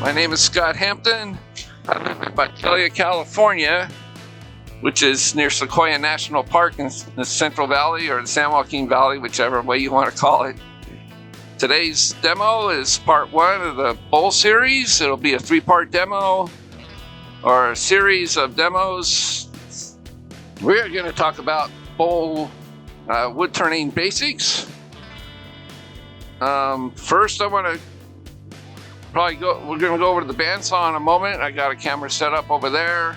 My name is Scott Hampton. I live in Visalia, California, which is near Sequoia National Park in the Central Valley or the San Joaquin Valley, whichever way you want to call it. Today's demo is part one of the bowl series. It'll be a 3-part demo or a series of demos. We're going to talk about bowl wood turning basics. First, I want to we're going to go over to the bandsaw in a moment. I got a camera set up over there.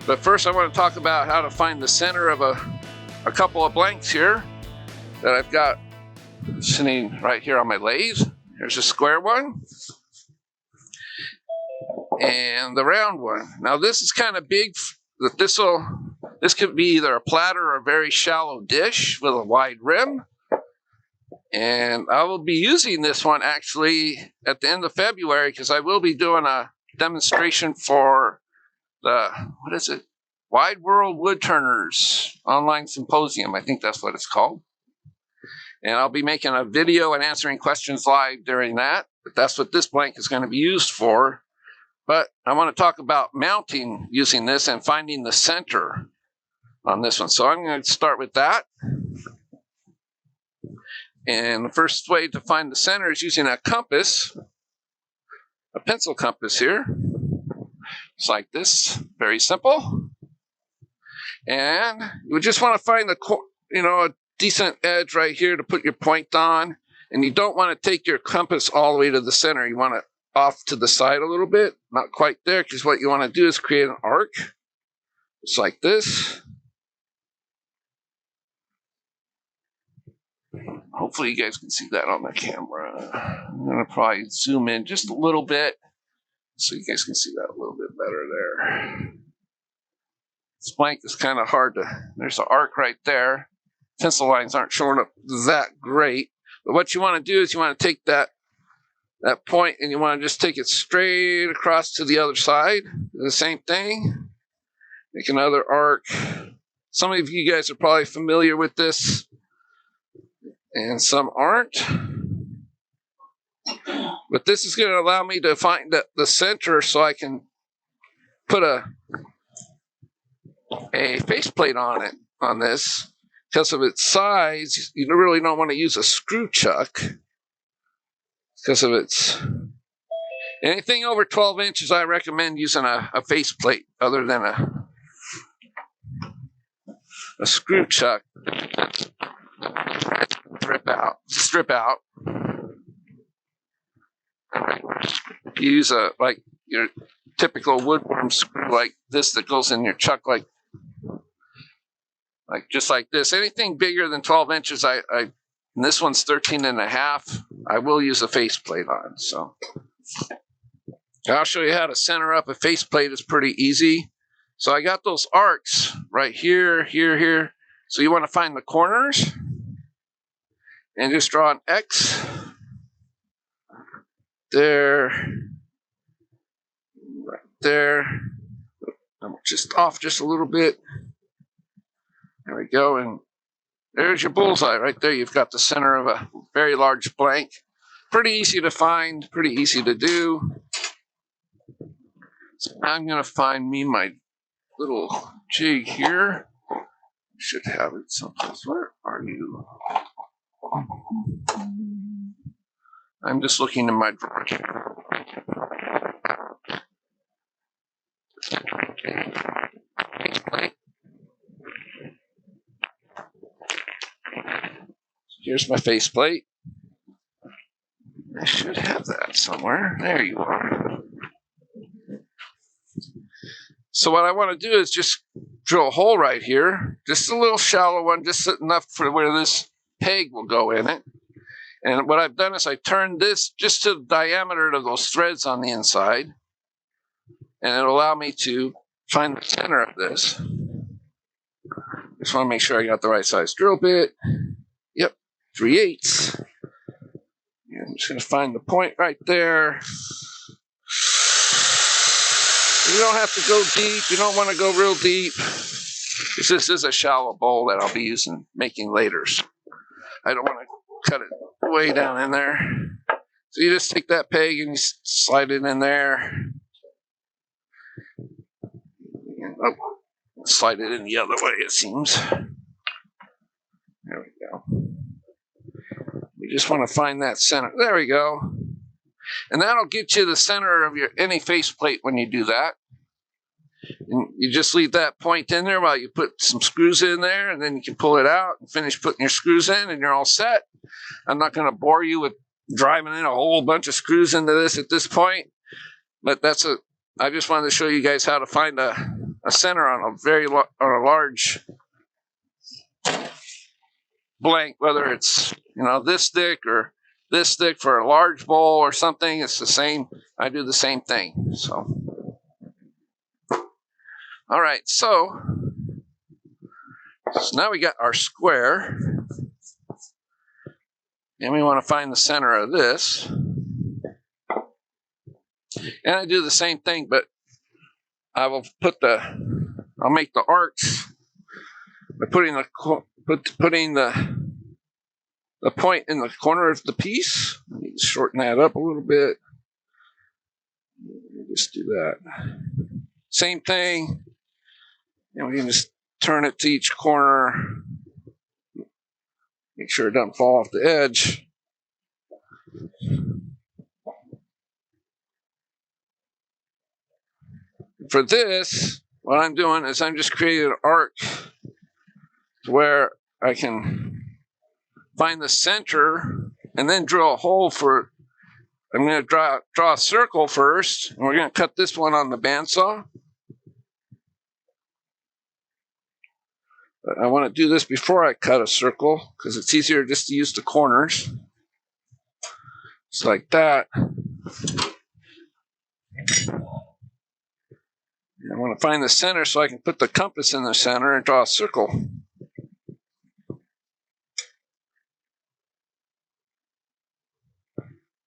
But first I want to talk about how to find the center of a couple of blanks here that I've got sitting right here on my lathe. Here's a square one and the round one. Now this is kind of big. This could be either a platter or a very shallow dish with a wide rim. And I will be using this one actually at the end of February because I will be doing a demonstration for the, Wide World Woodturners Online Symposium. I think that's what it's called. And I'll be making a video and answering questions live during that. But that's what this blank is going to be used for. But I want to talk about mounting using this and finding the center on this one. So I'm going to start with that. And the first way to find the center is using a compass, a pencil compass here. It's like this, very simple. And you just want to find a decent edge right here to put your point on. And you don't want to take your compass all the way to the center. You want it off to the side a little bit, not quite there, because what you want to do is create an arc. It's like this. Hopefully you guys can see that on the camera. I'm going to probably zoom in just a little bit so you guys can see that a little bit better there. This blank is kind of hard to, there's an arc right there. Pencil lines aren't showing up that great. But what you want to do is you want to take that point and you want to just take it straight across to the other side. Do the same thing. Make another arc. Some of you guys are probably familiar with this. And some aren't. But this is going to allow me to find the center so I can put a faceplate on this. Because of its size, you really don't want to use a screw chuck. Because of its... Anything over 12 inches, I recommend using a faceplate other than a screw chuck. Strip out. Use like your typical woodworm screw like this that goes in your chuck like just like this. Anything bigger than 12 inches, and this one's 13.5, I will use a faceplate on. So I'll show you how to center up a faceplate. Is pretty easy. So I got those arcs right here, here. So you want to find the corners. And just draw an X there, right there. I'm just off just a little bit. There we go. And there's your bullseye right there. You've got the center of a very large blank. Pretty easy to find, pretty easy to do. So I'm going to find me my little jig here. Should have it someplace. Where are you? I'm just looking in my drawer here. Here's my faceplate. I should have that somewhere. There you are. So what I want to do is just drill a hole right here. Just a little shallow one, just enough for where this peg will go in it. And what I've done is I turned this just to the diameter of those threads on the inside. And it'll allow me to find the center of this. Just want to make sure I got the right size drill bit. Yep, 3/8. And I'm just going to find the point right there. You don't have to go deep. You don't want to go real deep. This is a shallow bowl that I'll be making later. So I don't want to cut it way down in there. So you just take that peg and you slide it in there. Oh, slide it in the other way, it seems. There we go. You just want to find that center. There we go. And that'll get you the center of any faceplate when you do that. And you just leave that point in there while you put some screws in there, and then you can pull it out and finish putting your screws in, and you're all set. I'm not going to bore you with driving in a whole bunch of screws into this at this point, but I just wanted to show you guys how to find a center on a large blank, whether it's this thick or this thick for a large bowl or something. It's the same. I do the same thing. So. All right, so now we got our square, and we want to find the center of this. And I do the same thing, but I'll make the arcs by putting the point in the corner of the piece. I need to shorten that up a little bit. Just do that. Same thing. And we can just turn it to each corner. Make sure it doesn't fall off the edge. For this, what I'm doing is I'm just creating an arc to where I can find the center and then drill a hole for. I'm going to draw a circle first, and we're going to cut this one on the bandsaw. But I want to do this before I cut a circle because it's easier just to use the corners. Just like that. And I want to find the center so I can put the compass in the center and draw a circle.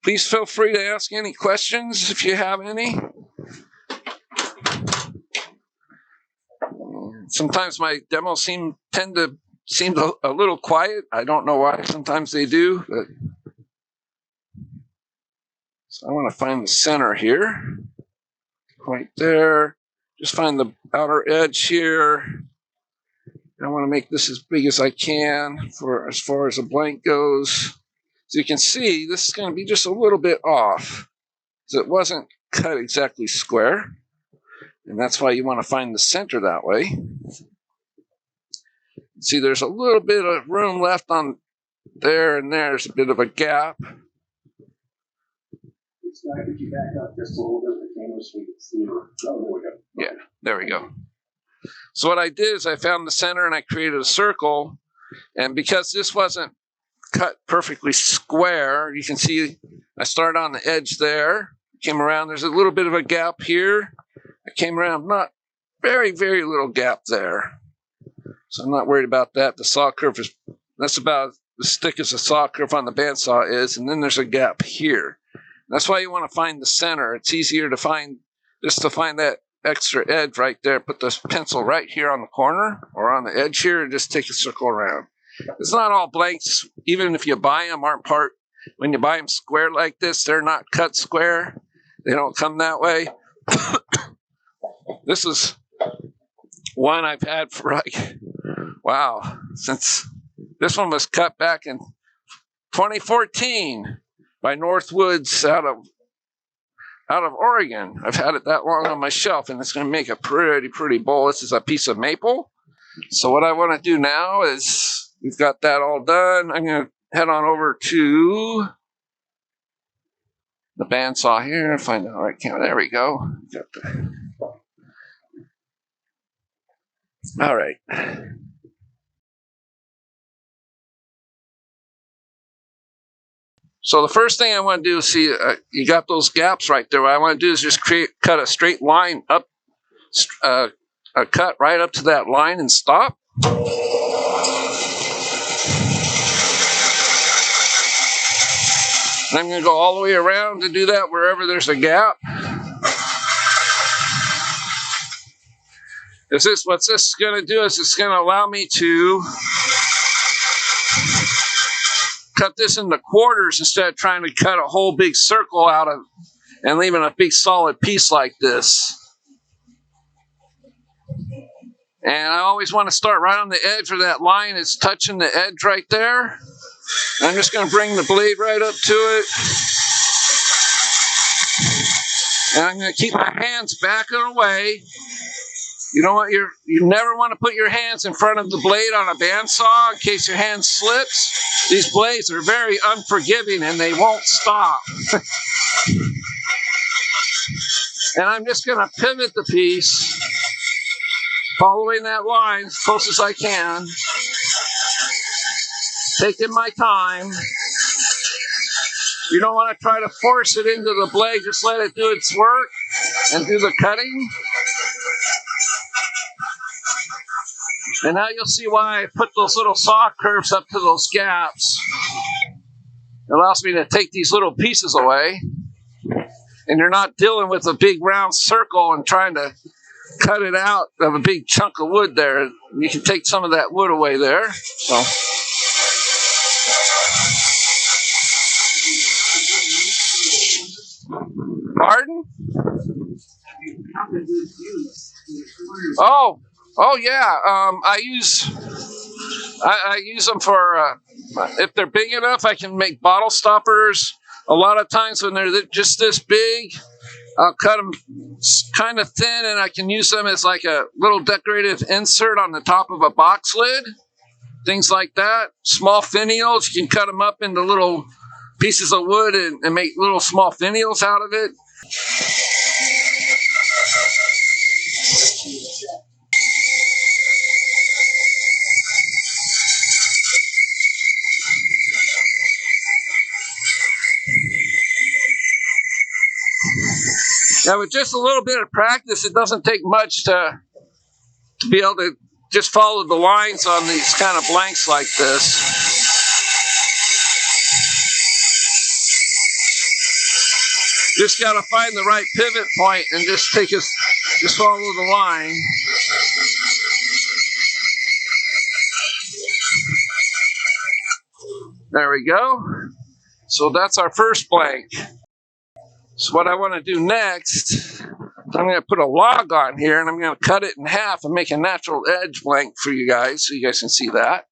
Please feel free to ask any questions if you have any. Sometimes my demos tend to seem a little quiet. I don't know why. Sometimes they do. But so I want to find the center here. Right there. Just find the outer edge here. I want to make this as big as I can for as far as the blank goes. So you can see this is going to be just a little bit off. So it wasn't cut exactly square. And that's why you want to find the center that way. See, there's a little bit of room left on there, and there's a bit of a gap. Could you back up just a little bit with the camera so we can see? Oh, there we go. Yeah, there we go. So what I did is I found the center and I created a circle. And because this wasn't cut perfectly square, you can see I started on the edge there, came around. There's a little bit of a gap here. I came around, not very, very little gap there. So I'm not worried about that. The saw curve that's about as thick as the saw curve on the bandsaw is. And then there's a gap here. That's why you want to find the center. It's easier to find, just to find that extra edge right there. Put the pencil right here on the corner or on the edge here and just take a circle around. It's not all blanks. Even if you buy them, when you buy them square like this, they're not cut square. They don't come that way. This is one I've had for since this one was cut back in 2014 by Northwoods out of Oregon. I've had it that long on my shelf, and it's going to make a pretty bowl. This is a piece of maple. So what I want to do now is, we've got that all done. I'm going to head on over to the bandsaw here and find the right camera. There we go. All right. So the first thing I want to do is see, you got those gaps right there. What I want to do is just cut a straight line up, a cut right up to that line and stop. And I'm going to go all the way around to do that wherever there's a gap. What this is going to do is it's going to allow me to cut this into quarters instead of trying to cut a whole big circle out of and leaving a big solid piece like this. And I always want to start right on the edge where that line is touching the edge right there. I'm just going to bring the blade right up to it. And I'm going to keep my hands back and away. You don't want you never want to put your hands in front of the blade on a bandsaw in case your hand slips. These blades are very unforgiving and they won't stop. And I'm just going to pivot the piece, following that line as close as I can, taking my time. You don't want to try to force it into the blade, just let it do its work and do the cutting. And now you'll see why I put those little saw curves up to those gaps. It allows me to take these little pieces away. And you're not dealing with a big round circle and trying to cut it out of a big chunk of wood there. You can take some of that wood away there. So. Pardon? Oh yeah. I use them for if they're big enough, I can make bottle stoppers. A lot of times when they're just this big, I'll cut them kind of thin, and I can use them as like a little decorative insert on the top of a box lid. Things like that. Small finials, you can cut them up into little pieces of wood and make little small finials out of it. Now, with just a little bit of practice, it doesn't take much to be able to just follow the lines on these kind of blanks like this. Just got to find the right pivot point and just follow the line. There we go. So that's our first blank. So what I want to do next, I'm going to put a log on here and I'm going to cut it in half and make a natural edge blank for you guys so you guys can see that.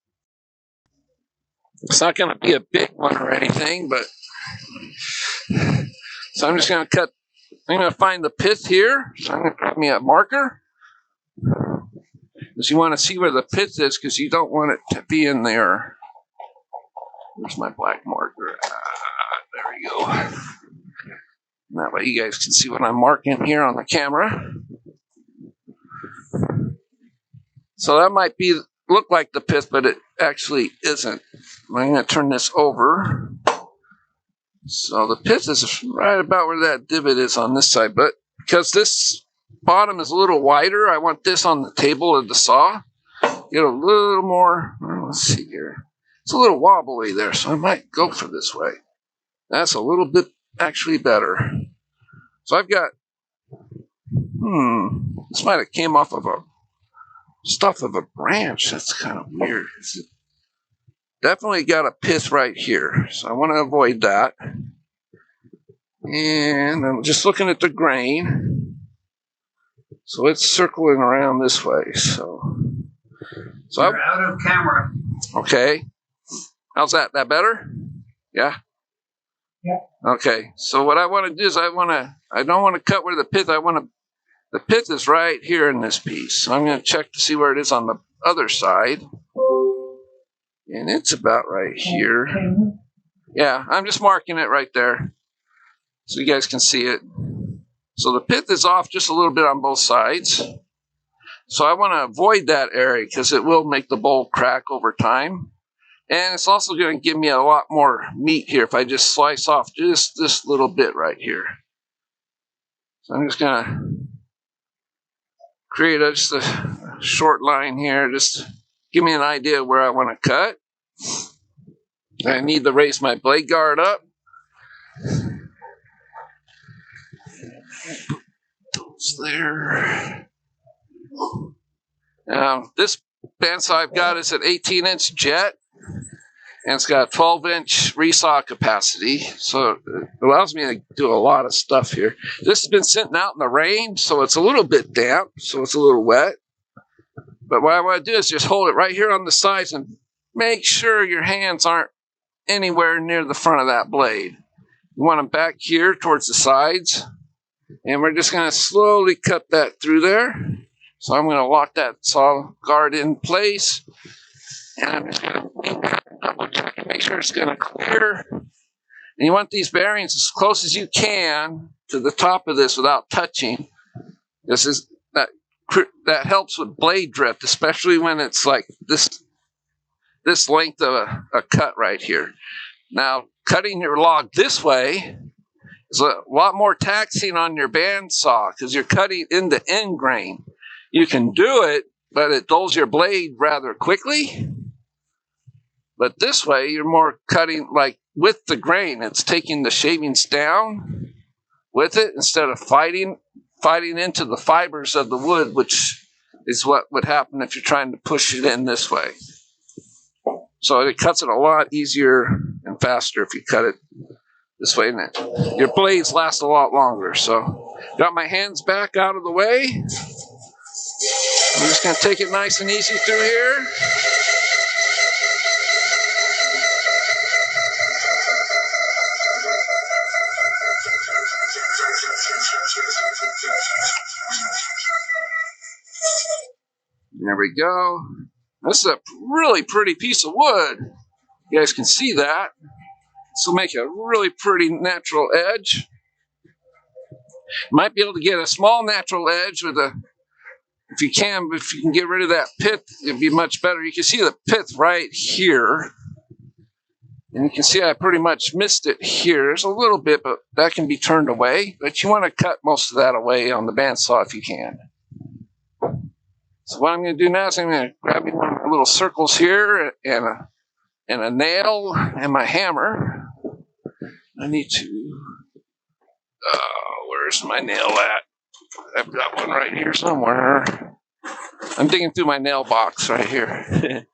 It's not going to be a big one or anything, but so I'm just going to cut, I'm going to find the pith here. So I'm going to grab me a marker. Because you want to see where the pith is because you don't want it to be in there. Where's my black marker? There we go. That way you guys can see what I'm marking here on the camera. So that might look like the pith, but it actually isn't. I'm going to turn this over. So the pith is right about where that divot is on this side, but because this bottom is a little wider, I want this on the table of the saw. Get a little more, let's see here. It's a little wobbly there, so I might go for this way. That's a little bit actually better. So I've got, this might have came off of a stuff of a branch. That's kind of weird. Definitely got a pith right here, so I want to avoid that. And I'm just looking at the grain. So it's circling around this way. So You're out of camera. Okay. How's that? That better? Yeah? Yeah. Okay. So what I want to do is I don't want to cut where the pith, the pith is right here in this piece. So I'm going to check to see where it is on the other side. And it's about right here. Yeah, I'm just marking it right there so you guys can see it. So the pith is off just a little bit on both sides. So I want to avoid that area because it will make the bowl crack over time. And it's also going to give me a lot more meat here if I just slice off just this little bit right here. So I'm just going to create just a short line here. Just give me an idea of where I want to cut. I need to raise my blade guard up. Those there. This bandsaw I've got is an 18-inch jet, and it's got a 12-inch resaw capacity, so it allows me to do a lot of stuff here. This has been sitting out in the rain, so it's a little bit damp, so it's a little wet. But what I want to do is just hold it right here on the sides and make sure your hands aren't anywhere near the front of that blade. You want them back here towards the sides, and we're just going to slowly cut that through there. So I'm going to lock that saw guard in place, and I'm just going to double check and make sure it's going to clear. And you want these bearings as close as you can to the top of this without touching. That helps with blade drift, especially when it's like this length of a cut right here. Now, cutting your log this way is a lot more taxing on your bandsaw because you're cutting into end grain. You can do it, but it dulls your blade rather quickly. But this way, you're more cutting like with the grain. It's taking the shavings down with it instead of fighting into the fibers of the wood, which is what would happen if you're trying to push it in this way. So it cuts it a lot easier and faster if you cut it this way. And your blades last a lot longer. So got my hands back out of the way. I'm just going to take it nice and easy through here. There we go. This is a really pretty piece of wood. You guys can see that. This will make a really pretty natural edge. Might be able to get a small natural edge with if you can get rid of that pith, it'd be much better. You can see the pith right here. And you can see I pretty much missed it here. There's a little bit, but that can be turned away. But you want to cut most of that away on the bandsaw if you can. So what I'm going to do now is I'm going to grab me one of my little circles here and a nail and my hammer. I need to, where's my nail at? I've got one right here somewhere. I'm digging through my nail box right here.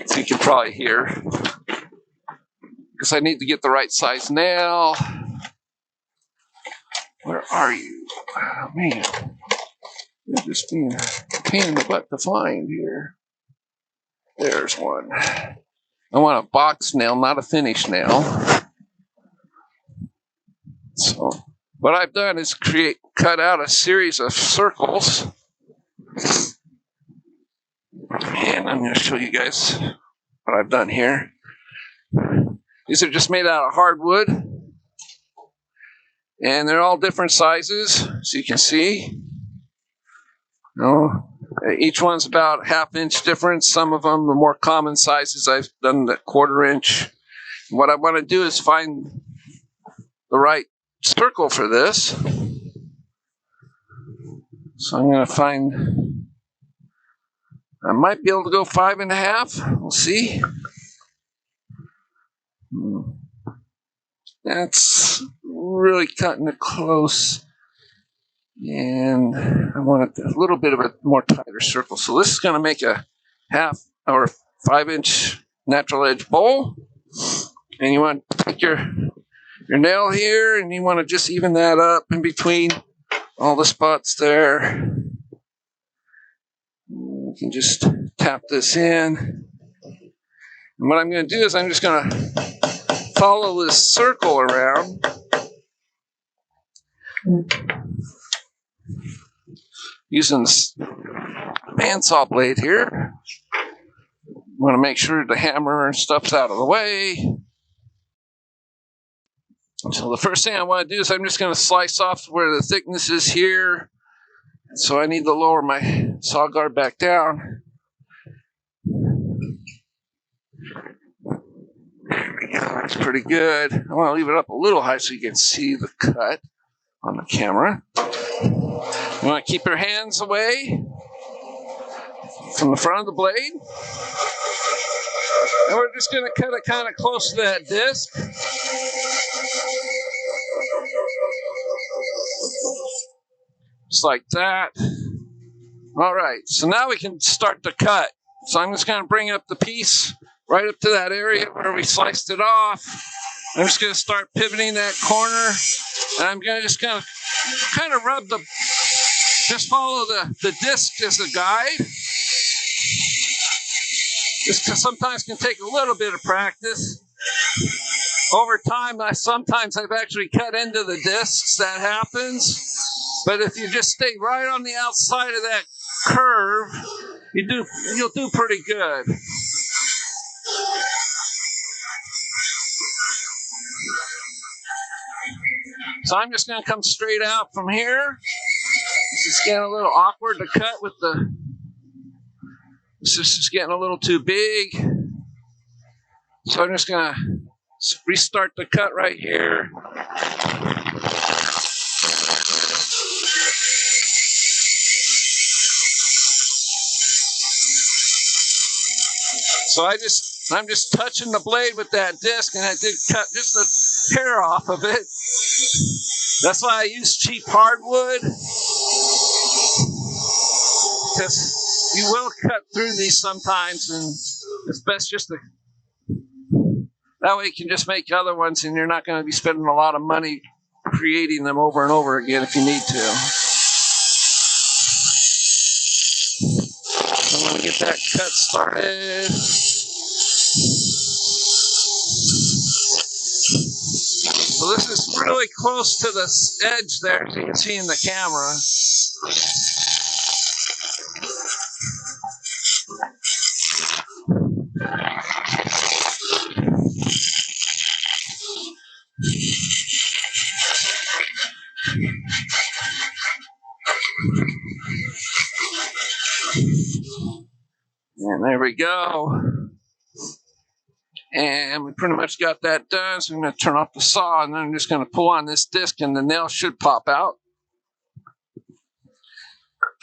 So you can probably hear. Because I need to get the right size nail. Where are you? Oh, man. You're just being a pain in the butt to find here. There's one. I want a box nail, not a finish nail. So what I've done is cut out a series of circles. And I'm going to show you guys what I've done here. These are just made out of hardwood. And they're all different sizes, so you can see. Each one's about ½ inch difference. Some of them, the more common sizes, I've done the 1/4 inch. What I want to do is find the right circle for this. So I'm going to find, I might be able to go 5½. We'll see. That's really cutting it close. And I want a little bit of a more tighter circle. So this is going to make a 1/2 or 5-inch natural edge bowl. And you want to take your nail here, and you want to just even that up in between all the spots there. You can just tap this in. And what I'm going to do is I'm just going to follow this circle around. Using this bandsaw blade here. Want to make sure the hammer and stuff's out of the way. So the first thing I want to do is I'm just going to slice off where the thickness is here. So I need to lower my saw guard back down. There we go, that's pretty good. I want to leave it up a little high so you can see the cut on the camera. You want to keep your hands away from the front of the blade. And we're just going to cut it kind of close to that disc. Just like that. All right, so now we can start to cut. So I'm just going to bring up the piece right up to that area where we sliced it off. I'm just going to start pivoting that corner, and I'm going to just kind of rub the, just follow the disc as a guide. This sometimes can take a little bit of practice. Over time, sometimes I've actually cut into the discs. That happens. But if you just stay right on the outside of that curve, you'll do pretty good. So I'm just going to come straight out from here. This is getting a little awkward to cut with the. This is getting a little too big. So I'm just going to restart the cut right here. So I'm just touching the blade with that disc, and I did cut just a hair off of it. That's why I use cheap hardwood, because you will cut through these sometimes, and it's best just to, that way you can just make other ones, and you're not going to be spending a lot of money creating them over and over again if you need to. So I'm going to get that cut started. So this is really close to the edge there, as you can see in the camera. And there we go. And we pretty much got that done. So I'm going to turn off the saw, and then I'm just going to pull on this disc, and the nail should pop out.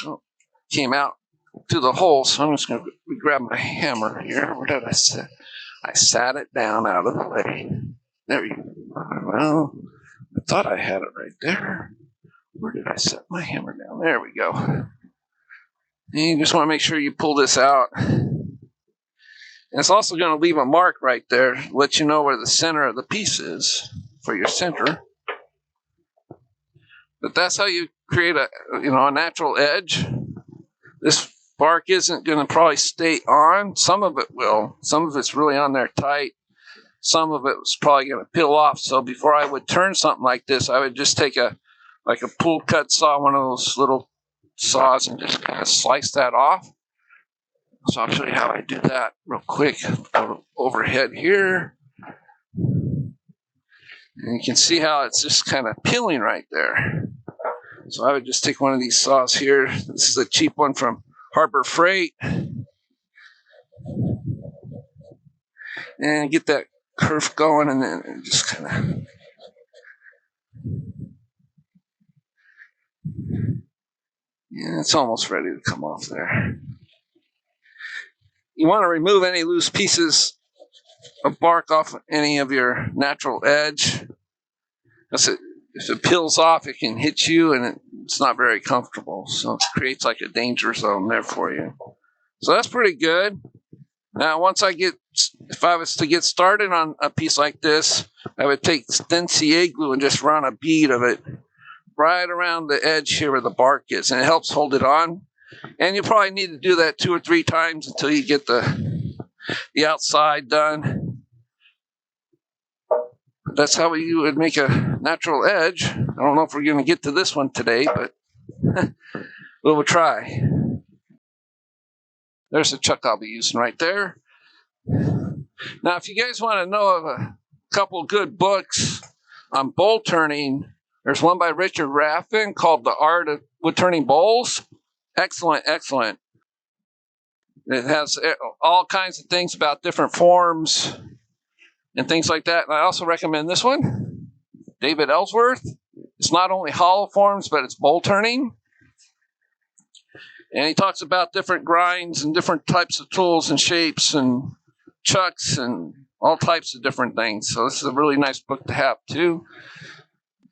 Oh, came out to the hole, so I'm just going to grab my hammer here. Where did I set? I sat it down out of the way. There you go. Well, I thought I had it right there. Where did I set my hammer down? There we go. And you just want to make sure you pull this out. And it's also going to leave a mark right there, let you know where the center of the piece is for your center. But that's how you create a natural edge. This bark isn't going to probably stay on. Some of it will. Some of it's really on there tight. Some of it's probably going to peel off. So before I would turn something like this, I would just take a pull cut saw, one of those little saws, and just kind of slice that off. So I'll show you how I do that real quick. Go overhead here. And you can see how it's just kind of peeling right there. So I would just take one of these saws here. This is a cheap one from Harbor Freight. And get that curve going, and then just kind of. Yeah, it's almost ready to come off there. You want to remove any loose pieces of bark off any of your natural edge. If it peels off, it can hit you, and it's not very comfortable. So it creates like a danger zone there for you. So that's pretty good. Now, if I was to get started on a piece like this, I would take thin CA glue and just run a bead of it right around the edge here where the bark is, and it helps hold it on. And you probably need to do that 2 or 3 times until you get the outside done. That's how you would make a natural edge. I don't know if we're going to get to this one today, but we'll try. There's the chuck I'll be using right there. Now, if you guys want to know of a couple good books on bowl turning, there's one by Richard Raffin called The Art of Woodturning Bowls. Excellent, excellent. It has all kinds of things about different forms and things like that. And I also recommend this one, David Ellsworth. It's not only hollow forms, but it's bowl turning. And he talks about different grinds and different types of tools and shapes and chucks and all types of different things. So this is a really nice book to have too.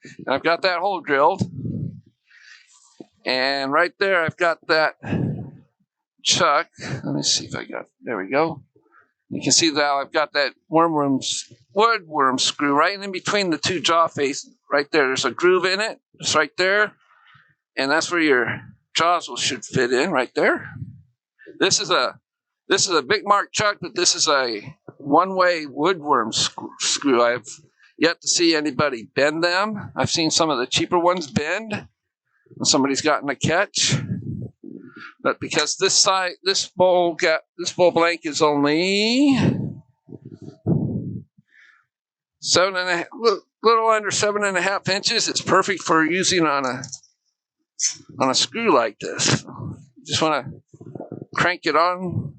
And I've got that hole drilled. And right there, I've got that chuck. Let me see if I got, there we go. You can see that I've got that woodworm screw right in between the two jaw faces. Right there, there's a groove in it. It's right there. And that's where your jaws should fit in, right there. This is a big mark chuck, but this is a one-way woodworm screw. I've yet to see anybody bend them. I've seen some of the cheaper ones bend when somebody's gotten a catch. But because this bowl blank is only little under 7.5 inches, it's perfect for using on a screw like this. Just want to crank it on.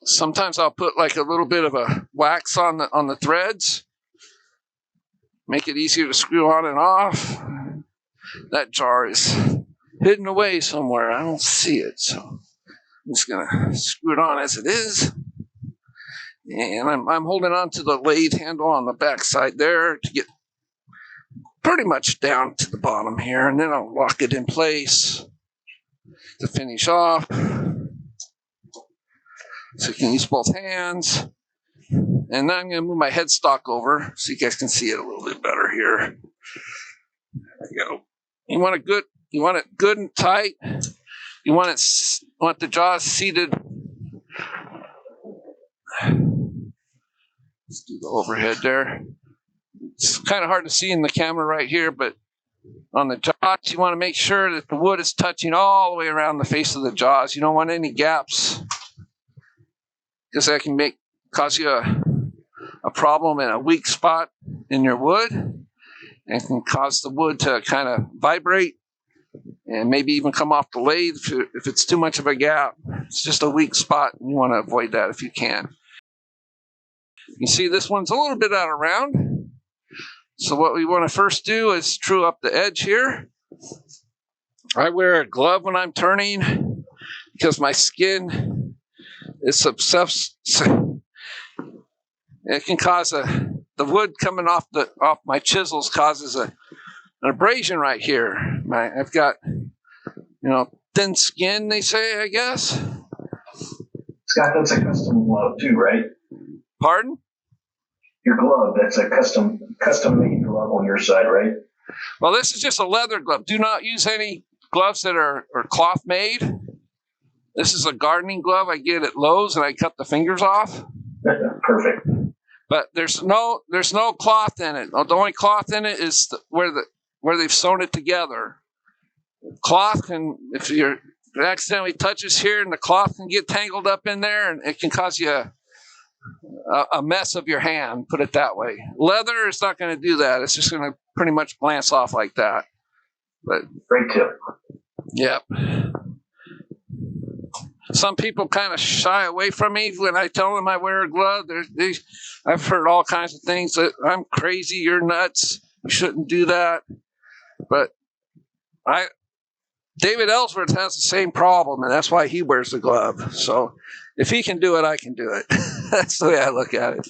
Sometimes I'll put like a little bit of a wax on the threads, make it easier to screw on and off. That jar is hidden away somewhere. I don't see it, so I'm just gonna screw it on as it is. And I'm holding on to the lathe handle on the back side there to get pretty much down to the bottom here, and then I'll lock it in place to finish off. So you can use both hands. And now I'm going to move my headstock over so you guys can see it a little bit better here. There we go. You want it good and tight. You want the jaws seated. Let's do the overhead there. It's kind of hard to see in the camera right here, but on the jaws, you want to make sure that the wood is touching all the way around the face of the jaws. You don't want any gaps, because that can cause you a problem in a weak spot in your wood, and can cause the wood to kind of vibrate and maybe even come off the lathe if it's too much of a gap. It's just a weak spot, and you want to avoid that if you can. You see this one's a little bit out of round. So what we want to first do is true up the edge here. I wear a glove when I'm turning because my skin is it can cause the wood coming off my chisels causes an abrasion right here. I've got, thin skin, they say, I guess. Scott, that's a custom glove too, right? Pardon? Your glove, that's a custom made glove on your side, right? Well, this is just a leather glove. Do not use any gloves that are cloth made. This is a gardening glove I get at Lowe's, and I cut the fingers off. Perfect. But there's no cloth in it. The only cloth in it is where they've sewn it together. Cloth can, if it accidentally touches here, and the cloth can get tangled up in there, and it can cause you a mess of your hand, put it that way. Leather is not going to do that. It's just going to pretty much glance off like that. But great tip. Yep. Some people kind of shy away from me when I tell them I wear a glove. I've heard all kinds of things that I'm crazy, you're nuts, you shouldn't do that. But David Ellsworth has the same problem, and that's why he wears the glove. So if he can do it, I can do it. That's the way I look at it.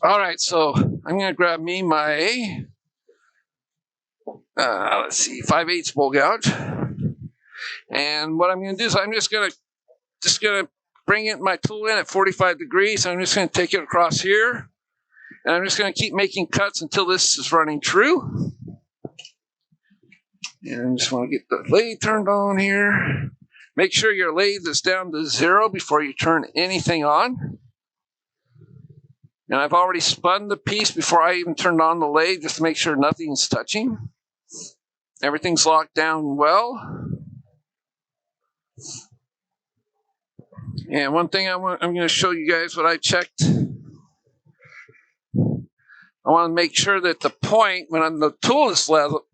All right, so I'm going to grab me my, let's see, 5/8 bowl gouge. And what I'm going to do is I'm just going to bring my tool in at 45 degrees. I'm just going to take it across here. And I'm just going to keep making cuts until this is running true. And I just want to get the lathe turned on here. Make sure your lathe is down to 0 before you turn anything on. And I've already spun the piece before I even turned on the lathe, just to make sure nothing's touching. Everything's locked down well. And one thing I'm going to show you guys what I checked. I want to make sure that the point, when the tool is level,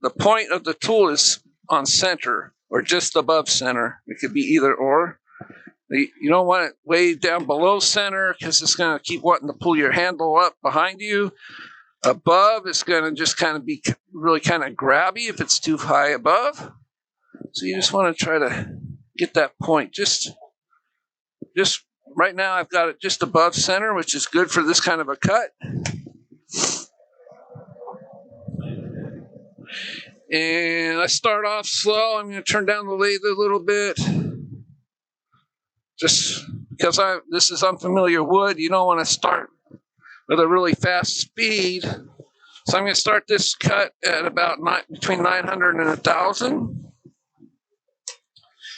the point of the tool is on center or just above center. It could be either or. You don't want it way down below center because it's going to keep wanting to pull your handle up behind you. Above, it's going to just kind of be really kind of grabby if it's too high above. So you just want to try to get that point just right now. I've got it just above center, which is good for this kind of a cut. And I start off slow. I'm going to turn down the lathe a little bit. Just because this is unfamiliar wood, you don't want to start with a really fast speed. So I'm going to start this cut at about between 900 and 1,000,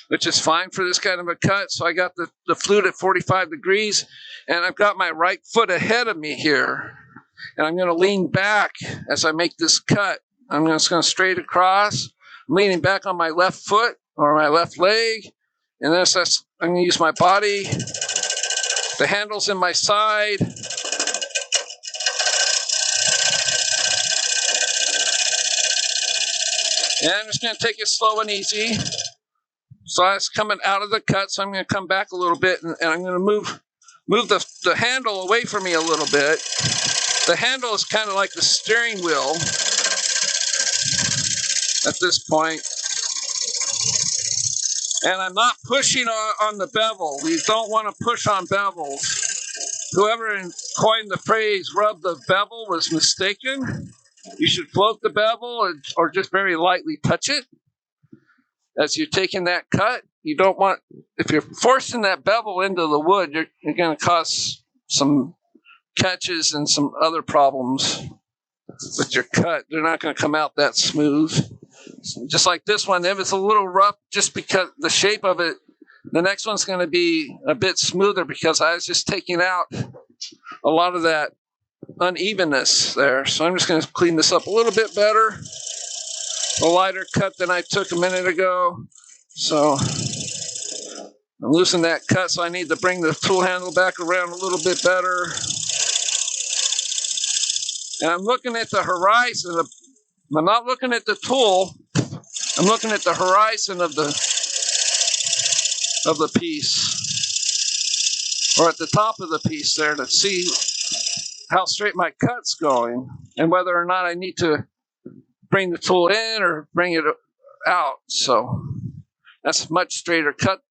which is fine for this kind of a cut. So I got the flute at 45 degrees, and I've got my right foot ahead of me here. And I'm going to lean back as I make this cut. I'm just going to straight across, leaning back on my left foot or my left leg. And then I'm going to use my body. The handle's in my side. And I'm just going to take it slow and easy. So it's coming out of the cut, so I'm going to come back a little bit, and I'm going to move the handle away from me a little bit. The handle is kind of like the steering wheel at this point. And I'm not pushing on the bevel. We don't want to push on bevels. Whoever coined the phrase rub the bevel was mistaken. You should float the bevel or just very lightly touch it as you're taking that cut. You don't want, if you're forcing that bevel into the wood, you're going to cause some catches and some other problems with your cut. They're not going to come out that smooth. Just like this one, if it's a little rough, just because the shape of it, the next one's going to be a bit smoother because I was just taking out a lot of that unevenness there. So I'm just going to clean this up a little bit better. A lighter cut than I took a minute ago. So I'm loosening that cut, so I need to bring the tool handle back around a little bit better. And I'm looking at the horizon. I'm not looking at the tool. I'm looking at the horizon of the piece, or at the top of the piece there, to see how straight my cut's going and whether or not I need to bring the tool in or bring it out. So that's a much straighter cut,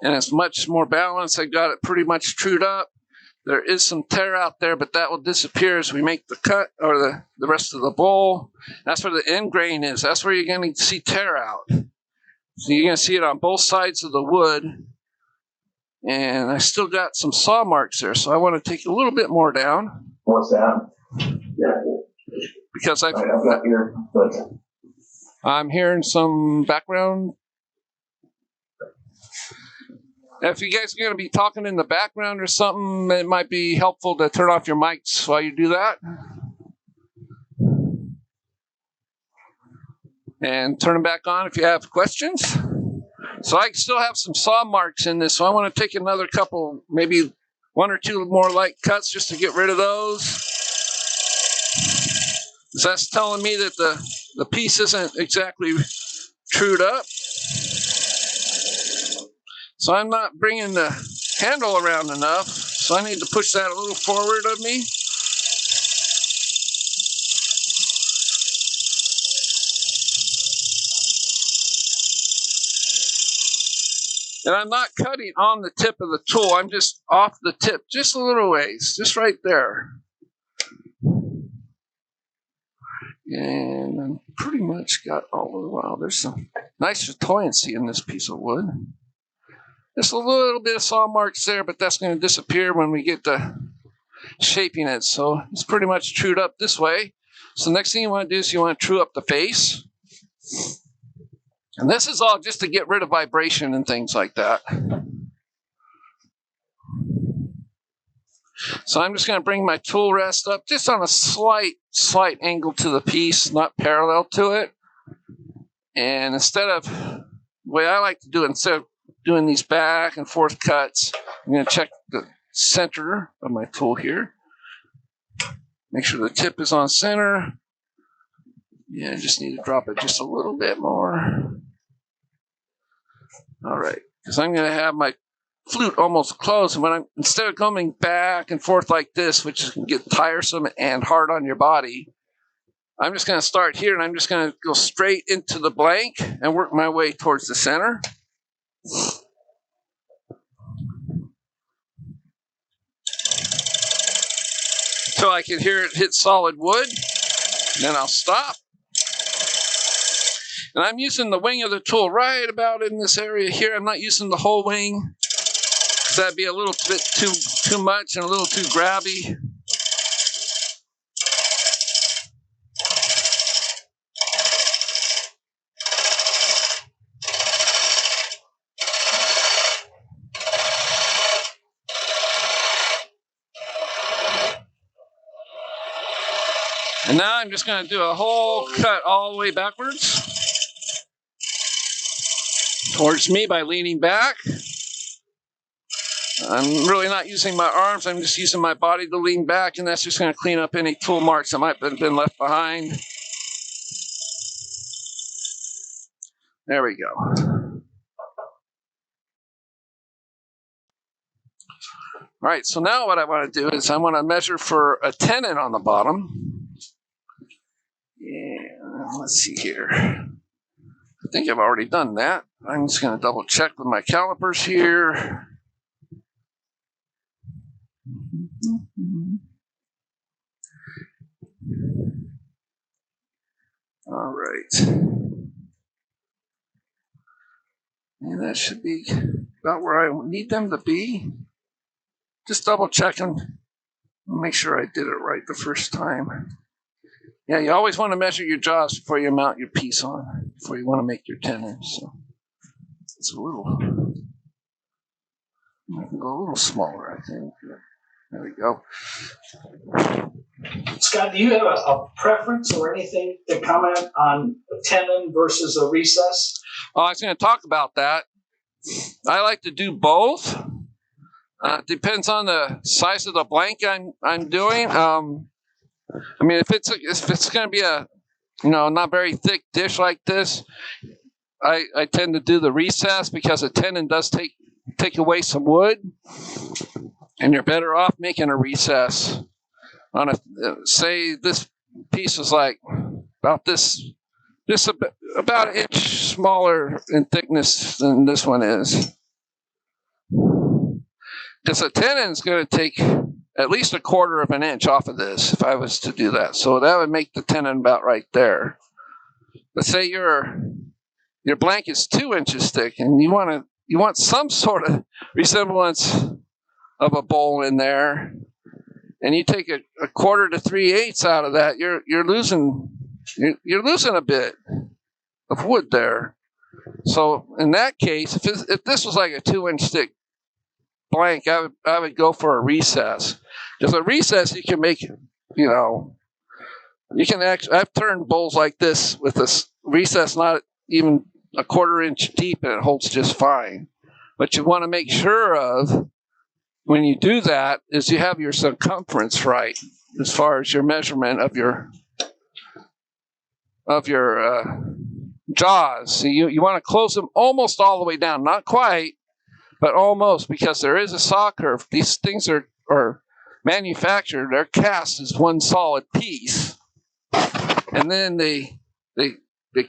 and it's much more balanced. I got it pretty much trued up. There is some tear out there, but that will disappear as we make the cut, or the rest of the bowl. That's where the end grain is. That's where you're going to see tear out. So you're going to see it on both sides of the wood. And I still got some saw marks there, so I want to take a little bit more down. What's that? Yeah. Because I've got here, but I'm hearing some background. If you guys are going to be talking in the background or something, it might be helpful to turn off your mics while you do that. And turn them back on if you have questions. So I still have some saw marks in this, so I want to take another couple, maybe one or two more light cuts just to get rid of those. So that's telling me that the piece isn't exactly trued up. So I'm not bringing the handle around enough, so I need to push that a little forward of me. And I'm not cutting on the tip of the tool. I'm just off the tip, just a little ways, just right there. And I'm pretty much got all of the while. There's some nice resiliency in this piece of wood. Just a little bit of saw marks there, but that's going to disappear when we get to shaping it. So it's pretty much trued up this way. So next thing you want to do is you want to true up the face. And this is all just to get rid of vibration and things like that. So I'm just going to bring my tool rest up just on a slight angle to the piece, not parallel to it. And instead of, the way I like to do it, instead of doing these back and forth cuts, I'm going to check the center of my tool here. Make sure the tip is on center. Yeah, I just need to drop it just a little bit more. All right, because I'm going to have my flute almost closed, and when instead of coming back and forth like this, which can get tiresome and hard on your body, I'm just going to start here, and I'm just going to go straight into the blank and work my way towards the center. So I can hear it hit solid wood. Then I'll stop. And I'm using the wing of the tool right about in this area here. I'm not using the whole wing, because that'd be a little bit too much and a little too grabby. And now I'm just going to do a whole cut all the way backwards towards me by leaning back. I'm really not using my arms, I'm just using my body to lean back, and that's just going to clean up any tool marks that might have been left behind. There we go. All right, so now what I want to do is I want to measure for a tenon on the bottom. Yeah, let's see here. I think I've already done that. I'm just going to double check with my calipers here. All right. And that should be about where I need them to be. Just double checking. Make sure I did it right the first time. Yeah, you always want to measure your jaws before you mount your piece on, before you want to make your tenon. So it's a little, I can go a little smaller, I think. There we go. Scott, do you have a preference or anything to comment on a tenon versus a recess? Oh, I was going to talk about that. I like to do both. Depends on the size of the blank I'm doing. I mean, if it's going to be a not very thick dish like this, I tend to do the recess, because a tenon does take away some wood, and you're better off making a recess on say this piece is like about this about an inch smaller in thickness than this one is. Because a tenon is going to take at least 1/4 of an inch off of this if I was to do that. So that would make the tenon about right there. But say your blank is 2 inches thick, and you want some sort of resemblance of a bowl in there, and you take a 1/4 to 3/8 out of that, you're losing a bit of wood there. So in that case, if this was like a 2-inch thick blank, I would go for a recess. Because a recess, you can make, you can actually, I've turned bowls like this with this recess not even a 1/4 inch deep, and it holds just fine. What you want to make sure of when you do that is you have your circumference right as far as your measurement of your jaws. So you want to close them almost all the way down, not quite, but almost, because there is a saw curve. These things are manufactured, they're cast as one solid piece, and then they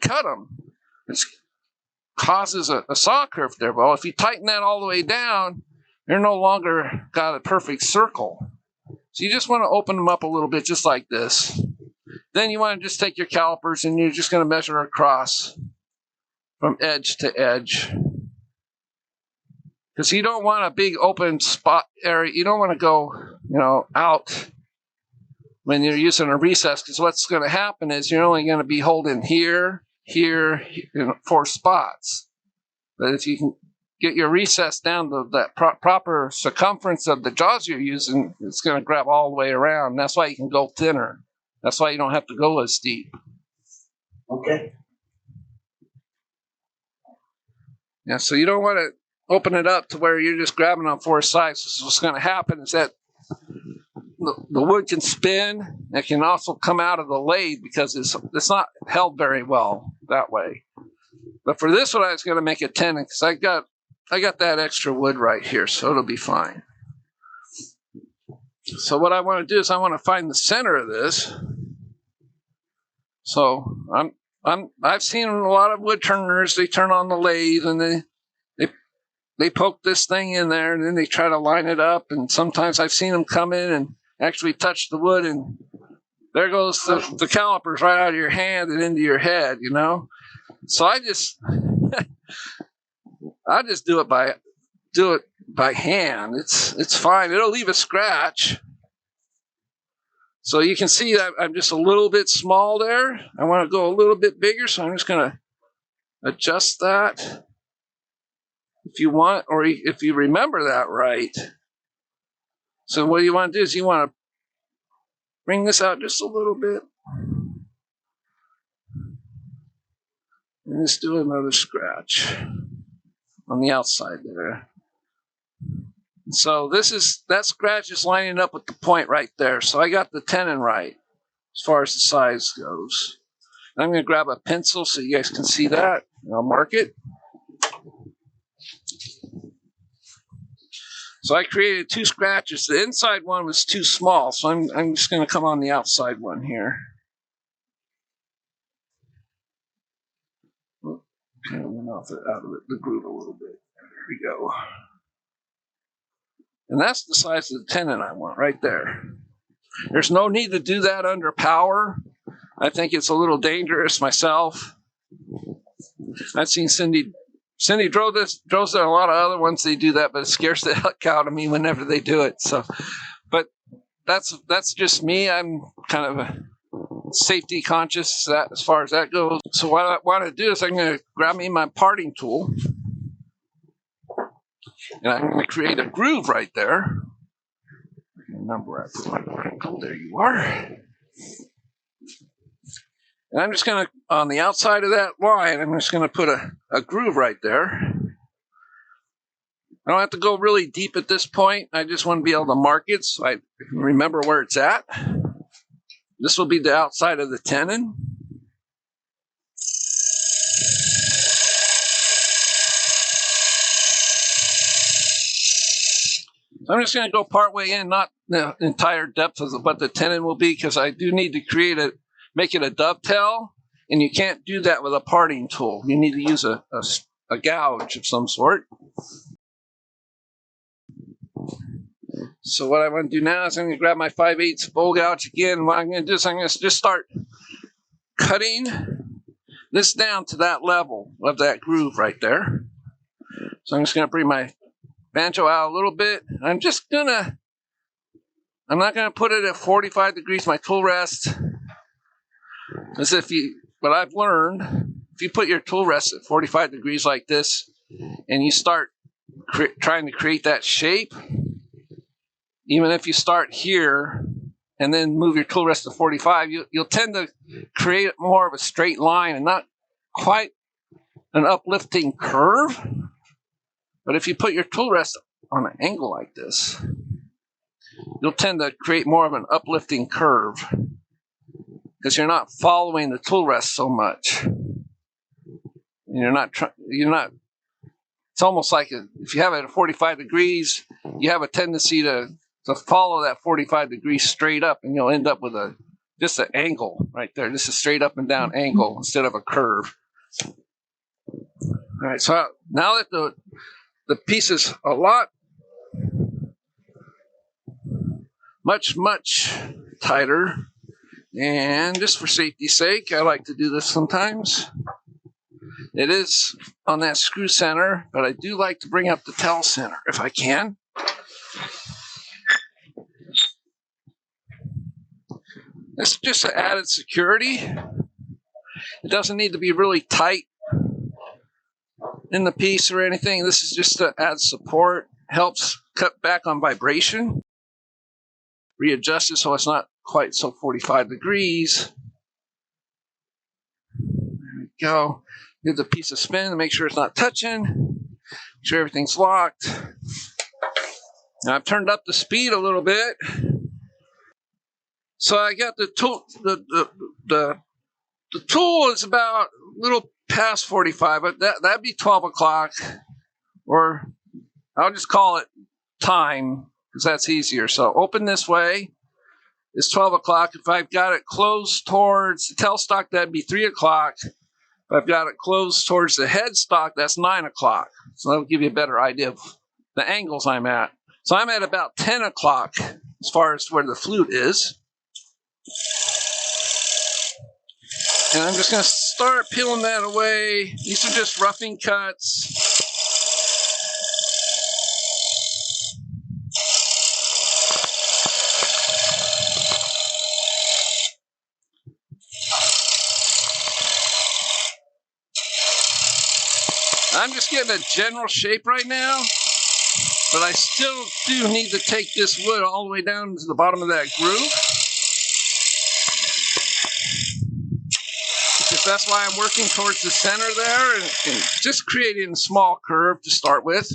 cut them. It causes a saw curve there. Well, if you tighten that all the way down, you're no longer got a perfect circle. So you just want to open them up a little bit, just like this. Then you want to just take your calipers, and you're just going to measure across from edge to edge. Because you don't want a big open spot area. You don't want to go, out when you're using a recess, because what's going to happen is you're only going to be holding here, 4 spots. But if you can get your recess down to that proper circumference of the jaws you're using, it's going to grab all the way around. That's why you can go thinner. That's why you don't have to go as deep. Okay. Yeah, so you don't want to open it up to where you're just grabbing on 4 sides. So what's going to happen is that the wood can spin. It can also come out of the lathe, because it's not held very well that way. But for this one, I was going to make a tenon, because I got that extra wood right here, so it'll be fine. So what I want to do is I want to find the center of this. So I've seen a lot of wood turners. They turn on the lathe, and they poke this thing in there, and then they try to line it up. And sometimes I've seen them come in and actually touch the wood, and there goes the calipers right out of your hand and into your head, you know. So I just do it by hand. It's fine. It'll leave a scratch. So you can see that I'm just a little bit small there. I want to go a little bit bigger, so I'm just going to adjust that if you want, or if you remember that right. So what you want to do is you want to bring this out just a little bit. And just do another scratch on the outside there. So that scratch is lining up with the point right there. So I got the tenon right as far as the size goes. I'm going to grab a pencil so you guys can see that. And I'll mark it. So I created 2 scratches. The inside one was too small, so I'm just going to come on the outside one here. Kind of went out of the groove a little bit. There we go. And that's the size of the tenon I want right there. There's no need to do that under power. I think it's a little dangerous myself. I've seen Cindy drove there a lot of other ones. They do that, but it scares the heck out of me whenever they do it. So, but that's just me. I'm kind of a safety conscious as far as that goes. So what I want to do is I'm going to grab me my parting tool, and I'm going to create a groove right there. I can remember where I put my parting tool. There you are. And I'm just going to, on the outside of that line, I'm just going to put a groove right there. I don't have to go really deep at this point. I just want to be able to mark it so I can remember where it's at. This will be the outside of the tenon. So I'm just going to go part way in, not the entire depth of what the tenon will be, because I do need to make it a dovetail, and you can't do that with a parting tool. You need to use a gouge of some sort. So what I want to do now is I'm going to grab my 5/8 bowl gouge again. What I'm going to do is I'm going to just start cutting this down to that level of that groove right there. So I'm just going to bring my banjo out a little bit. I'm not going to put it at 45 degrees, my tool rest. As what I've learned, if you put your tool rest at 45 degrees like this, and you start trying to create that shape, even if you start here and then move your tool rest to 45, you'll tend to create more of a straight line and not quite an uplifting curve. But if you put your tool rest on an angle like this, you'll tend to create more of an uplifting curve because you're not following the tool rest so much. And it's almost like if you have it at 45 degrees, you have a tendency to follow that 45 degrees straight up, and you'll end up with just an angle right there, just a straight up and down angle instead of a curve. All right, so now that the piece is a lot much tighter, and just for safety's sake, I like to do this sometimes. It is on that screw center, but I do like to bring up the tell center if I can. This is just an added security. It doesn't need to be really tight in the piece or anything. This is just to add support. Helps cut back on vibration. Readjust it so it's not quite so 45 degrees. There we go. Give the piece a spin to make sure it's not touching. Make sure everything's locked. Now I've turned up the speed a little bit. So I got the tool. The tool is about a little past 45, but that'd be 12 o'clock, or I'll just call it time because that's easier. So open this way is 12 o'clock. If I've got it closed towards the tailstock, that'd be 3 o'clock. If I've got it closed towards the headstock, that's 9 o'clock. So that'll give you a better idea of the angles I'm at. So I'm at about 10 o'clock as far as where the flute is. And I'm just going to start peeling that away. These are just roughing cuts. I'm just getting a general shape right now, but I still do need to take this wood all the way down to the bottom of that groove. Because that's why I'm working towards the center there and just creating a small curve to start with.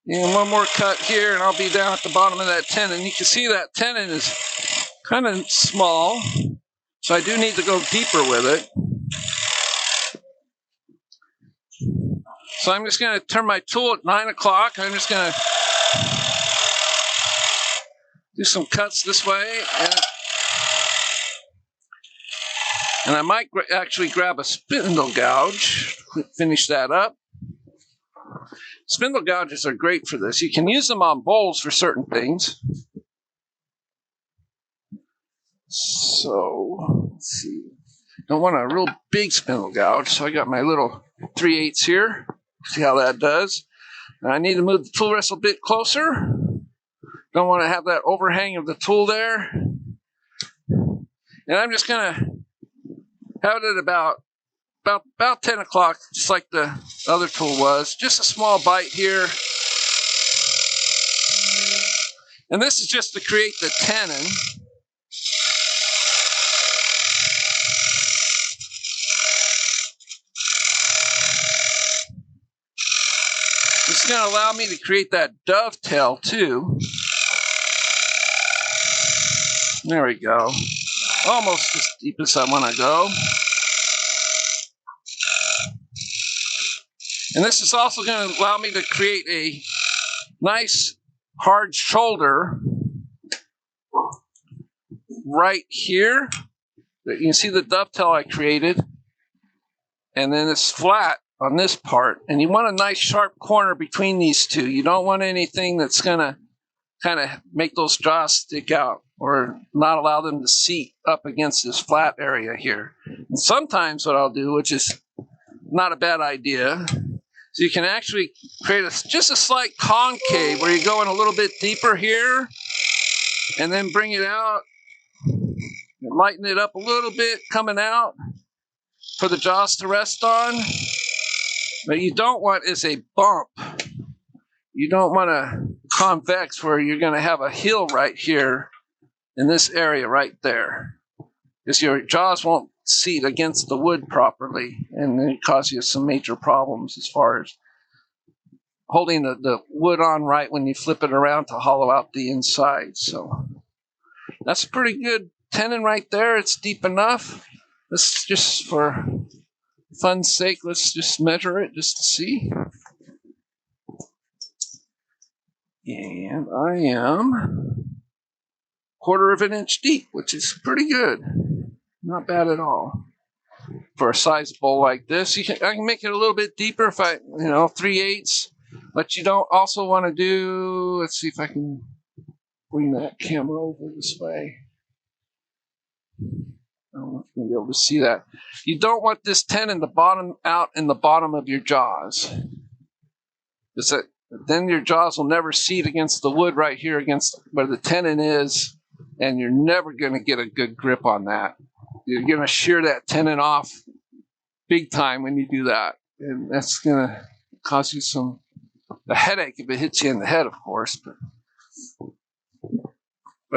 And one more cut here and I'll be down at the bottom of that tenon. You can see that tenon is kind of small, so I do need to go deeper with it. So I'm just going to turn my tool at 9 o'clock. I'm just going to do some cuts this way. And I might actually grab a spindle gouge, finish that up. Spindle gouges are great for this. You can use them on bowls for certain things. So, let's see. Don't want a real big spindle gouge, so I got my little 3/8 here. See how that does. And I need to move the tool rest a bit closer. Don't want to have that overhang of the tool there. And I'm just going to have it about 10 o'clock, just like the other tool was. Just a small bite here. And this is just to create the tenon. It's going to allow me to create that dovetail too. There we go. Almost as deep as I want to go. And this is also going to allow me to create a nice hard shoulder right here. You can see the dovetail I created. And then it's flat on this part. And you want a nice sharp corner between these two. You don't want anything that's going to kind of make those jaws stick out or not allow them to seat up against this flat area here. And sometimes what I'll do, which is not a bad idea, so you can actually create just a slight concave where you go in a little bit deeper here and then bring it out and lighten it up a little bit coming out for the jaws to rest on. What you don't want is a bump. You don't want a convex where you're going to have a hill right here in this area right there. Because your jaws won't seat against the wood properly, and it causes you some major problems as far as holding the wood on right when you flip it around to hollow out the inside. So that's a pretty good tenon right there. It's deep enough. Let's just, for fun's sake, let's just measure it just to see. And I am 1/4 of an inch deep, which is pretty good. Not bad at all for a size bowl like this. I can make it a little bit deeper if I, 3/8. But you don't also want to do, let's see if I can bring that camera over this way. I don't know if you're going to be able to see that. You don't want this tenon to bottom out in the bottom of your jaws. Then your jaws will never seat against the wood right here against where the tenon is, and you're never going to get a good grip on that. You're going to shear that tenon off big time when you do that. And that's going to cause you a headache if it hits you in the head, of course. But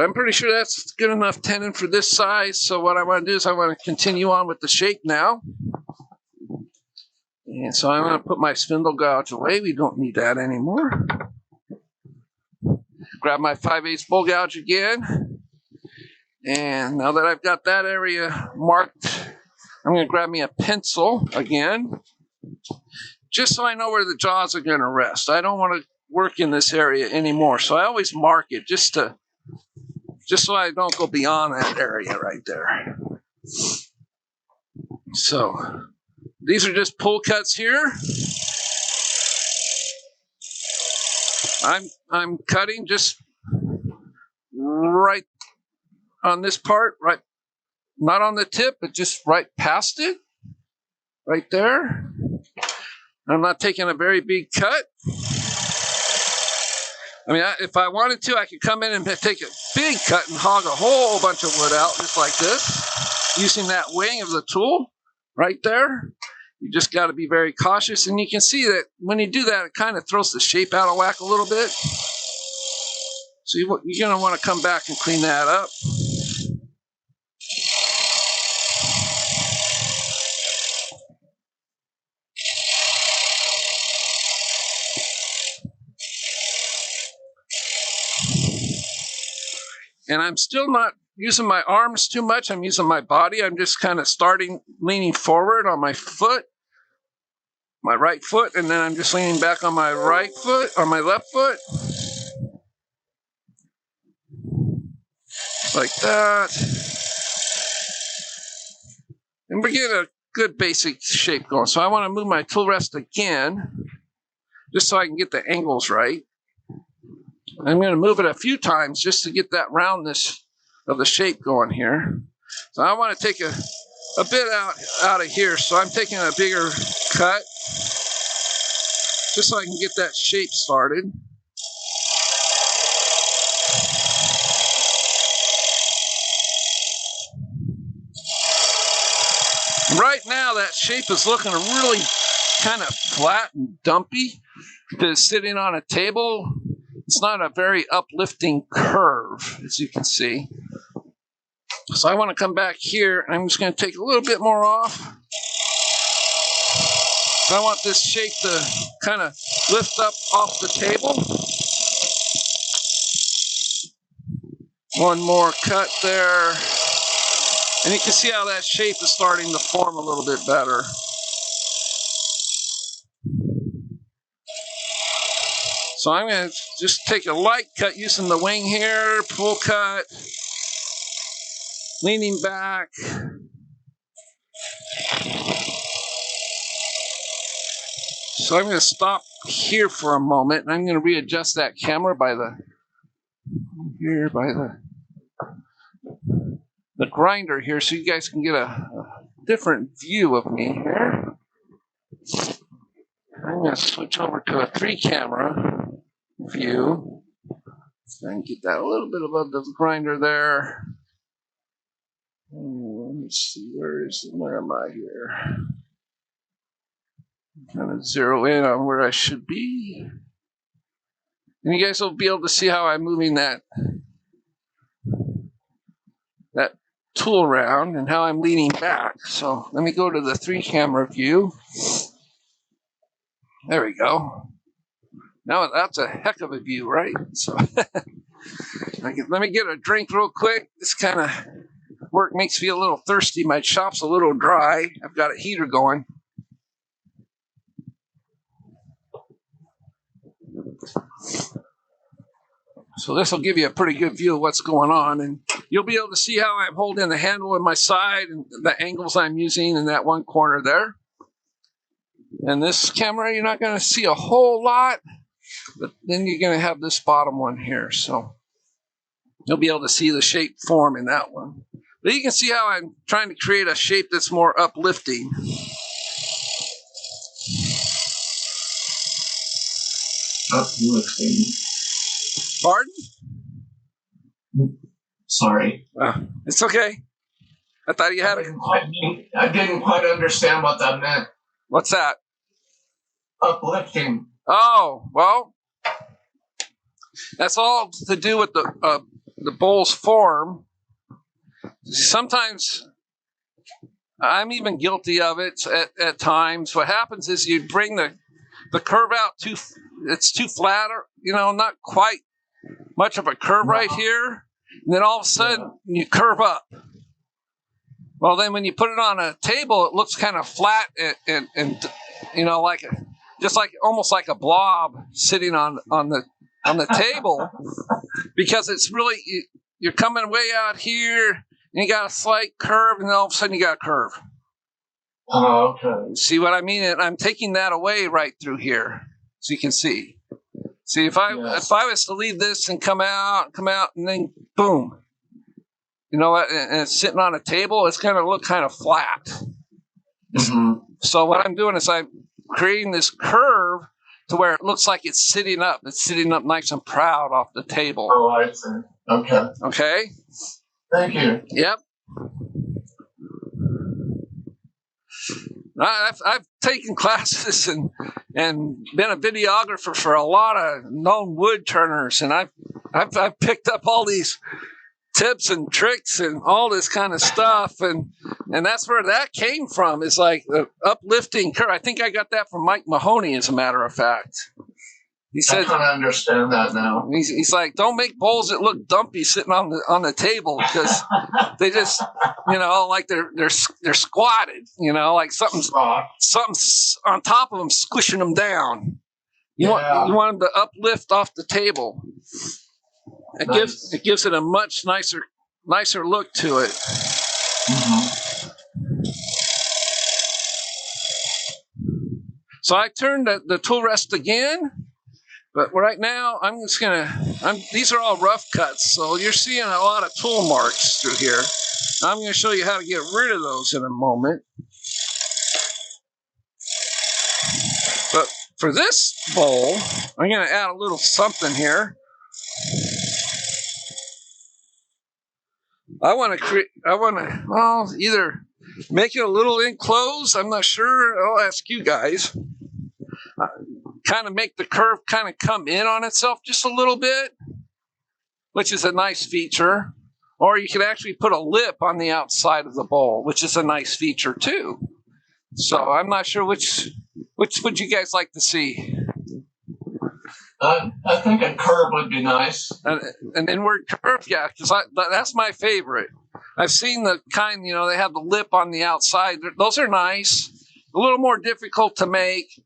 I'm pretty sure that's good enough tenon for this size. So what I want to do is I want to continue on with the shape now. And so I'm going to put my spindle gouge away. We don't need that anymore. Grab my 5/8 bowl gouge again. And now that I've got that area marked, I'm going to grab me a pencil again, just so I know where the jaws are going to rest. I don't want to work in this area anymore, so I always mark it just so I don't go beyond that area right there. So these are just pull cuts here. I'm cutting just right on this part, right, not on the tip, but just right past it, right there. I'm not taking a very big cut. I mean, if I wanted to, I could come in and take a big cut and hog a whole bunch of wood out just like this, using that wing of the tool right there. You just got to be very cautious, and you can see that when you do that, it kind of throws the shape out of whack a little bit. So you're going to want to come back and clean that up. And I'm still not using my arms too much. I'm using my body. I'm just kind of leaning forward on my foot, my right foot, and then I'm just leaning back on my right foot, or my left foot. Like that. And we're getting a good basic shape going. So I want to move my tool rest again, just so I can get the angles right. I'm going to move it a few times just to get that roundness of the shape going here. So I want to take a bit out of here. So I'm taking a bigger cut just so I can get that shape started. Right now that shape is looking really kind of flat and dumpy because sitting on a table, it's not a very uplifting curve, as you can see. So I want to come back here, and I'm just going to take a little bit more off. So I want this shape to kind of lift up off the table. One more cut there. And you can see how that shape is starting to form a little bit better. So I'm going to just take a light cut using the wing here, pull cut, leaning back. So I'm going to stop here for a moment, and I'm going to readjust that camera by the grinder here, so you guys can get a different view of me here. I'm going to switch over to a 3-camera view. So I can get that a little bit above the grinder there. Let me see, where am I here? Kind of zero in on where I should be. And you guys will be able to see how I'm moving that tool around and how I'm leaning back. So let me go to the 3-camera view. There we go. Now that's a heck of a view, right? So let me get a drink real quick. This kind of work makes me a little thirsty. My shop's a little dry. I've got a heater going. So this will give you a pretty good view of what's going on, and you'll be able to see how I'm holding the handle in my side and the angles I'm using in that one corner there. And this camera, you're not going to see a whole lot, but then you're going to have this bottom one here. So you'll be able to see the shape form in that one. But you can see how I'm trying to create a shape that's more uplifting. Uplifting. Pardon? Sorry. It's okay. I thought you had I didn't quite understand what that meant. What's that? Uplifting. Oh, well, that's all to do with the bowl's form. Sometimes I'm even guilty of it at times. What happens is you bring the curve out it's too flat, or, not quite much of a curve right here. And then all of a sudden you curve up. Well, then when you put it on a table, it looks kind of flat and almost like a blob sitting on the table, because it's really, you're coming way out here and you got a slight curve, and then all of a sudden you got a curve. Oh, okay. See what I mean? And I'm taking that away right through here, so you can see. See, if I was to leave this and come out, and then boom, you know what, and it's sitting on a table, it's going to look kind of flat. Mm-hmm. So what I'm doing is I'm creating this curve to where it looks like it's sitting up. It's sitting up nice and proud off the table. Oh, I see. Okay. Okay? Thank you. Yep. I've taken classes and been a videographer for a lot of known wood turners, and I've picked up all these tips and tricks and all this kind of stuff, and that's where that came from. Is like the uplifting curve. I think I got that from Mike Mahoney, as a matter of fact. He said, I kind of understand that now. He's like, don't make bowls that look dumpy sitting on the table, because they just, you know, like they're squatted, you know, like something's on top of them squishing them down. You want them to uplift off the table. It gives it a much nicer look to it. Mm-hmm. So I turned the tool rest again. But right now, these are all rough cuts, so you're seeing a lot of tool marks through here. I'm going to show you how to get rid of those in a moment. But for this bowl, I'm going to add a little something here. I want to either make it a little enclosed. I'm not sure. I'll ask you guys. Kind of make the curve kind of come in on itself just a little bit, which is a nice feature. Or you could actually put a lip on the outside of the bowl, which is a nice feature too. So I'm not sure which would you guys like to see. I think a curve would be nice. An inward curve, yeah, because that's my favorite. I've seen the kind, you know, they have the lip on the outside. Those are nice. A little more difficult to make.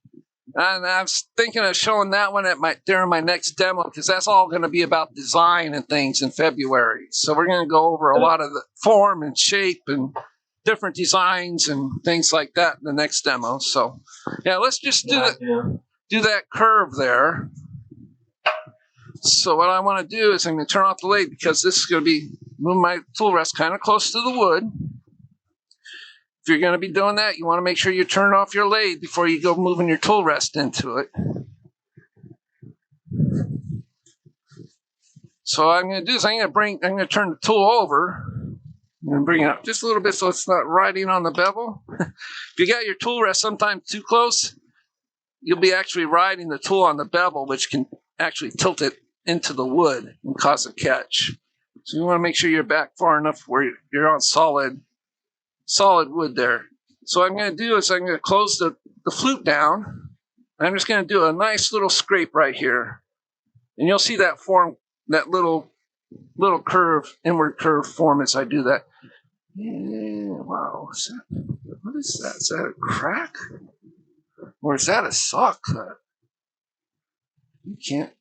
And I was thinking of showing that one during my next demo, because that's all going to be about design and things in February. So we're going to go over a lot of the form and shape and different designs and things like that in the next demo. So yeah, let's just do that curve there. So what I want to do is I'm going to turn off the lathe, because this is going to be moving my tool rest kind of close to the wood. If you're going to be doing that, you want to make sure you turn off your lathe before you go moving your tool rest into it. So what I'm going to do is I'm going to turn the tool over and bring it up just a little bit so it's not riding on the bevel. If you got your tool rest sometimes too close, you'll be actually riding the tool on the bevel, which can actually tilt it into the wood and cause a catch. So you want to make sure you're back far enough where you're on solid wood there. So what I'm going to do is I'm going to close the flute down. I'm just going to do a nice little scrape right here. And you'll see that form, that little curve, inward curve form as I do that. Yeah, wow. What is that? Is that a crack? Or is that a saw cut? You can't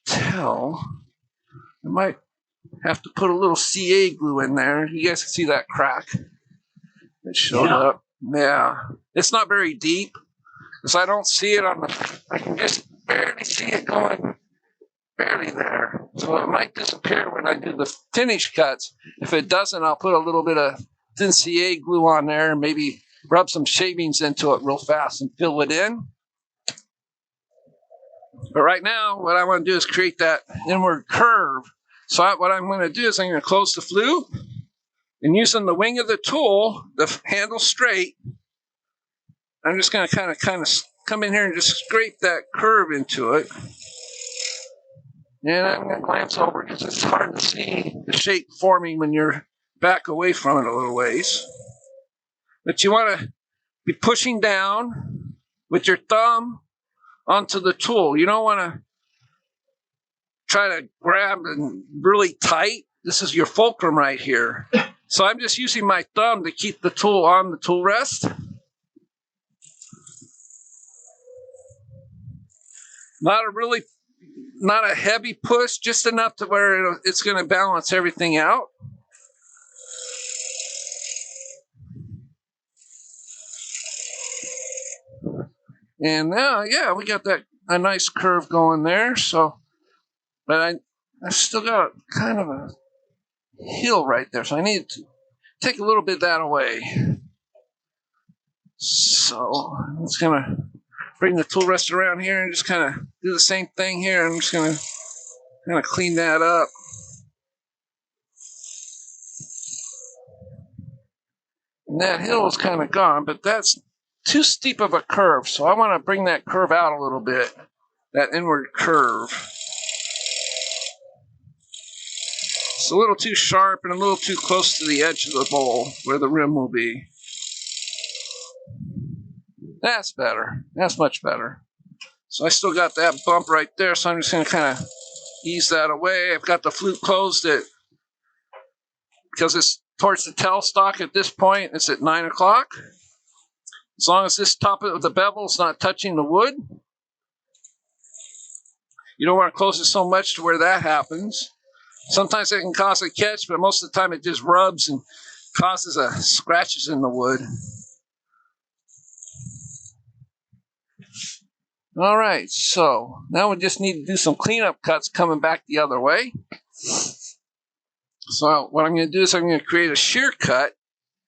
tell. I might have to put a little CA glue in there. You guys can see that crack. It showed up. Yeah. It's not very deep, because I don't see it I can just barely see it going barely there. So it might disappear when I do the finish cuts. If it doesn't, I'll put a little bit of thin CA glue on there and maybe rub some shavings into it real fast and fill it in. But right now, what I want to do is create that inward curve. So what I'm going to do is I'm going to close the flute, and using the wing of the tool, the handle straight, I'm just going to kind of come in here and just scrape that curve into it. And I'm going to glance over, because it's hard to see the shape forming when you're back away from it a little ways. But you want to be pushing down with your thumb onto the tool. You don't want to try to grab it really tight. This is your fulcrum right here. So I'm just using my thumb to keep the tool on the tool rest. Not a heavy push, just enough to where it's going to balance everything out. And now, yeah, we got that a nice curve going there. So, but I still got kind of a hill right there, so I need to take a little bit of that away. So I'm just gonna bring the tool rest around here and just kind of do the same thing here. I'm just gonna kind of clean that up. And that hill is kind of gone, but that's too steep of a curve, so I want to bring that curve out a little bit, that inward curve. It's a little too sharp and a little too close to the edge of the bowl where the rim will be. That's better. That's much better. So I still got that bump right there, so I'm just going to kind of ease that away. I've got the flute closed it because it's towards the tailstock at this point. It's at 9 o'clock. As long as this top of the bevel is not touching the wood. You don't want to close it so much to where that happens. Sometimes it can cause a catch, but most of the time it just rubs and causes scratches in the wood. All right, so now we just need to do some cleanup cuts coming back the other way. So what I'm going to do is I'm going to create a shear cut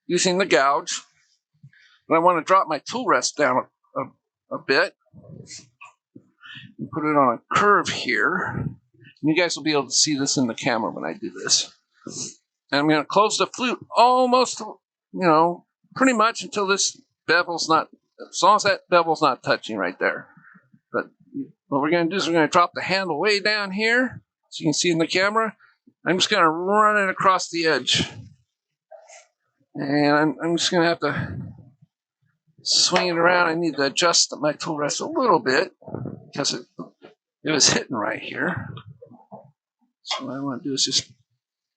using the gouge. And I want to drop my tool rest down a bit and put it on a curve here. And you guys will be able to see this in the camera when I do this. And I'm going to close the flute almost, pretty much until this bevel's not, as long as that bevel's not touching right there. But what we're going to do is we're going to drop the handle way down here, so you can see in the camera. I'm just going to run it across the edge. And I'm just going to have to swing it around. I need to adjust my tool rest a little bit because it was hitting right here. So what I want to do is just,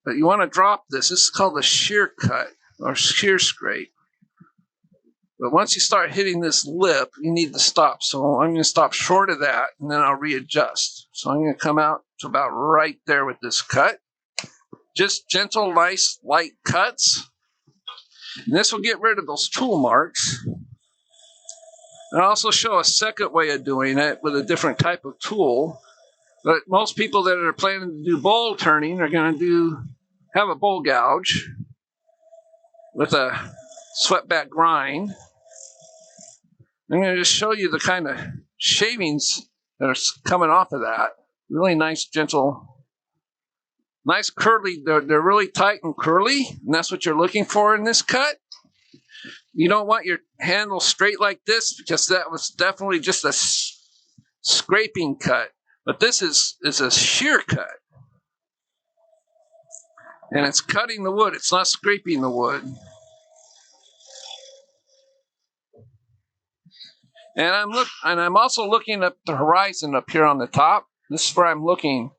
but you want to drop this. This is called the shear cut or shear scrape. But once you start hitting this lip, you need to stop. So I'm going to stop short of that, and then I'll readjust. So I'm going to come out to about right there with this cut. Just gentle, nice, light cuts. And this will get rid of those tool marks. And I'll also show a second way of doing it with a different type of tool. But most people that are planning to do bowl turning are going to have a bowl gouge with a swept-back grind. I'm going to just show you the kind of shavings that are coming off of that. Really nice, gentle, nice curly. They're really tight and curly, and that's what you're looking for in this cut. You don't want your handle straight like this because that was definitely just a scraping cut. But this is a shear cut. And it's cutting the wood. It's not scraping the wood. And I'm also looking at the horizon up here on the top. This is where I'm looking.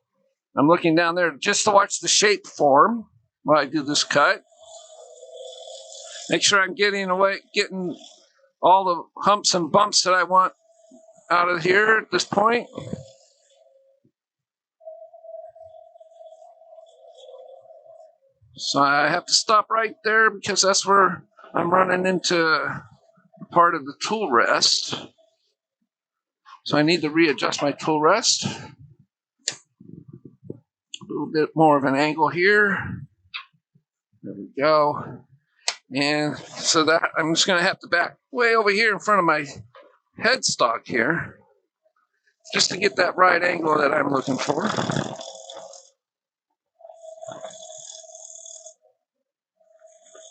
I'm looking down there just to watch the shape form while I do this cut. Make sure I'm getting all the humps and bumps that I want out of here at this point. So I have to stop right there because that's where I'm running into part of the tool rest. So I need to readjust my tool rest. A little bit more of an angle here. There we go. And so that I'm just going to have to back way over here in front of my headstock here just to get that right angle that I'm looking for.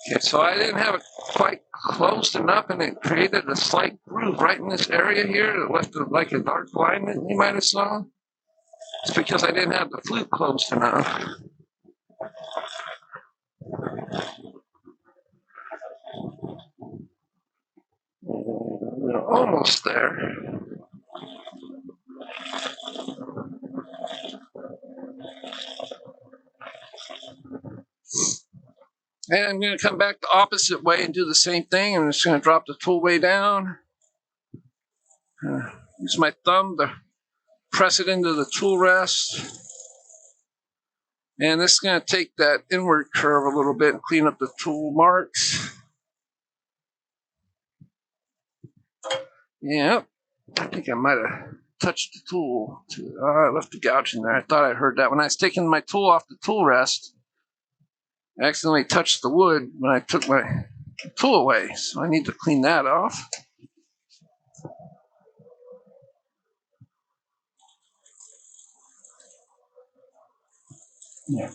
Okay, so I didn't have it quite closed enough, and it created a slight groove right in this area here that left like a dark line that you might have saw. It's because I didn't have the flute closed enough. We're almost there. And I'm going to come back the opposite way and do the same thing. I'm just going to drop the tool way down. Use my thumb to press it into the tool rest. And this is going to take that inward curve a little bit and clean up the tool marks. Yep. I think I might have touch the tool. I left the gouge in there. I thought I heard that. When I was taking my tool off the tool rest, I accidentally touched the wood when I took my tool away. So I need to clean that off. Yeah.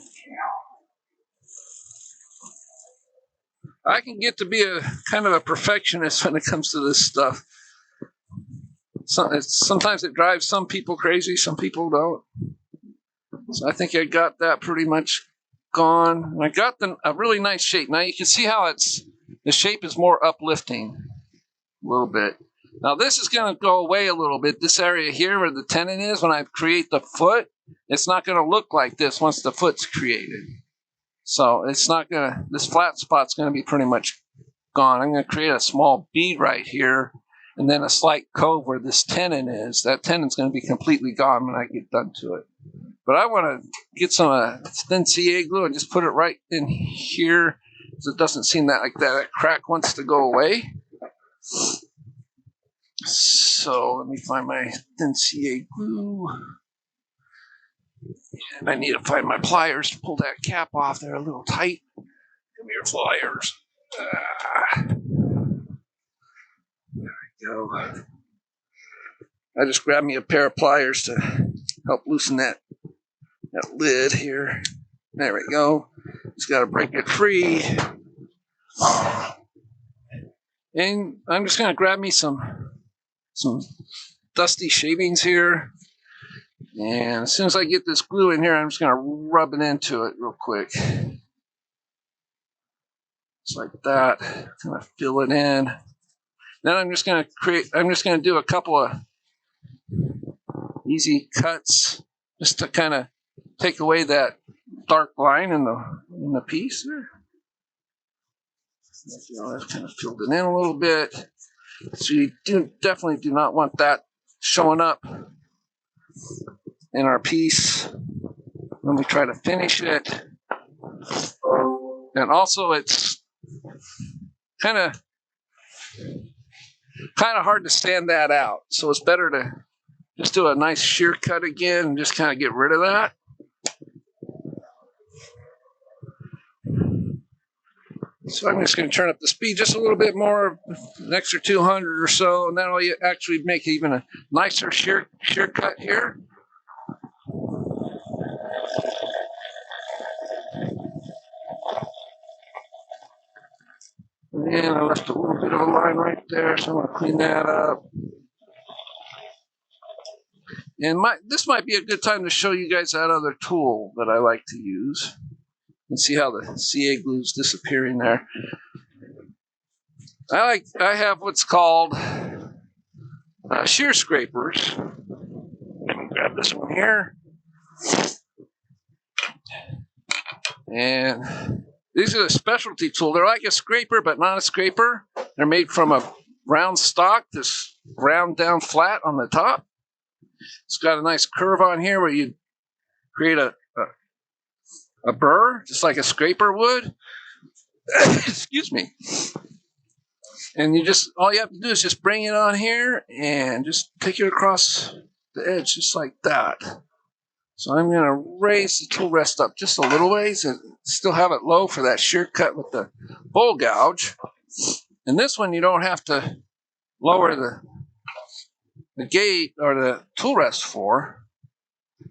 I can get to be a kind of a perfectionist when it comes to this stuff. Sometimes it drives some people crazy, some people don't. So I think I got that pretty much gone. And I got a really nice shape. Now you can see how the shape is more uplifting a little bit. Now this is going to go away a little bit. This area here where the tenon is, when I create the foot, it's not going to look like this once the foot's created. So it's not going to, this flat spot's going to be pretty much gone. I'm going to create a small bead right here and then a slight cove where this tenon is. That tenon's going to be completely gone when I get done to it. But I want to get some thin CA glue and just put it right in here so it doesn't seem like that crack wants to go away. So let me find my thin CA glue. And I need to find my pliers to pull that cap off. They're a little tight. Come here, pliers. There we go. I just grabbed me a pair of pliers to help loosen that lid here. There we go. Just got to break it free. And I'm just going to grab me some dusty shavings here. And as soon as I get this glue in here, I'm just going to rub it into it real quick. Just like that. Kind of fill it in. Then I'm just going to do a couple of easy cuts just to kind of take away that dark line in the piece there. I've kind of filled it in a little bit. So you definitely do not want that showing up in our piece when we try to finish it. And also it's kind of hard to stand that out. So it's better to just do a nice shear cut again and just kind of get rid of that. So I'm just going to turn up the speed just a little bit more, an extra 200 or so, and that'll actually make even a nicer shear cut here. And I left a little bit of a line right there, so I'm going to clean that up. And this might be a good time to show you guys that other tool that I like to use. And see how the CA glue is disappearing there. I have what's called shear scrapers. Let me grab this one here. And these are a specialty tool. They're like a scraper, but not a scraper. They're made from a round stock, this round down flat on the top. It's got a nice curve on here where you create a burr, just like a scraper would. Excuse me. And all you have to do is just bring it on here and just take it across the edge, just like that. So I'm going to raise the tool rest up just a little ways and still have it low for that shear cut with the bowl gouge. And this one you don't have to lower the gate or the tool rest for,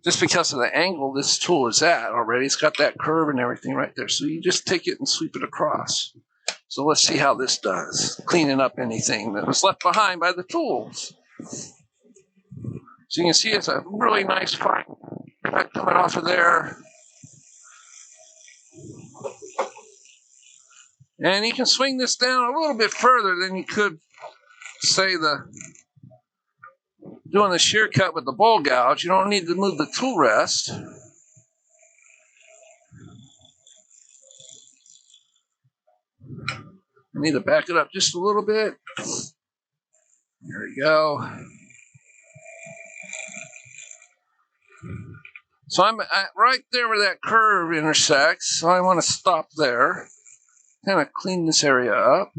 just because of the angle this tool is at already. It's got that curve and everything right there. So you just take it and sweep it across. So let's see how this does, cleaning up anything that was left behind by the tools. So you can see it's a really nice fine cut coming off of there. And you can swing this down a little bit further than you could, say, doing the shear cut with the bowl gouge. You don't need to move the tool rest. I need to back it up just a little bit. There we go. So I'm right there where that curve intersects. So I want to stop there. Kind of clean this area up.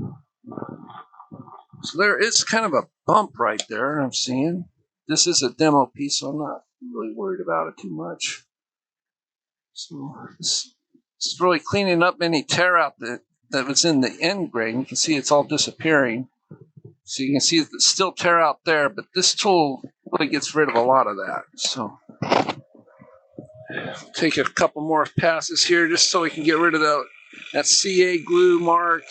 So there is kind of a bump right there I'm seeing. this is a demo piece, so I'm not really worried about it too much. So this is really cleaning up any tear out that was in the end grain. You can see it's all disappearing. So you can see it's still tear out there, but this tool really gets rid of a lot of that. So take a couple more passes here just so we can get rid of that CA glue mark.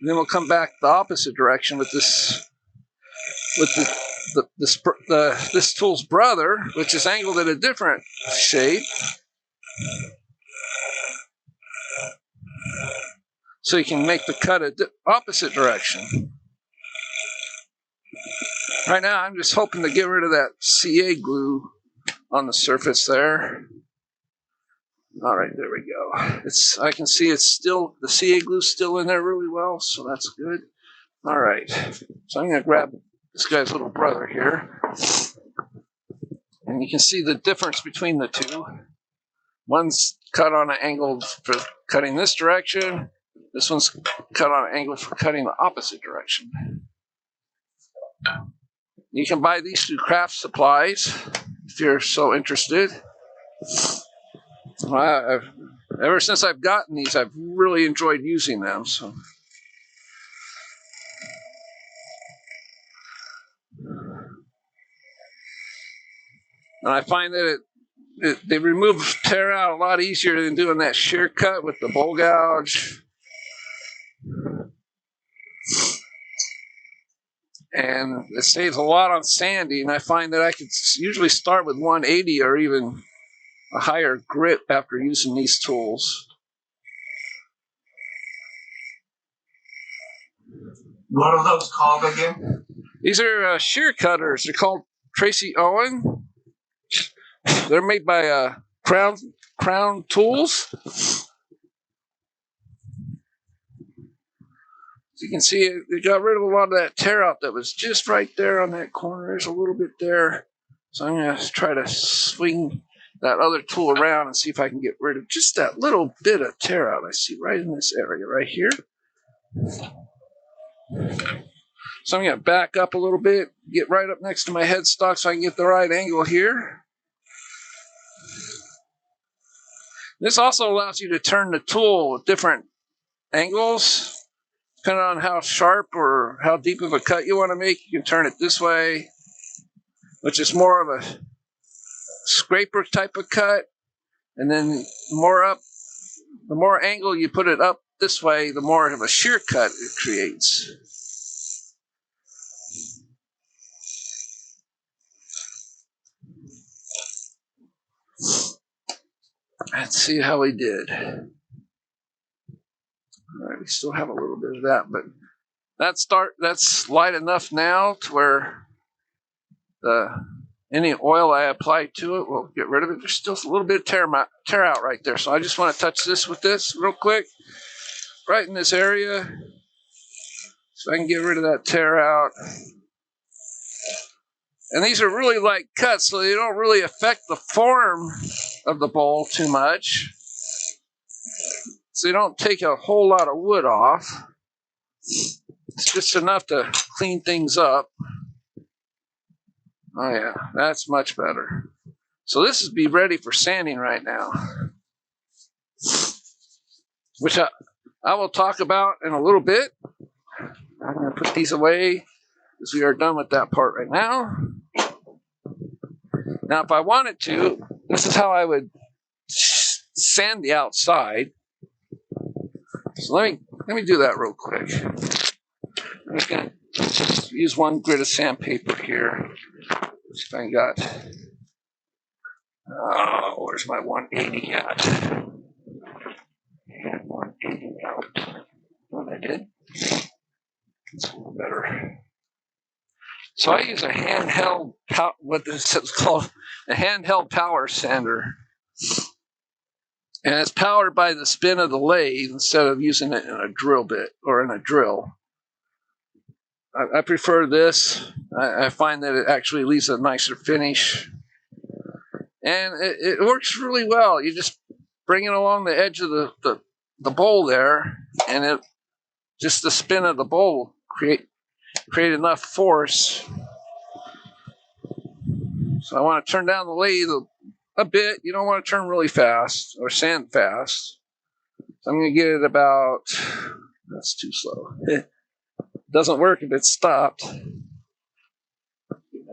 And then we'll come back the opposite direction with this this tool's brother, which is angled at a different shape. So you can make the cut a opposite direction. Right now, I'm just hoping to get rid of that CA glue on the surface there. All right, there we go. I can see it's still, the CA glue's still in there really well, so that's good. All right, so I'm gonna grab this guy's little brother here. And you can see the difference between the two. One's cut on an angle for cutting this direction. This one's cut on an angle for cutting the opposite direction. You can buy these through craft supplies if you're so interested. Ever since I've gotten these, I've really enjoyed using them. So. And I find that they remove tear out a lot easier than doing that shear cut with the bowl gouge. And it saves a lot on sanding. I find that I could usually start with 180 or even a higher grit after using these tools. What are those called again? These are shear cutters. They're called Tracy Owen. They're made by Crown Tools. So you can see it got rid of a lot of that tear out that was just right there on that corner. There's a little bit there. So I'm going to try to swing that other tool around and see if I can get rid of just that little bit of tear out I see right in this area right here. So I'm going to back up a little bit, get right up next to my headstock so I can get the right angle here. This also allows you to turn the tool at different angles. Depending on how sharp or how deep of a cut you want to make, you can turn it this way, which is more of a scraper type of cut. And then the more angle you put it up this way, the more of a shear cut it creates. Let's see how we did. All right, we still have a little bit of that, but that's light enough now to where any oil I apply to it will get rid of it. There's still a little bit of tear out right there, so I just want to touch this with this real quick, right in this area, so I can get rid of that tear out. And these are really light cuts, so they don't really affect the form of the bowl too much. So they don't take a whole lot of wood off. It's just enough to clean things up. Oh yeah, that's much better. So this is be ready for sanding right now, which I will talk about in a little bit. I'm going to put these away because we are done with that part right now. Now, if I wanted to, this is how I would sand the outside. So let me do that real quick. I'm just going to use one grit of sandpaper here. Let's see if I got. Oh, where's my 180 at? And 180 out. What I did? It's a little better. So I use a handheld, what this is called, a handheld power sander. And it's powered by the spin of the lathe instead of using it in a drill bit or in a drill. I prefer this. I find that it actually leaves a nicer finish. And it works really well. You just bring it along the edge of the bowl there, and just the spin of the bowl create enough force So I want to turn down the lathe a bit. You don't want to turn really fast or sand fast. So I'm going to get it about, that's too slow. It doesn't work if it's stopped.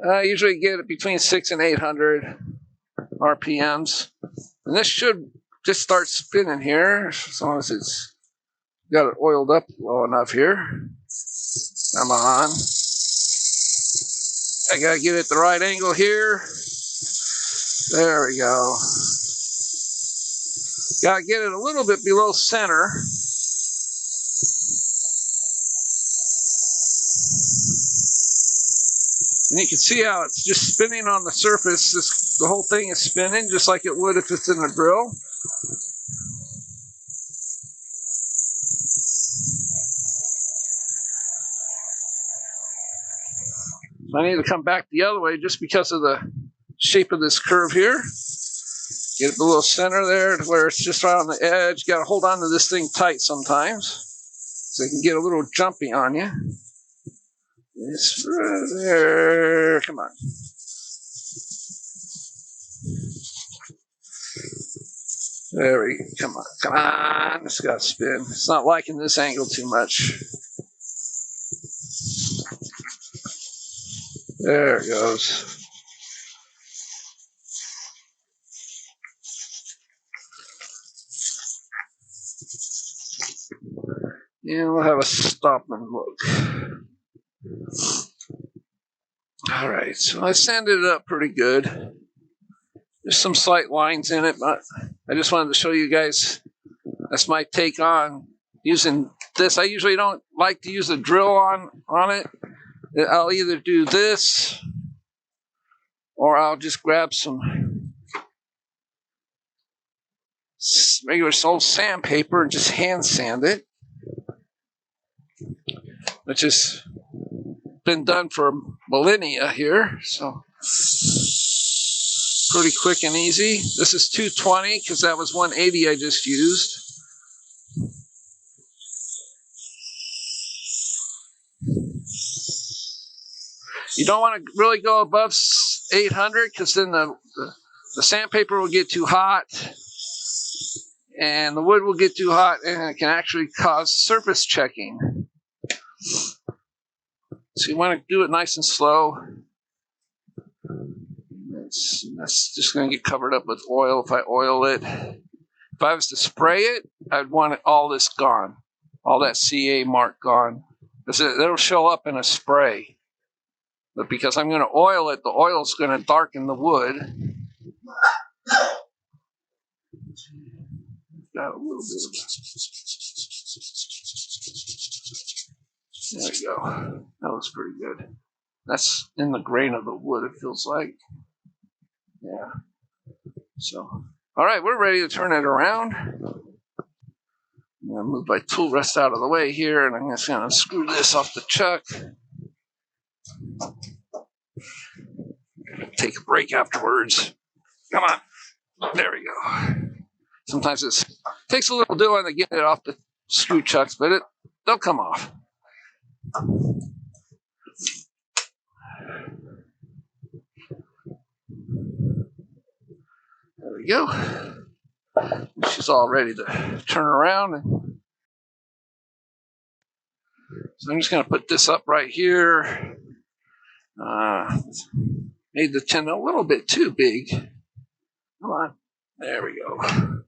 I usually get it between 600 and 800 RPMs. And this should just start spinning here, as long as it's got it oiled up low enough here. Come on. I gotta get it at the right angle here. There we go. Gotta get it a little bit below center. And you can see how it's just spinning on the surface. The whole thing is spinning just like it would if it's in a drill. So I need to come back the other way just because of the shape of this curve here. Get it below center there to where it's just right on the edge. Got to hold on to this thing tight sometimes so it can get a little jumpy on you. It's right there. Come on. There we go. Come on. Come on. It's got to spin. It's not liking this angle too much. There it goes. Yeah, we'll have a stop and look. All right, so I sanded it up pretty good. There's some slight lines in it, but I just wanted to show you guys. That's my take on using this. I usually don't like to use a drill on it. I'll either do this or I'll just grab some regular old sandpaper and just hand sand it, which has been done for millennia here, so pretty quick and easy. This is 220 because that was 180 I just used. You don't want to really go above 800 because then the sandpaper will get too hot and the wood will get too hot and it can actually cause surface checking. So you want to do it nice and slow. That's just going to get covered up with oil if I oil it. If I was to spray it, I'd want all this gone. All that CA mark gone. Because it'll show up in a spray. But because I'm going to oil it, the oil's going to darken the wood. Got a little bit of... There we go. That looks pretty good. That's in the grain of the wood, it feels like. Yeah. So, all right, we're ready to turn it around. I'm going to move my tool rest out of the way here, and I'm just going to screw this off the chuck. Take a break afterwards. Come on. There we go. Sometimes it takes a little doing to get it off the screw chucks, but they'll come off. There we go. She's all ready to turn around. So I'm just going to put this up right here. Made the tenon a little bit too big. Come on. There we go.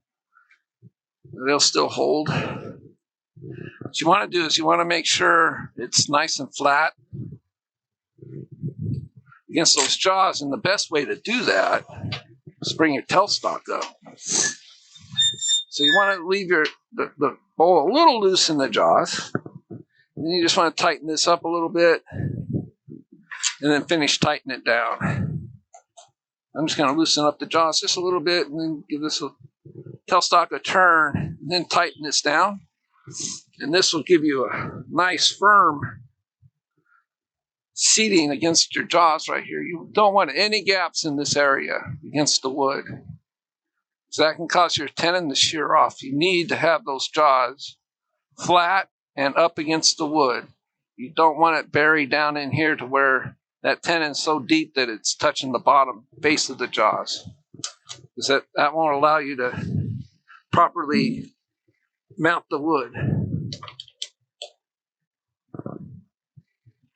They'll still hold. What you want to do is you want to make sure it's nice and flat against those jaws. And the best way to do that is bring your tailstock up. So you want to leave the bowl a little loose in the jaws. And then you just want to tighten this up a little bit. And then finish tightening it down. I'm just going to loosen up the jaws just a little bit and then give this tailstock a turn and then tighten this down. And this will give you a nice firm seating against your jaws right here. You don't want any gaps in this area against the wood. So that can cause your tenon to shear off. You need to have those jaws flat and up against the wood. You don't want it buried down in here to where that tenon so deep that it's touching the bottom face of the jaws. Because that won't allow you to properly mount the wood.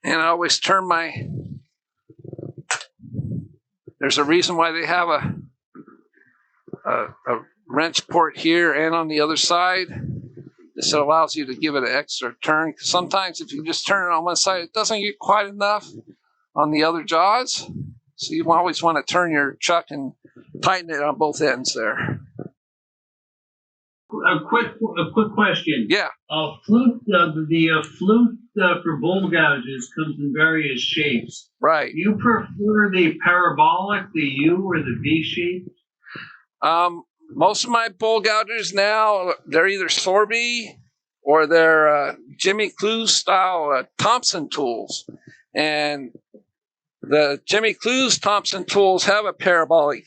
And I always turn my, there's a reason why they have a wrench port here and on the other side. This allows you to give it an extra turn. Sometimes if you just turn it on one side, it doesn't get quite enough on the other jaws. So you always want to turn your chuck and tighten it on both ends there. A quick question. Yeah. Flute, the flute for bowl gouges comes in various shapes. Right. Do you prefer the parabolic, the U, or the V shape? Most of my bowl gougers now, they're either Sorby or they're Jimmy Clues style Thompson tools. And the Jimmy Clues Thompson tools have a parabolic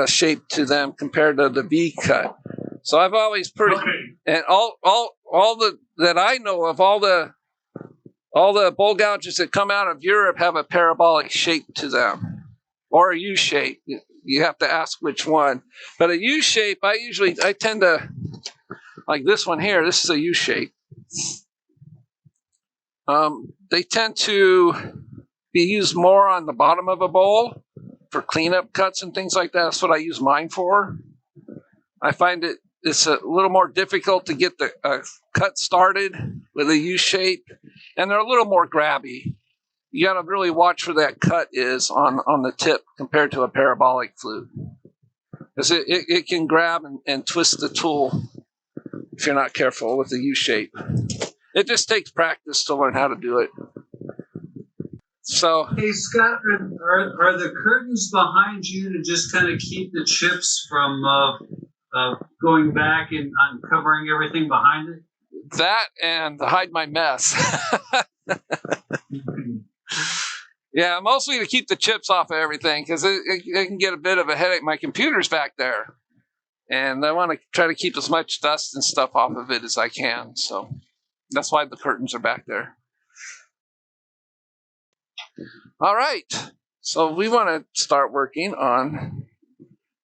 shape to them compared to the V cut. So I've always and all the that I know of, all the bowl gouges that come out of Europe have a parabolic shape to them, or a U shape. You have to ask which one. But a U shape, I tend to, like this one here, this is a U shape. They tend to be used more on the bottom of a bowl for cleanup cuts and things like that. That's what I use mine for. I find it's a little more difficult to get the cut started with a U shape, and they're a little more grabby. You got to really watch where that cut is on the tip compared to a parabolic flute. Because it can grab and twist the tool if you're not careful with the U shape. It just takes practice to learn how to do it. So, Hey, Scott, are the curtains behind you to just kind of keep the chips from going back and uncovering everything behind it? that and to hide my mess. Yeah, mostly to keep the chips off of everything, because it can get a bit of a headache. My computer's back there, and I want to try to keep as much dust and stuff off of it as I can. So that's why the curtains are back there. All right, so we want to start working on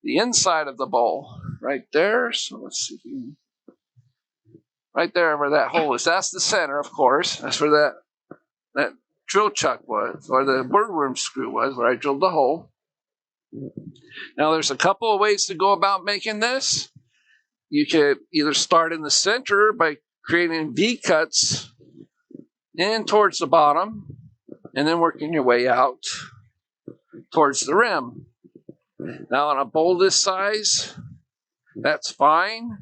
the inside of the bowl right there. So let's see if we can, right there where that hole is. That's the center, of course. That's where that drill chuck was, or the boardworm screw was, where I drilled the hole. Now there's a couple of ways to go about making this. You could either start in the center by creating V cuts in towards the bottom, and then working your way out towards the rim. Now on a bowl this size, that's fine.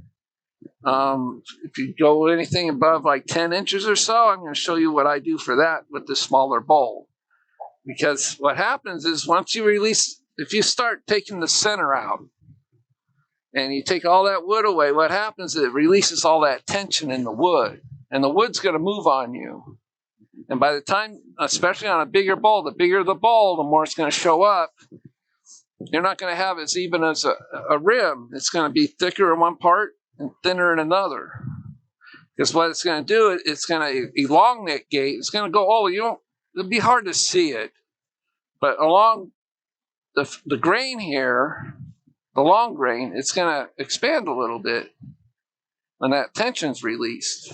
If you go anything above like 10 inches or so, I'm going to show you what I do for that with the smaller bowl. Because what happens is once you release, if you start taking the center out and you take all that wood away, what happens is it releases all that tension in the wood, and the wood's going to move on you. And by the time, especially on a bigger bowl, the bigger the bowl, the more it's going to show up. You're not going to have as even as a rim. It's going to be thicker in one part and thinner in another. Because what it's going to do, it's going to elongate. It's going to go, it'll be hard to see it. But along the grain here, the long grain, it's going to expand a little bit when that tension's released.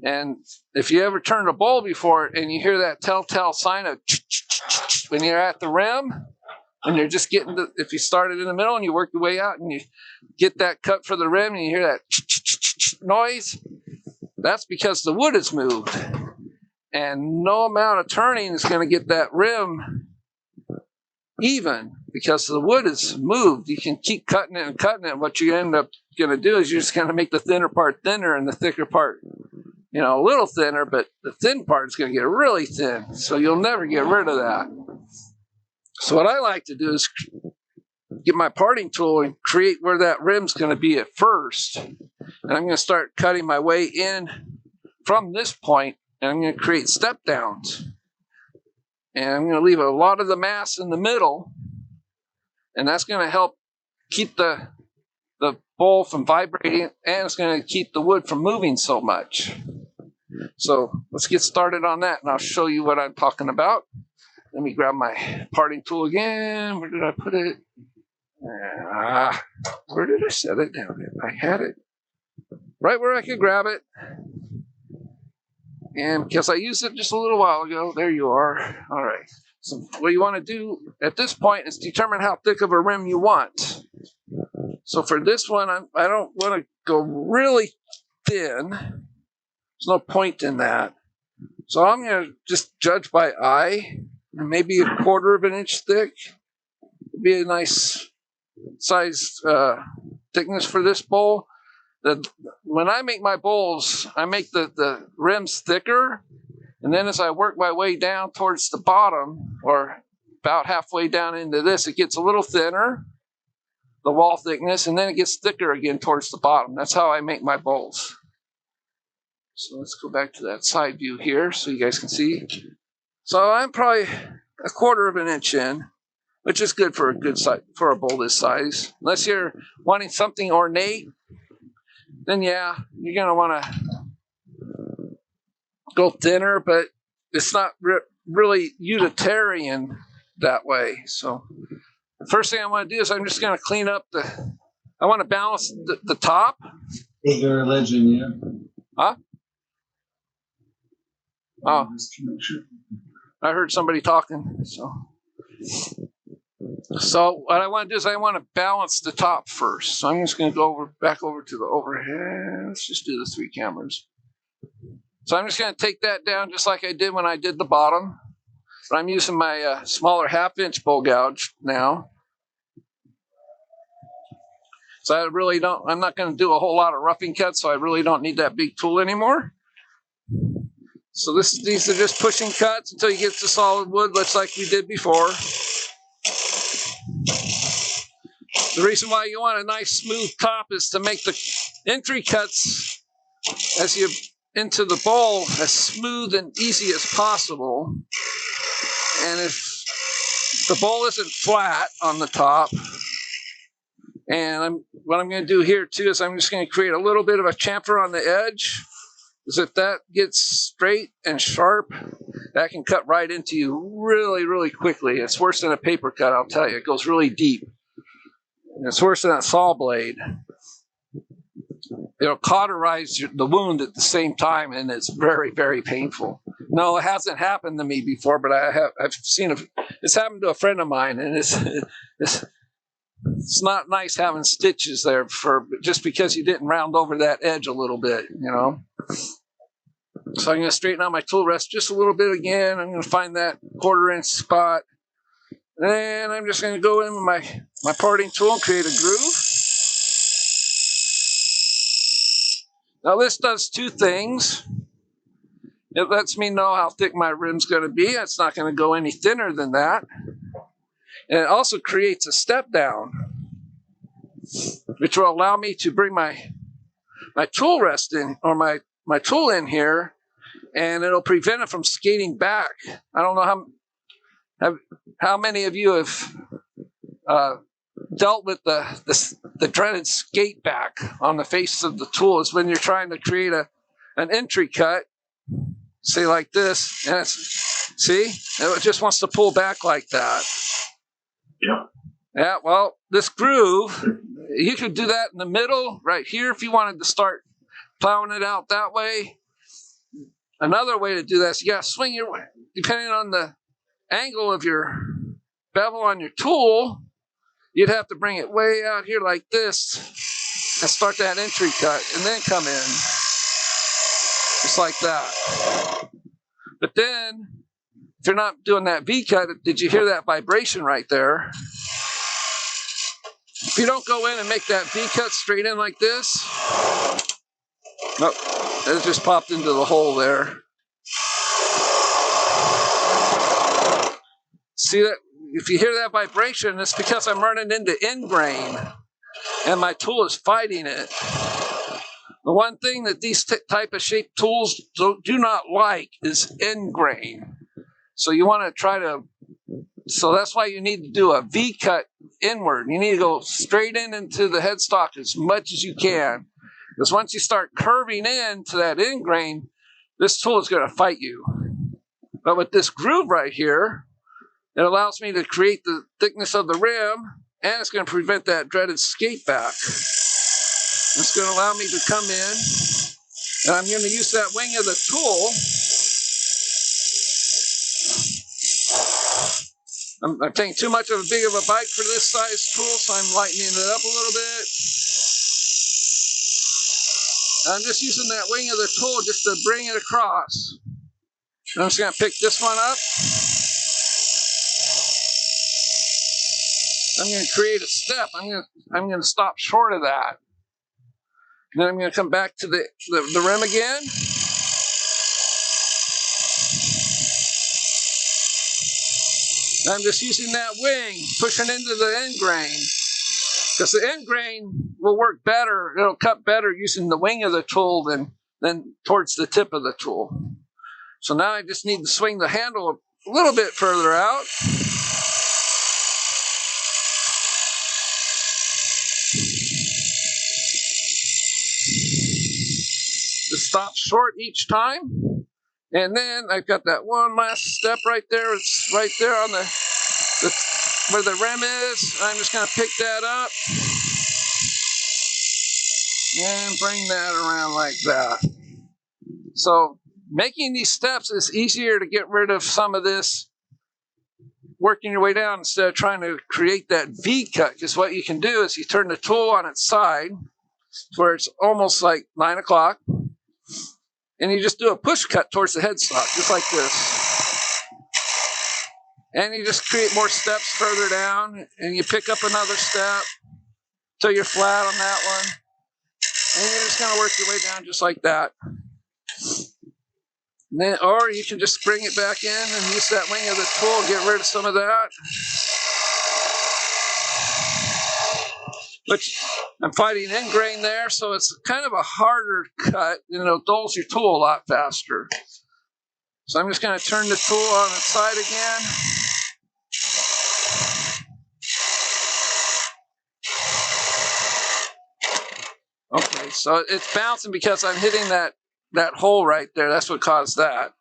And if you ever turned a bowl before and you hear that telltale sign of when you're at the rim, and you're just getting if you started in the middle and you work your way out and you get that cut for the rim and you hear that noise, that's because the wood has moved. And no amount of turning is going to get that rim even, because the wood is moved. You can keep cutting it and cutting it. What you end up going to do is you're just going to make the thinner part thinner and the thicker part, a little thinner, but the thin part is going to get really thin. So you'll never get rid of that. So what I like to do is get my parting tool and create where that rim's going to be at first. And I'm going to start cutting my way in from this point, and I'm going to create step downs. And I'm going to leave a lot of the mass in the middle, and that's going to help keep the bowl from vibrating, and it's going to keep the wood from moving so much. So let's get started on that, and I'll show you what I'm talking about. Let me grab my parting tool again. Where did I put it? Where did I set it down? I had it right where I could grab it. And because I used it just a little while ago, there you are. All right. So what you want to do at this point is determine how thick of a rim you want. So for this one, I don't want to go really thin. There's no point in that. So I'm going to just judge by eye, and maybe 1/4 of an inch thick. Would be a nice size thickness for this bowl. When I make my bowls, I make the rims thicker, and then as I work my way down towards the bottom, or about halfway down into this, it gets a little thinner, the wall thickness, and then it gets thicker again towards the bottom. That's how I make my bowls. So let's go back to that side view here so you guys can see. So I'm probably 1/4 of an inch in, which is good for a good size for a bowl this size. Unless you're wanting something ornate, then yeah, you're gonna want to go thinner, but it's not really utilitarian that way. So the first thing I want to do is I'm just gonna clean up I want to balance the top. Is there a legend, yeah? Huh? Oh, Just to make sure. I heard somebody talking. So what I want to do is I want to balance the top first. So I'm just going to go back over to the overhead. Let's just do the 3 cameras. So I'm just going to take that down just like I did when I did the bottom. But I'm using my smaller 1/2 inch bowl gouge now. So I'm not going to do a whole lot of roughing cuts, so I really don't need that big tool anymore. So these are just pushing cuts until you get to solid wood, just like we did before. The reason why you want a nice smooth top is to make the entry cuts as you into the bowl as smooth and easy as possible. And if the bowl isn't flat on the top, and what I'm going to do here too is I'm just going to create a little bit of a chamfer on the edge. Because if that gets straight and sharp, that can cut right into you really, really quickly. It's worse than a paper cut, I'll tell you. It goes really deep. And it's worse than a saw blade. It'll cauterize the wound at the same time, and it's very, very painful. No, it hasn't happened to me before, but I've seen it's happened to a friend of mine, and it's not nice having stitches there just because you didn't round over that edge a little bit, you know. So I'm going to straighten out my tool rest just a little bit again. I'm going to find that 1/4 inch spot. And I'm just going to go in with my parting tool and create a groove. Now this does 2 things. It lets me know how thick my rim's going to be. It's not going to go any thinner than that. And it also creates a step down, which will allow me to bring my tool rest in, or my tool in here, and it'll prevent it from skating back. I don't know how many of you have dealt with the dreaded skate back on the face of the tool. Is when you're trying to create an entry cut, say like this, and it just wants to pull back like that. Yeah. Yeah, well, this groove, you could do that in the middle, right here, if you wanted to start plowing it out that way. Another way to do that is you got to swing your way, depending on the angle of your bevel on your tool, you'd have to bring it way out here like this and start that entry cut and then come in. Just like that. But then, if you're not doing that V cut, did you hear that vibration right there? If you don't go in and make that V cut straight in like this, nope, it just popped into the hole there. See that? If you hear that vibration, it's because I'm running into end grain and my tool is fighting it. The one thing that these type of shaped tools do not like is end grain. So you want to so that's why you need to do a V cut inward. You need to go straight into the headstock as much as you can. Because once you start curving into that end grain, this tool is going to fight you. But with this groove right here, It allows me to create the thickness of the rim, and it's going to prevent that dreaded skate back. It's going to allow me to come in, and I'm going to use that wing of the tool. I'm taking too much of a big of a bite for this size tool, so I'm lightening it up a little bit. I'm just using that wing of the tool just to bring it across. And I'm just going to pick this one up. I'm going to create a step. I'm going to stop short of that. And then I'm going to come back to the rim again. I'm just using that wing, pushing into the end grain. Because the end grain will work better, it'll cut better using the wing of the tool than towards the tip of the tool. So now I just need to swing the handle a little bit further out. Just stop short each time. And then I've got that one last step right there. It's right there on the where the rim is. I'm just going to pick that up and bring that around like that. So making these steps is easier to get rid of some of this working your way down instead of trying to create that V cut. Because what you can do is you turn the tool on its side where it's almost like 9 o'clock. And you just do a push cut towards the headstock, just like this. And you just create more steps further down, and you pick up another step till you're flat on that one. And you're just going to work your way down just like that. And then, or you can just bring it back in and use that wing of the tool, get rid of some of that. Which I'm fighting end grain there, so it's kind of a harder cut, and it dulls your tool a lot faster. So I'm just going to turn the tool on its side again. Okay, so it's bouncing because I'm hitting that hole right there. That's what caused that.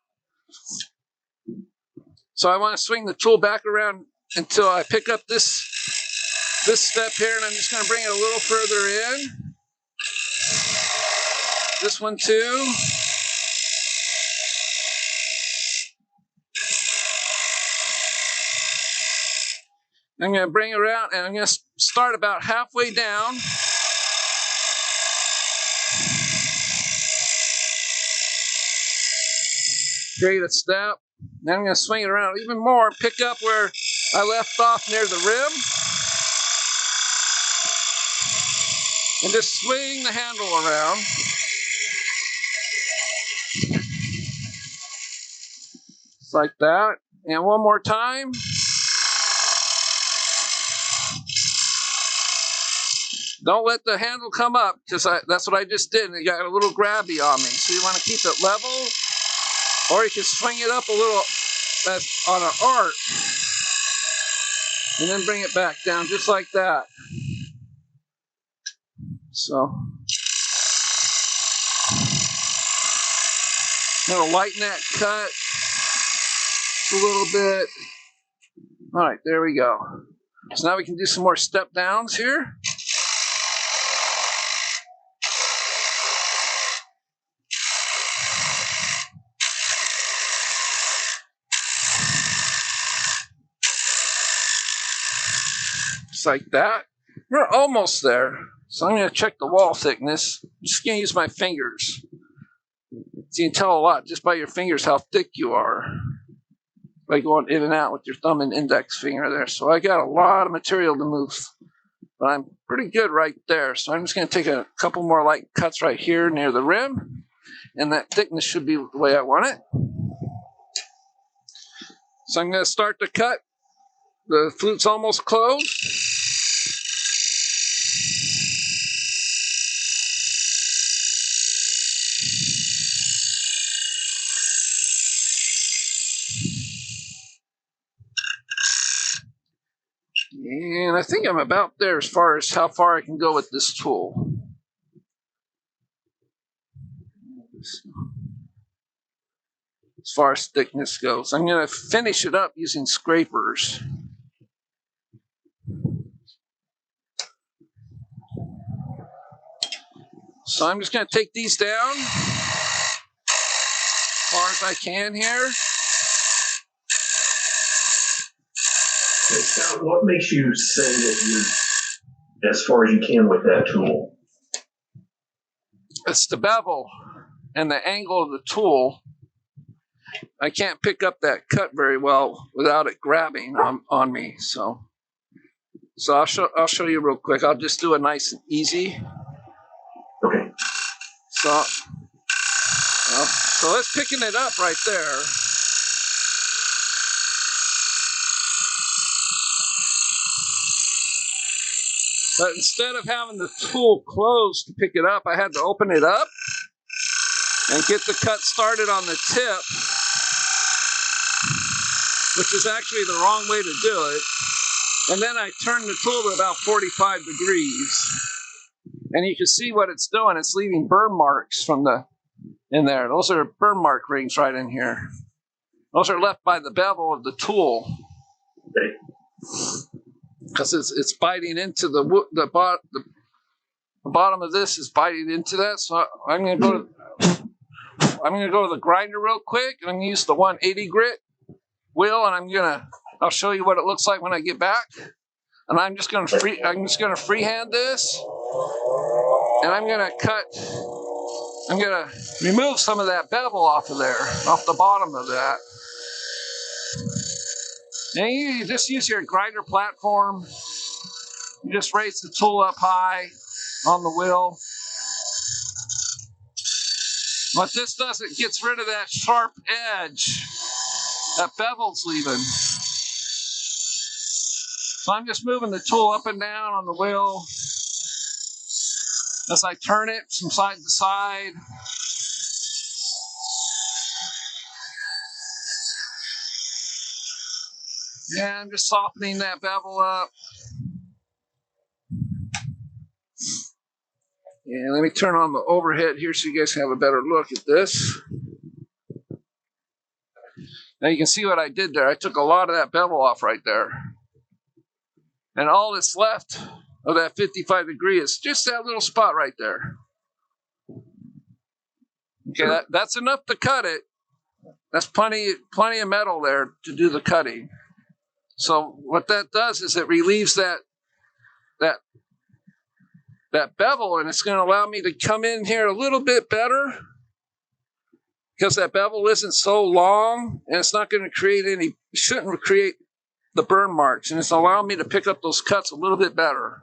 So I want to swing the tool back around until I pick up this step here, and I'm just going to bring it a little further in. This one too. I'm going to bring it around, and I'm going to start about halfway down. Create a step. Then I'm going to swing it around even more, pick up where I left off near the rim. And just swing the handle around. Just like that. And one more time. Don't let the handle come up, because that's what I just did, and it got a little grabby on me. So you want to keep it level, or you can swing it up a little on an arc, and then bring it back down just like that. So I'm going to lighten that cut a little bit. All right, there we go. So now we can do some more step downs here. Just like that. We're almost there. So I'm going to check the wall thickness. I'm just going to use my fingers. So you can tell a lot just by your fingers how thick you are. By going in and out with your thumb and index finger there. So I got a lot of material to move. But I'm pretty good right there. So I'm just going to take a couple more light cuts right here near the rim. And that thickness should be the way I want it. So I'm going to start the cut. The flute's almost closed. And I think I'm about there as far as how far I can go with this tool. as far as thickness goes. I'm going to finish it up using scrapers. So I'm just going to take these down as far as I can here. Now, what makes you say that you're as far as you can with that tool? It's the bevel and the angle of the tool. I can't pick up that cut very well without it grabbing on me. So I'll show you real quick. I'll just do it nice and easy. Okay. So it's picking it up right there. But instead of having the tool closed to pick it up, I had to open it up and get the cut started on the tip, which is actually the wrong way to do it. And then I turned the tool to about 45 degrees. And you can see what it's doing. It's leaving burn marks in there. Those are burn mark rings right in here. Those are left by the bevel of the tool. Because it's biting into the bottom of this is biting into that. So I'm going to go to the grinder real quick, and I'm going to use the 180 grit wheel, and I'll show you what it looks like when I get back. And I'm just going to freehand this, and I'm going to remove some of that bevel off of there, off the bottom of that. And you just use your grinder platform. You just raise the tool up high on the wheel. What this does, it gets rid of that sharp edge that bevel's leaving. So I'm just moving the tool up and down on the wheel as I turn it from side to side. Yeah, I'm just softening that bevel up. And let me turn on the overhead here so you guys have a better look at this. Now you can see what I did there. I took a lot of that bevel off right there. And all that's left of that 55 degree is just that little spot right there. Okay, that's enough to cut it. That's plenty of metal there to do the cutting. So what that does is it relieves that bevel, and it's going to allow me to come in here a little bit better because that bevel isn't so long, and it's not going to shouldn't create the burn marks, and it's allowing me to pick up those cuts a little bit better.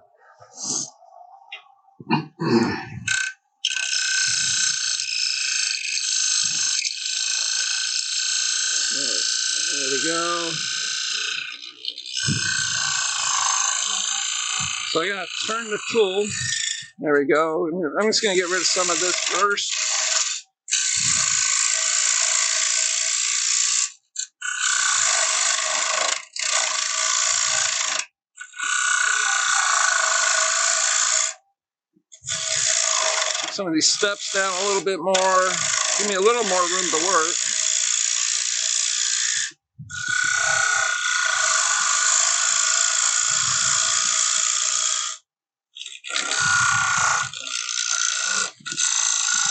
There we go. So I gotta turn the tool. There we go. I'm just gonna get rid of some of this first. Some of these steps down a little bit more. Give me a little more room to work.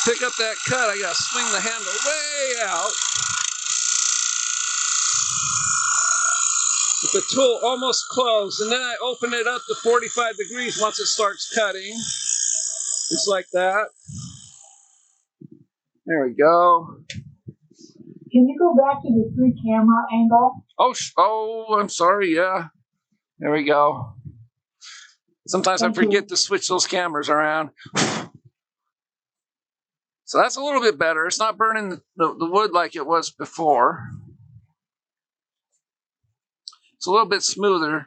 Pick up that cut, I gotta swing the handle way out. With the tool almost closed, and then I open it up to 45 degrees once it starts cutting. Just like that. There we go. Can you go back to the 3-camera angle? Oh, I'm sorry, yeah. There we go. Sometimes I forget to switch those cameras around. So that's a little bit better. It's not burning the wood like it was before. It's a little bit smoother.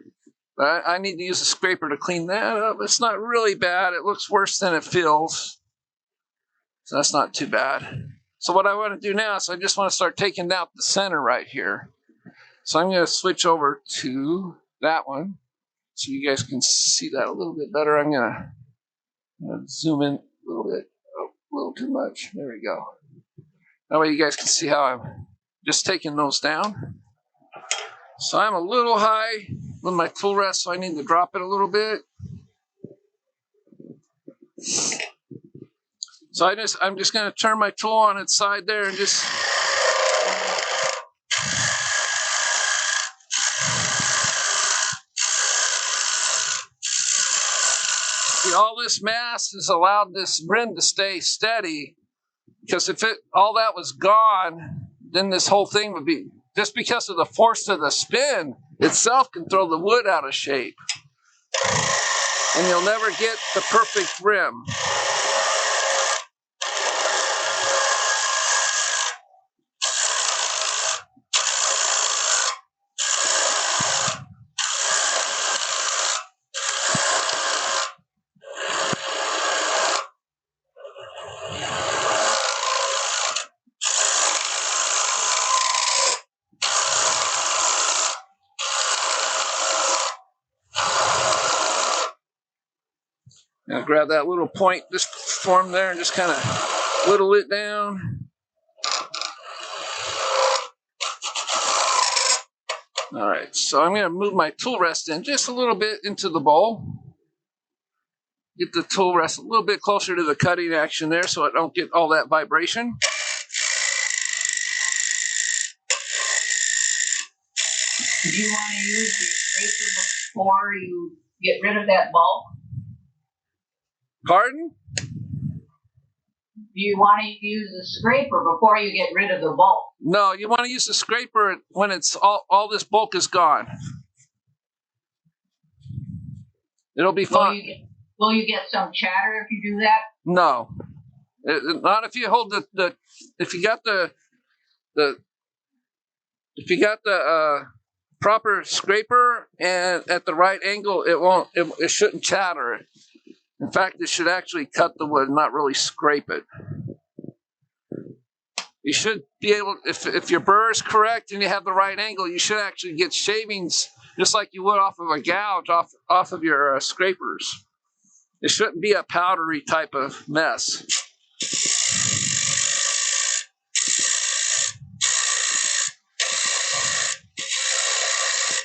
But I need to use a scraper to clean that up. It's not really bad. It looks worse than it feels. So that's not too bad. So what I want to do now is I just want to start taking out the center right here. So I'm going to switch over to that one so you guys can see that a little bit better. I'm going to zoom in a little bit. A little too much. There we go. That way you guys can see how I'm just taking those down. So I'm a little high with my tool rest, so I need to drop it a little bit. So I'm just going to turn my tool on its side there and just see, all this mass has allowed this rim to stay steady, because if all that was gone, then this whole thing would be, just because of the force of the spin itself can throw the wood out of shape. And you'll never get the perfect rim. Now grab that little point just formed there and just kind of whittle it down. All right, so I'm going to move my tool rest in just a little bit into the bowl. Get the tool rest a little bit closer to the cutting action there so I don't get all that vibration. Do you want to use your scraper before you get rid of that bulk? Pardon? Do you want to use the scraper before you get rid of the bulk? No, you want to use the scraper when it's all this bulk is gone. It'll be fine. Will you get some chatter if you do that? No, not if you hold if you got the proper scraper and at the right angle, it shouldn't chatter. In fact, it should actually cut the wood, not really scrape it. You should be able, if your burr is correct and you have the right angle, you should actually get shavings just like you would off of a gouge off of your scrapers. It shouldn't be a powdery type of mess.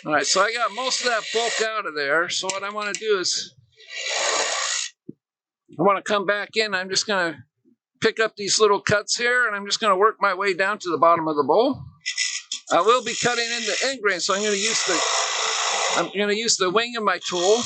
All right, so I got most of that bulk out of there. So what I want to do is I want to come back in. I'm just going to pick up these little cuts here, and I'm just going to work my way down to the bottom of the bowl. I will be cutting in the end grain, so I'm going to use the wing of my tool.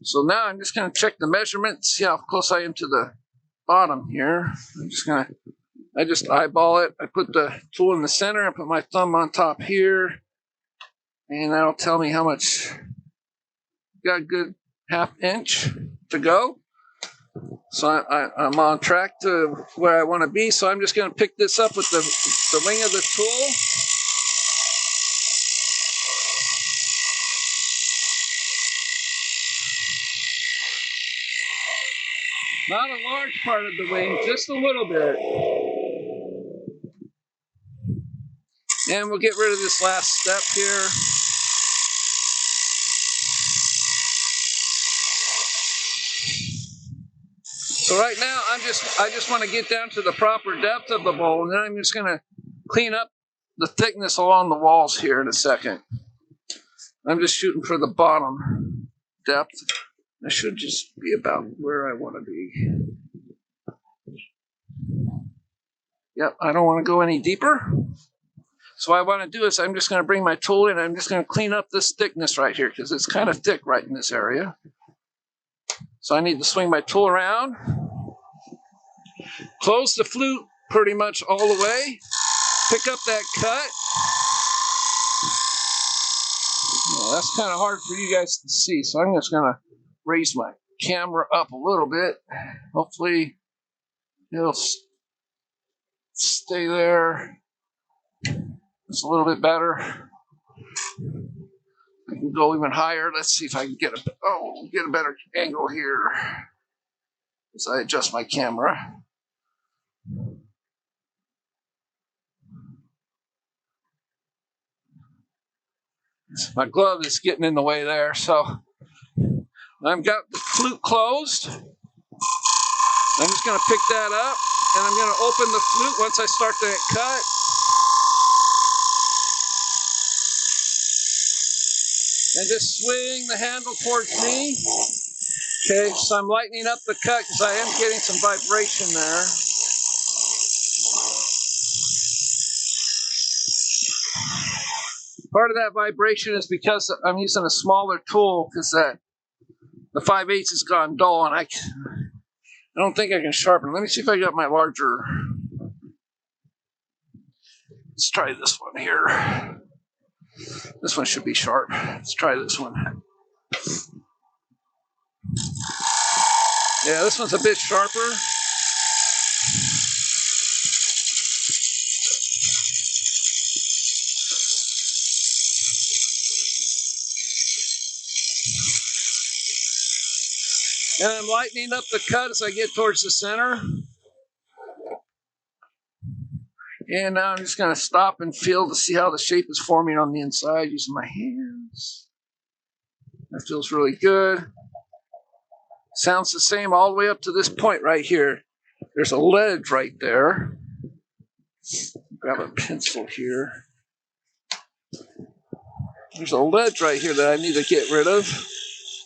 So now I'm just going to check the measurement, see how close I am to the bottom here. I just eyeball it. I put the tool in the center. I put my thumb on top here. And that'll tell me how much. Got a good ½ inch to go. So I'm on track to where I want to be. So I'm just going to pick this up with the wing of the tool. Not a large part of the wing, just a little bit. And we'll get rid of this last step here. So right now, I just want to get down to the proper depth of the bowl, and then I'm just going to clean up the thickness along the walls here in a second. I'm just shooting for the bottom depth. I should just be about where I want to be. Yep, I don't want to go any deeper. So what I want to do is I'm just going to bring my tool in and I'm just going to clean up this thickness right here because it's kind of thick right in this area. So I need to swing my tool around. Close the flute pretty much all the way. Pick up that cut. Well, that's kind of hard for you guys to see, so I'm just going to raise my camera up a little bit. Hopefully it'll stay there. It's a little bit better. I can go even higher. Let's see if I can get a better angle here as I adjust my camera. My glove is getting in the way there, so I've got the flute closed. I'm just going to pick that up, and I'm going to open the flute once I start that cut. And just swing the handle towards me. Okay, so I'm lightening up the cut because I am getting some vibration there. Part of that vibration is because I'm using a smaller tool because the 5/8 has gone dull, and I don't think I can sharpen. Let me see if I got my larger. Let's try this one here. This one should be sharp. Let's try this one. Yeah, this one's a bit sharper. And I'm lightening up the cut as I get towards the center. And now I'm just going to stop and feel to see how the shape is forming on the inside using my hands. That feels really good. Sounds the same all the way up to this point right here. There's a ledge right there. Grab a pencil here. There's a ledge right here that I need to get rid of.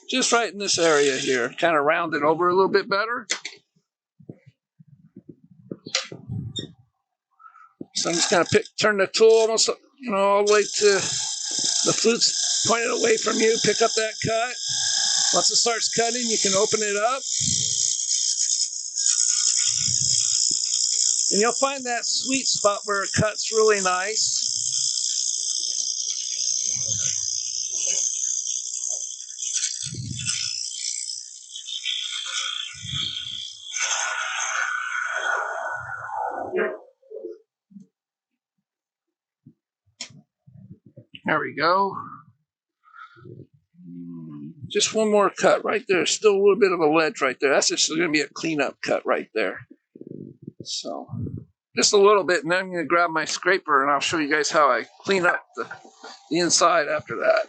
Just right in this area here. Kind of round it over a little bit better. So I'm just going to turn the tool almost, all the way to the flute's pointed away from you. Pick up that cut. Once it starts cutting, you can open it up. And you'll find that sweet spot where it cuts really nice. There we go. Just one more cut right there. Still a little bit of a ledge right there. That's just going to be a cleanup cut right there. So just a little bit, and then I'm going to grab my scraper and I'll show you guys how I clean up the inside after that.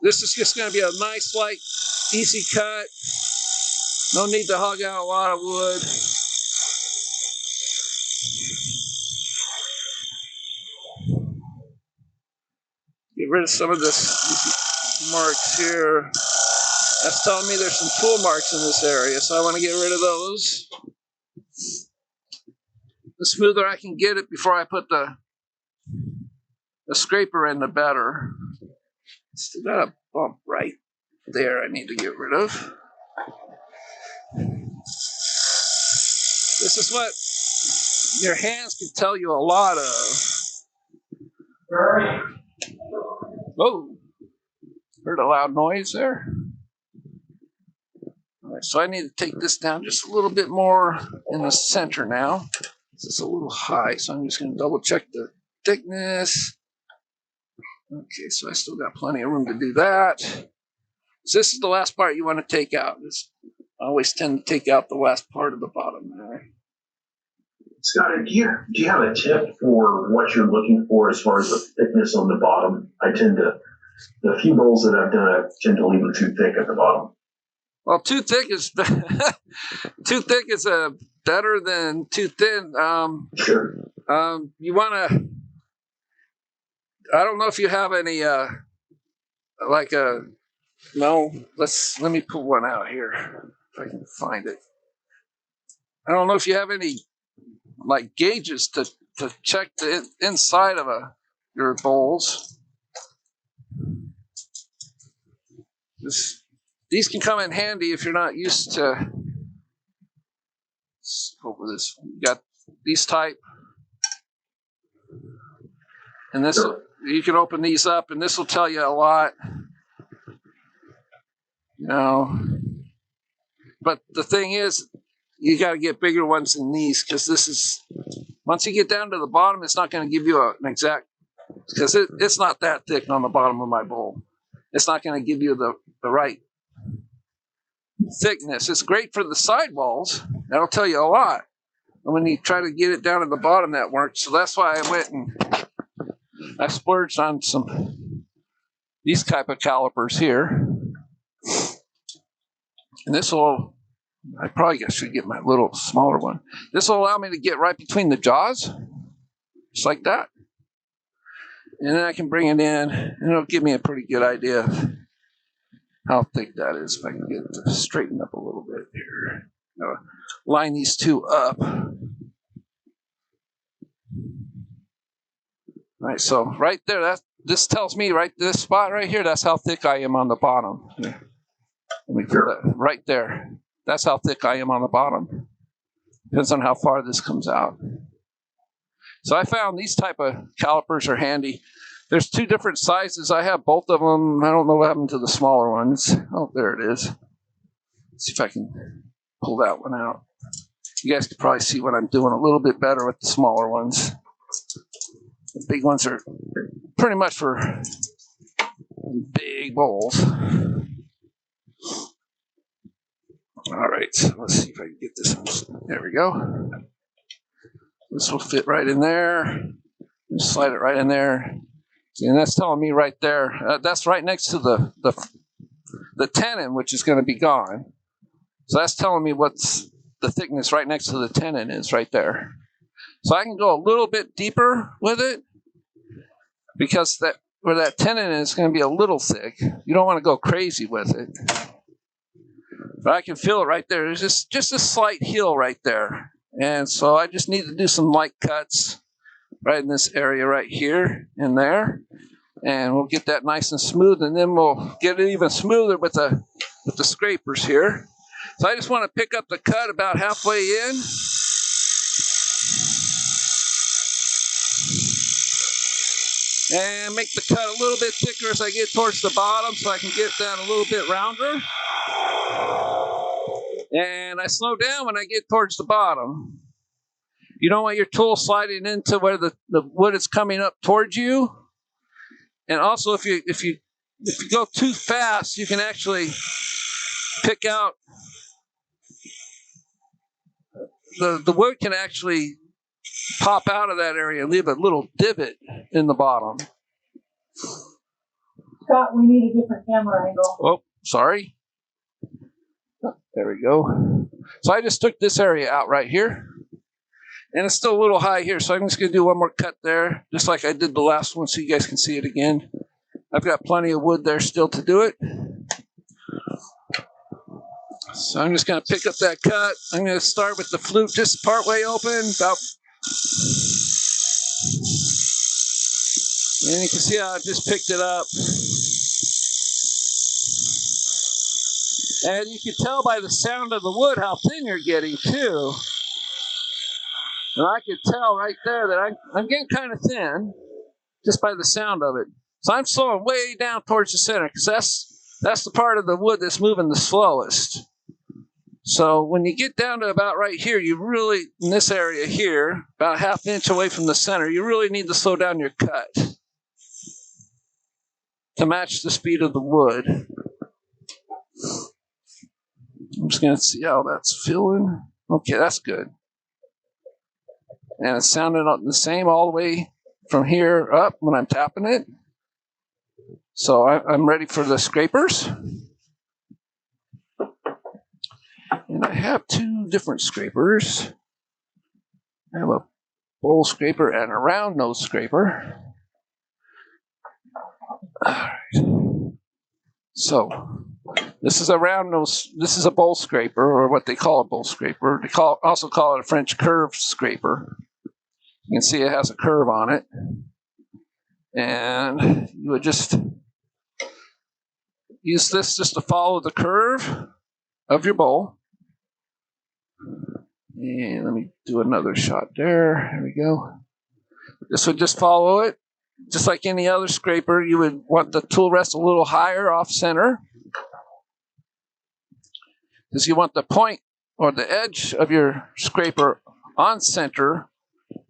This is just going to be a nice, light, easy cut. No need to hog out a lot of wood. Get rid of some of these marks here. That's telling me there's some tool marks in this area, so I want to get rid of those. The smoother I can get it before I put the scraper in, the better. Still got a bump right there I need to get rid of. This is what your hands can tell you a lot of. Whoa, heard a loud noise there. All right, so I need to take this down just a little bit more in the center now. This is a little high, so I'm just going to double check the thickness. Okay, so I still got plenty of room to do that. So this is the last part you want to take out. I always tend to take out the last part of the bottom there. Scott, do you have a tip for what you're looking for as far as the thickness on the bottom? The few bowls that I've done, I tend to leave them too thick at the bottom. Well, too thick is better than too thin. Sure. You want to. I don't know if you have any no. Let me pull one out here if I can find it. I don't know if you have any like gauges to check the inside of your bowls. These can come in handy if you're not used to. Let's go over this one. You got these type, and this you can open these up, and this will tell you a lot. But the thing is, you got to get bigger ones than these because once you get down to the bottom, it's not going to give you an exact, because it's not that thick on the bottom of my bowl. It's not going to give you the right thickness. It's great for the sidewalls. That'll tell you a lot. And when you try to get it down to the bottom, that works. So that's why I went and I splurged on some these type of calipers here. And this will, I probably should get my little smaller one. This will allow me to get right between the jaws, just like that. And then I can bring it in, and it'll give me a pretty good idea of how thick that is. If I can get it to straighten up a little bit here. Line these two up. All right, so right there, this tells me this spot right here, that's how thick I am on the bottom. Let me do that right there. That's how thick I am on the bottom. Depends on how far this comes out. So I found these type of calipers are handy. There's two different sizes. I have both of them. I don't know what happened to the smaller ones. Oh, there it is. Let's see if I can pull that one out. You guys can probably see what I'm doing a little bit better with the smaller ones. The big ones are pretty much for big bowls. All right, so let's see if I can get this one. There we go. This will fit right in there. Just slide it right in there. And that's telling me right there, that's right next to the tenon, which is going to be gone. So that's telling me what's the thickness right next to the tenon is right there. So I can go a little bit deeper with it because where that tenon is going to be a little thick. You don't want to go crazy with it. But I can feel it right there. There's just a slight heel right there. And so I just need to do some light cuts right in this area right here and there. And we'll get that nice and smooth, and then we'll get it even smoother with the scrapers here. So I just want to pick up the cut about halfway in. And make the cut a little bit thicker as I get towards the bottom so I can get that a little bit rounder. And I slow down when I get towards the bottom. You don't want your tool sliding into where the wood is coming up towards you. And also if you go too fast, you can actually pick out the wood can actually pop out of that area and leave a little divot in the bottom. Scott, we need a different camera angle. Oh, sorry. There we go. So I just took this area out right here. And it's still a little high here, so I'm just going to do one more cut there, just like I did the last one so you guys can see it again. I've got plenty of wood there still to do it. So I'm just going to pick up that cut. I'm going to start with the flute just part way open, about. And you can see how I just picked it up. And you can tell by the sound of the wood how thin you're getting too. And I can tell right there that I'm getting kind of thin just by the sound of it. So I'm slowing way down towards the center because that's the part of the wood that's moving the slowest. So when you get down to about right here, you really, in this area here, about a half inch away from the center, you really need to slow down your cut to match the speed of the wood. I'm just going to see how that's feeling. Okay, that's good. And it's sounding the same all the way from here up when I'm tapping it. So I'm ready for the scrapers. And I have two different scrapers. I have a bowl scraper and a round nose scraper. All right. So this is a round nose, this is a bowl scraper, or what they call a bowl scraper. They also call it a French curved scraper. You can see it has a curve on it. And you would just use this just to follow the curve of your bowl. And let me do another shot there. There we go. This would just follow it. Just like any other scraper, you would want the tool rest a little higher off center. Because you want the point or the edge of your scraper on center,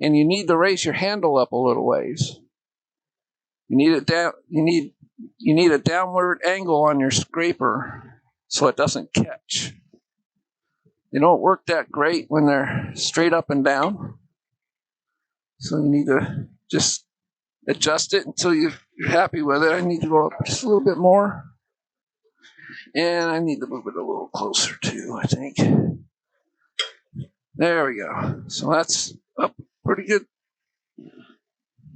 and you need to raise your handle up a little ways. You need it down. You need a downward angle on your scraper so it doesn't catch. They don't work that great when they're straight up and down. So you need to just adjust it until you're happy with it. I need to go up just a little bit more. And I need to move it a little closer too, I think. There we go. So that's up pretty good.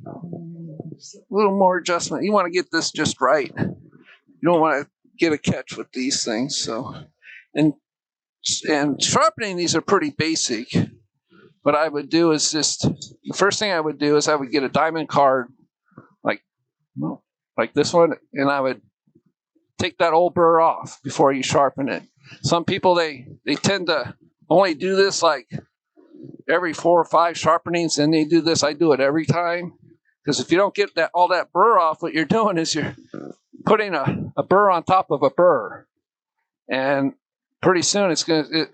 A little more adjustment. You want to get this just right. You don't want to get a catch with these things. So, and sharpening these are pretty basic. What I would do is the first thing I would do is I would get a diamond card like this one, and I would take that old burr off before you sharpen it. Some people, they tend to only do this like every 4 or 5 sharpenings, and they do this. I do it every time, because if you don't get all that burr off, what you're doing is you're putting a burr on top of a burr, and pretty soon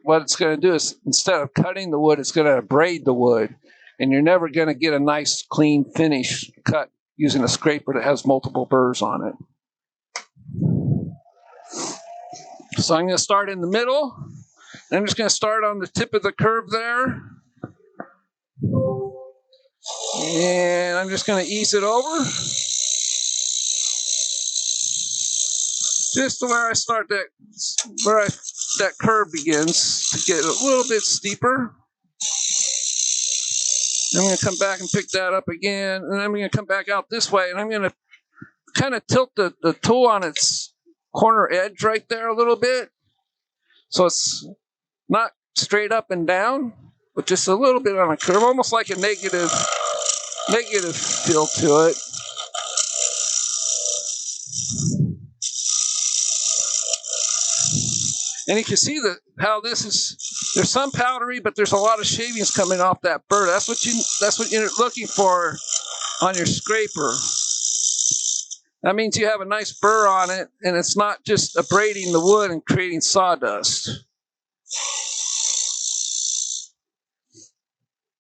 what it's going to do is, instead of cutting the wood, it's going to abrade the wood, and you're never going to get a nice clean finish cut using a scraper that has multiple burrs on it. So I'm going to start in the middle. I'm just going to start on the tip of the curve there. And I'm just going to ease it over. Just to where I start that curve begins to get a little bit steeper. I'm going to come back and pick that up again, and I'm going to come back out this way, and I'm going to kind of tilt the tool on its corner edge right there a little bit, so it's not straight up and down, but just a little bit on a curve, almost like a negative feel to it. And you can see how this is. There's some powdery, but there's a lot of shavings coming off that burr. That's what you're looking for on your scraper. That means you have a nice burr on it, and it's not just abrading the wood and creating sawdust.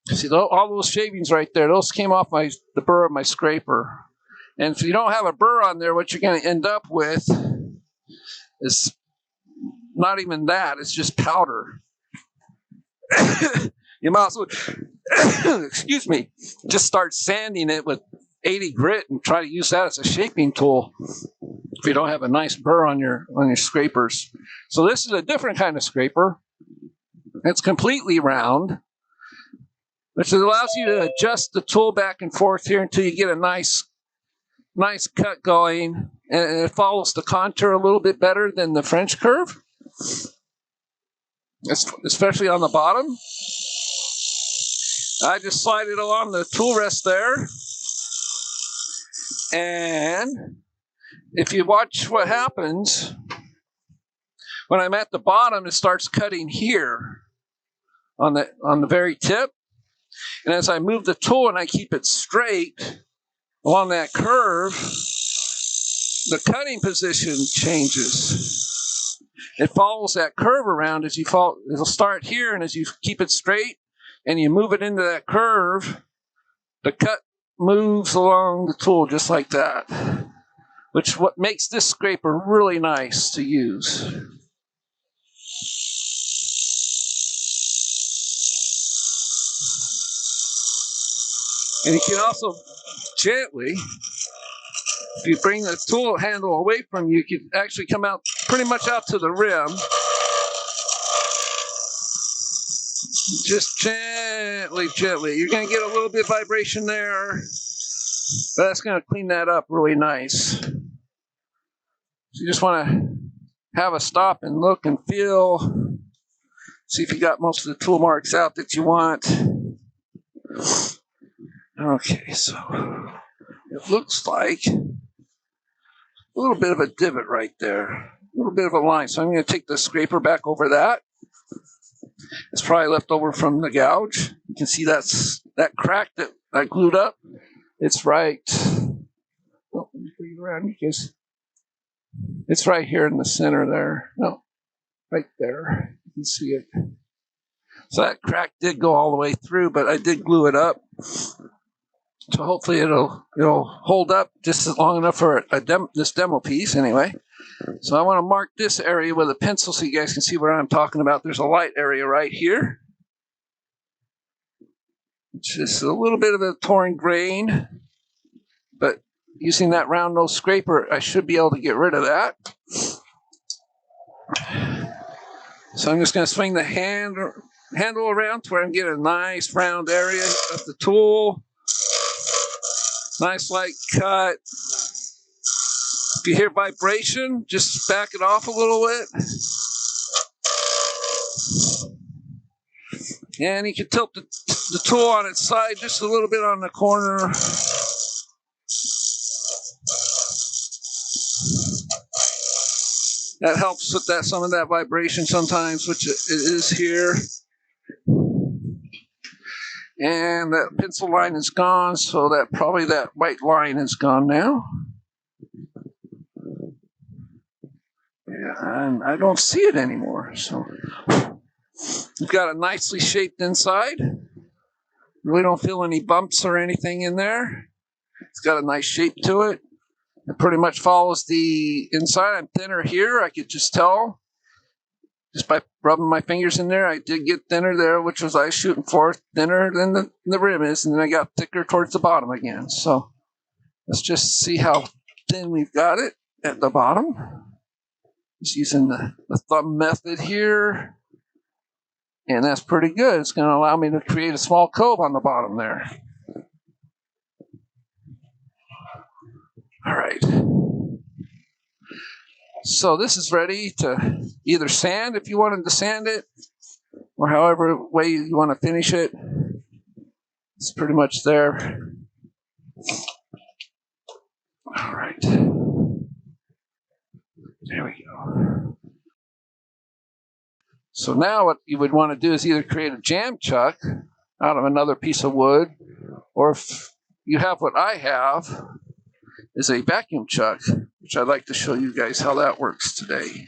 See, all those shavings right there, those came off the burr of my scraper. And if you don't have a burr on there, what you're going to end up with is not even that. It's just powder. You might as well, excuse me, just start sanding it with 80 grit and try to use that as a shaping tool if you don't have a nice burr on your scrapers. So this is a different kind of scraper. It's completely round, which allows you to adjust the tool back and forth here until you get a nice cut going, and it follows the contour a little bit better than the French curve, especially on the bottom. I just slide it along the tool rest there, and if you watch what happens, when I'm at the bottom, it starts cutting here on the very tip, and as I move the tool and I keep it straight along that curve, the cutting position changes. It follows that curve around as you fall. It'll start here, and as you keep it straight and you move it into that curve, the cut moves along the tool just like that, which what makes this scraper really nice to use. And you can also gently, if you bring the tool handle away from you, you can actually come out pretty much out to the rim. Just gently. You're going to get a little bit of vibration there, but that's going to clean that up really nice. So you just want to have a stop and look and feel. See if you got most of the tool marks out that you want. Okay, so it looks like a little bit of a divot right there, a little bit of a line. So I'm going to take the scraper back over that. It's probably left over from the gouge. You can see that crack that I glued up. It's right. Oh, let me bring it around because it's right here in the center there. No, right there. You can see it. So that crack did go all the way through, but I did glue it up. So hopefully it'll hold up just long enough for this demo piece anyway. So I want to mark this area with a pencil so you guys can see what I'm talking about. There's a light area right here. It's just a little bit of a torn grain. But using that round nose scraper, I should be able to get rid of that. So I'm just going to swing the handle around to where I'm getting a nice round area of the tool. Nice light cut. If you hear vibration, just back it off a little bit. And you can tilt the tool on its side just a little bit on the corner. That helps with some of that vibration sometimes, which it is here. And that pencil line is gone, so that probably that white line is gone now. Yeah, and I don't see it anymore. So we've got a nicely shaped inside. Really don't feel any bumps or anything in there. It's got a nice shape to it. It pretty much follows the inside. I'm thinner here. I could just tell just by rubbing my fingers in there. I did get thinner there, which was I was shooting for, thinner than the rim is, and then I got thicker towards the bottom again. So let's just see how thin we've got it at the bottom. Just using the thumb method here. And that's pretty good. It's going to allow me to create a small cove on the bottom there. All right. So this is ready to either sand if you wanted to sand it, or however way you want to finish it. It's pretty much there. All right. There we go. So now what you would want to do is either create a jam chuck out of another piece of wood, or if you have what I have, is a vacuum chuck, which I'd like to show you guys how that works today.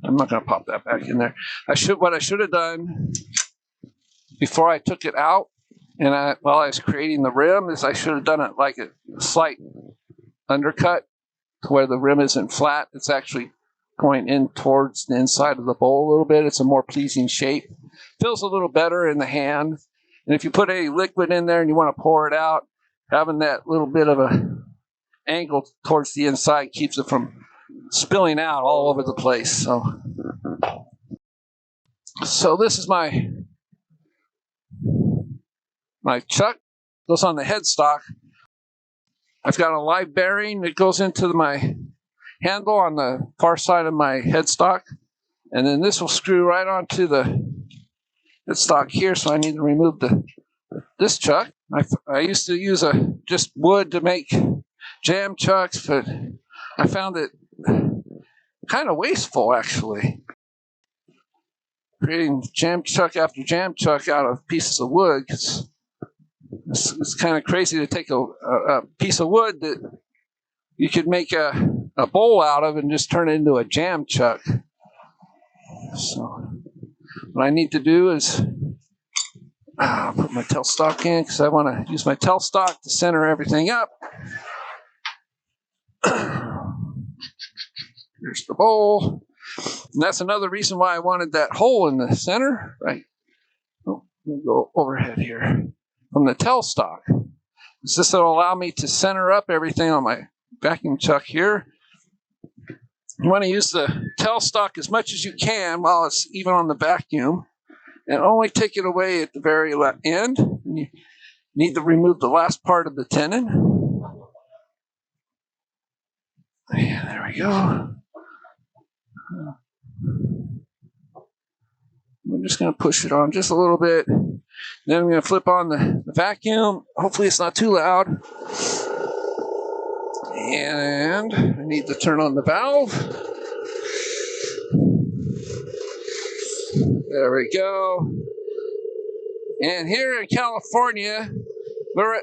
I'm not going to pop that back in there. What I should have done before I took it out, and while I was creating the rim, is I should have done it like a slight undercut to where the rim isn't flat. It's actually going in towards the inside of the bowl a little bit. It's a more pleasing shape. Feels a little better in the hand. And if you put any liquid in there and you want to pour it out, having that little bit of a angle towards the inside keeps it from spilling out all over the place. So this is my chuck. Goes on the headstock. I've got a live bearing that goes into my handle on the far side of my headstock. And then this will screw right onto the headstock here, so I need to remove this chuck. I used to use just wood to make jam chucks, but I found it kind of wasteful, actually. Creating jam chuck after jam chuck out of pieces of wood. It's kind of crazy to take a piece of wood that you could make a bowl out of and just turn it into a jam chuck. So what I need to do is put my tailstock in, because I want to use my tailstock to center everything up. Here's the bowl. And that's another reason why I wanted that hole in the center. Right. Oh, we'll go overhead here. From the tailstock. This will allow me to center up everything on my vacuum chuck here. You want to use the tailstock as much as you can while it's even on the vacuum, and only take it away at the very end. And you need to remove the last part of the tenon. Yeah, there we go. I'm just going to push it on just a little bit. Then I'm going to flip on the vacuum. Hopefully it's not too loud. And I need to turn on the valve. There we go. And here in California, where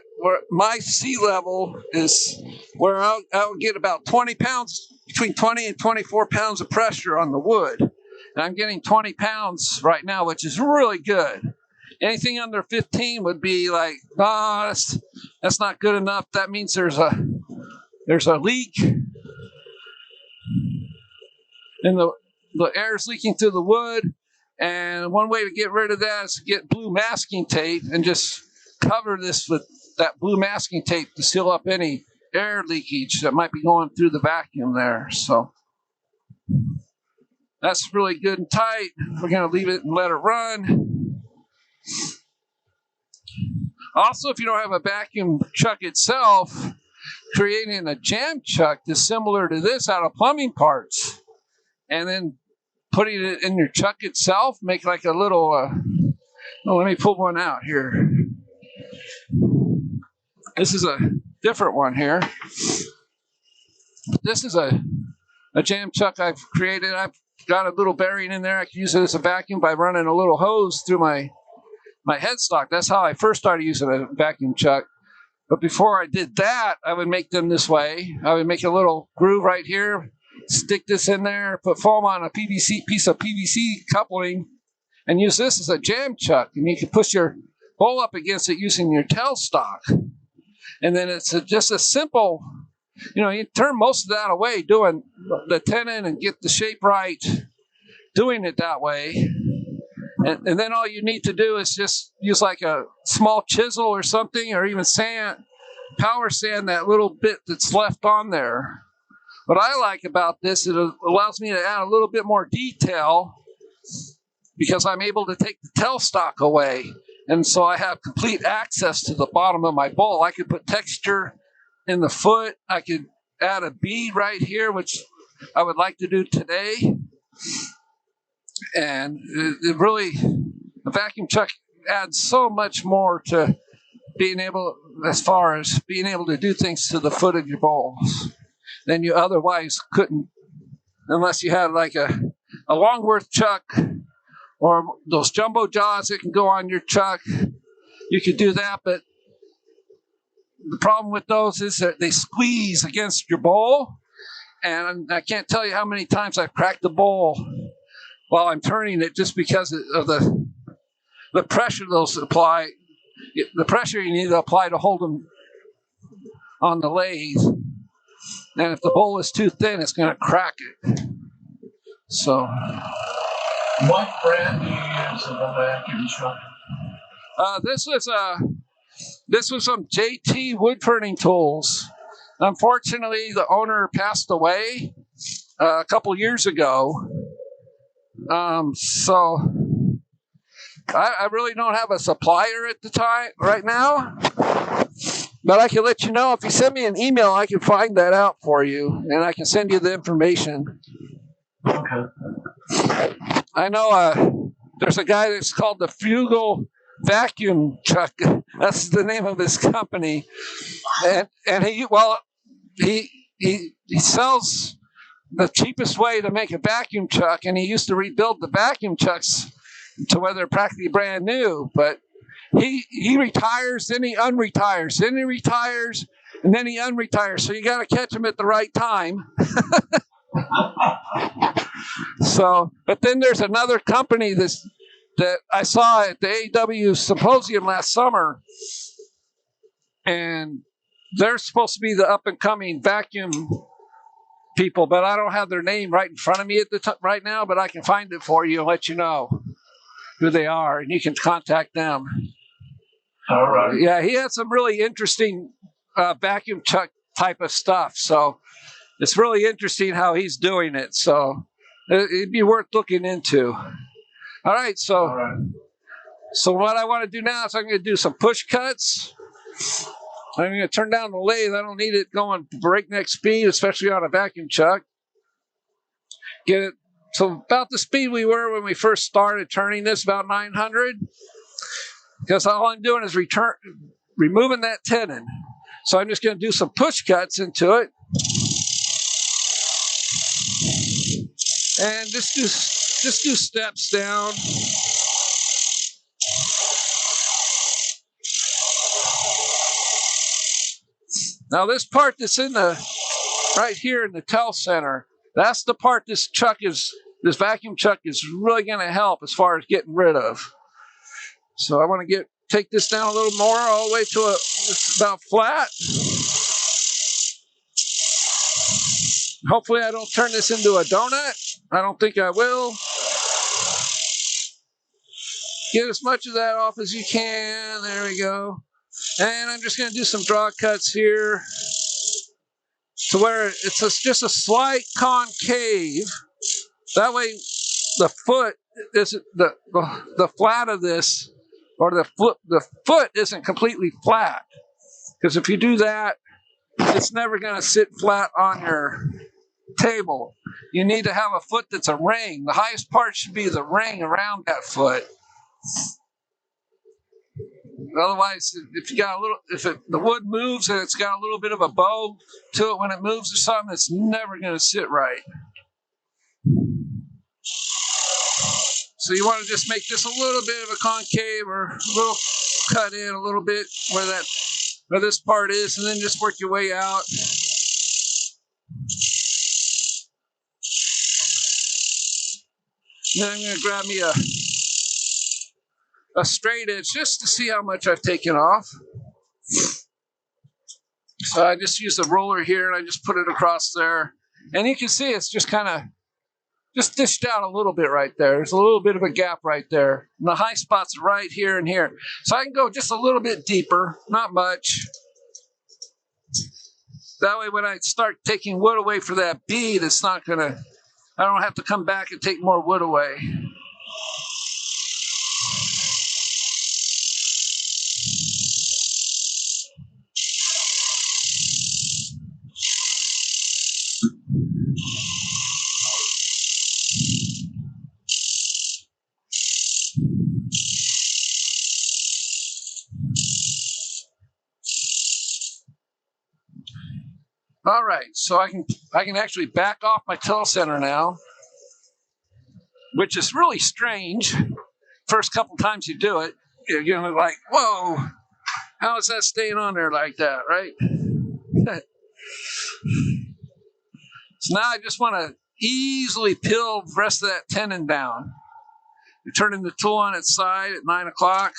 my sea level is where I'll get about 20 pounds, between 20 and 24 pounds of pressure on the wood. And I'm getting 20 pounds right now, which is really good. Anything under 15 would be like, that's not good enough. That means there's a leak. And the air is leaking through the wood. And one way to get rid of that is to get blue masking tape and just cover this with that blue masking tape to seal up any air leakage that might be going through the vacuum there. So that's really good and tight. We're going to leave it and let it run. Also, if you don't have a vacuum chuck itself, creating a jam chuck is similar to this out of plumbing parts. And then putting it in your chuck itself, make like a little, let me pull one out here. This is a different one here. This is a jam chuck I've created. I've got a little bearing in there. I can use it as a vacuum by running a little hose through my headstock. That's how I first started using a vacuum chuck. But before I did that, I would make them this way. I would make a little groove right here, stick this in there, put foam on a piece of PVC coupling, and use this as a jam chuck. And you can push your bowl up against it using your tailstock. And then it's just a simple, you turn most of that away doing the tenon and get the shape right, doing it that way. And then all you need to do is just use like a small chisel or something, or even power sand that little bit that's left on there. What I like about this, it allows me to add a little bit more detail because I'm able to take the tailstock away. And so I have complete access to the bottom of my bowl. I could put texture in the foot. I could add a bead right here, which I would like to do today. And it really, the vacuum chuck adds so much more to being able, as far as being able to do things to the foot of your bowls than you otherwise couldn't, unless you had like a Longworth chuck or those jumbo jaws that can go on your chuck. You could do that, but the problem with those is that they squeeze against your bowl, and I can't tell you how many times I've cracked the bowl while I'm turning it just because of the pressure those apply, the pressure you need to apply to hold them on the lathe. And if the bowl is too thin, it's going to crack it. So, what brand do you use of a vacuum chuck? This was some JT Woodturning tools. Unfortunately, the owner passed away a couple years ago. So I really don't have a supplier at the time right now, but I can let you know. If you send me an email, I can find that out for you, and I can send you the information. Okay. I know there's a guy that's called the Fugal Vacuum Chuck. That's the name of his company, and he sells the cheapest way to make a vacuum chuck, and he used to rebuild the vacuum chucks to where they're practically brand new. But he retires, then he unretires, then he retires, and then he unretires. So you got to catch him at the right time. So, but then there's another company that I saw at the AW symposium last summer, and they're supposed to be the up and coming vacuum people, but I don't have their name right in front of me right now, but I can find it for you and let you know who they are, and you can contact them. All right. Yeah, he had some really interesting vacuum chuck type of stuff, so it's really interesting how he's doing it, so it'd be worth looking into. All right, so what I want to do now is I'm going to do some push cuts. I'm going to turn down the lathe. I don't need it going breakneck speed, especially on a vacuum chuck. Get it to about the speed we were when we first started turning this, about 900. Because all I'm doing is removing that tenon. So I'm just going to do some push cuts into it. And just do steps down. Now this part that's right here in the tail center, that's the part this vacuum chuck is really going to help as far as getting rid of. So I want to take this down a little more, all the way to it's about flat. Hopefully I don't turn this into a donut. I don't think I will. Get as much of that off as you can. There we go. And I'm just going to do some draw cuts here to where it's just a slight concave. That way the foot isn't, the flat of this, or the foot isn't completely flat. Because if you do that, it's never going to sit flat on your table. You need to have a foot that's a ring. The highest part should be the ring around that foot. Otherwise, if you got a little, the wood moves and it's got a little bit of a bow to it when it moves or something, it's never going to sit right. So you want to just make this a little bit of a concave, or a little cut in a little bit where this part is, and then just work your way out. Then I'm going to grab me a straight edge just to see how much I've taken off. So I just use the roller here and I just put it across there. And you can see it's just kind of just dished out a little bit right there. There's a little bit of a gap right there. And the high spots are right here and here. So I can go just a little bit deeper, not much. That way when I start taking wood away for that bead, it's not going to, I don't have to come back and take more wood away. All right, so I can actually back off my till center now, which is really strange. First couple times you do it, you're gonna like, whoa, how is that staying on there like that, right? So now I just want to easily peel the rest of that tenon down. You're turning the tool on its side at 9 o'clock.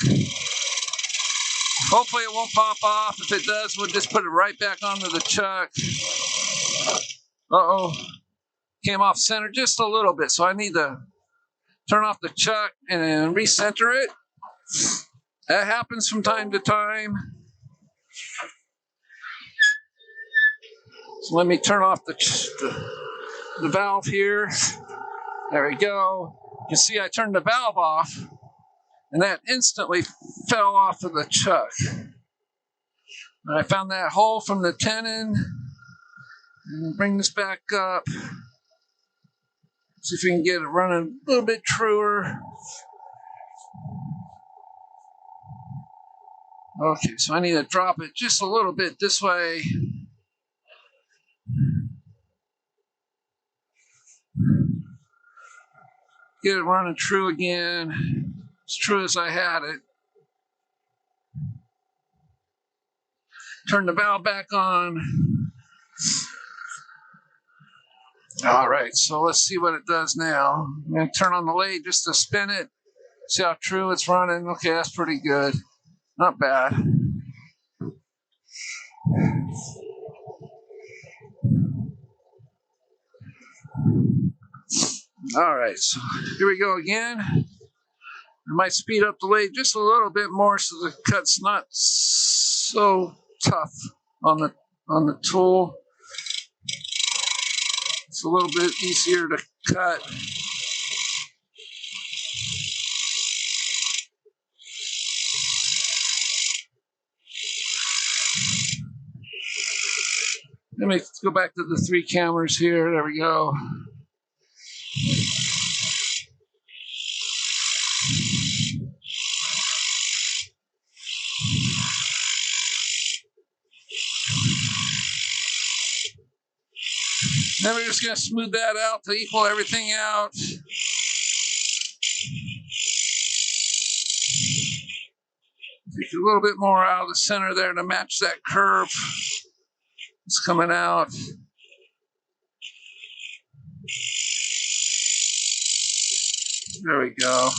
Hopefully it won't pop off. If it does, we'll just put it right back onto the chuck. Uh-oh. Came off center just a little bit, so I need to turn off the chuck and recenter it. That happens from time to time. So let me turn off the valve here. There we go. You can see I turned the valve off, and that instantly fell off of the chuck. And I found that hole from the tenon. And bring this back up. See if we can get it running a little bit truer. Okay, so I need to drop it just a little bit this way. Get it running true again. As true as I had it. Turn the valve back on. All right, so let's see what it does now. I'm going to turn on the lathe just to spin it. See how true it's running. Okay, that's pretty good. Not bad. All right, so here we go again. I might speed up the lathe just a little bit more so the cut's not so tough on the tool. It's a little bit easier to cut. Let me go back to the 3 cameras here. There we go. Then we're just going to smooth that out to equal everything out. Take a little bit more out of the center there to match that curve. It's coming out. There we go.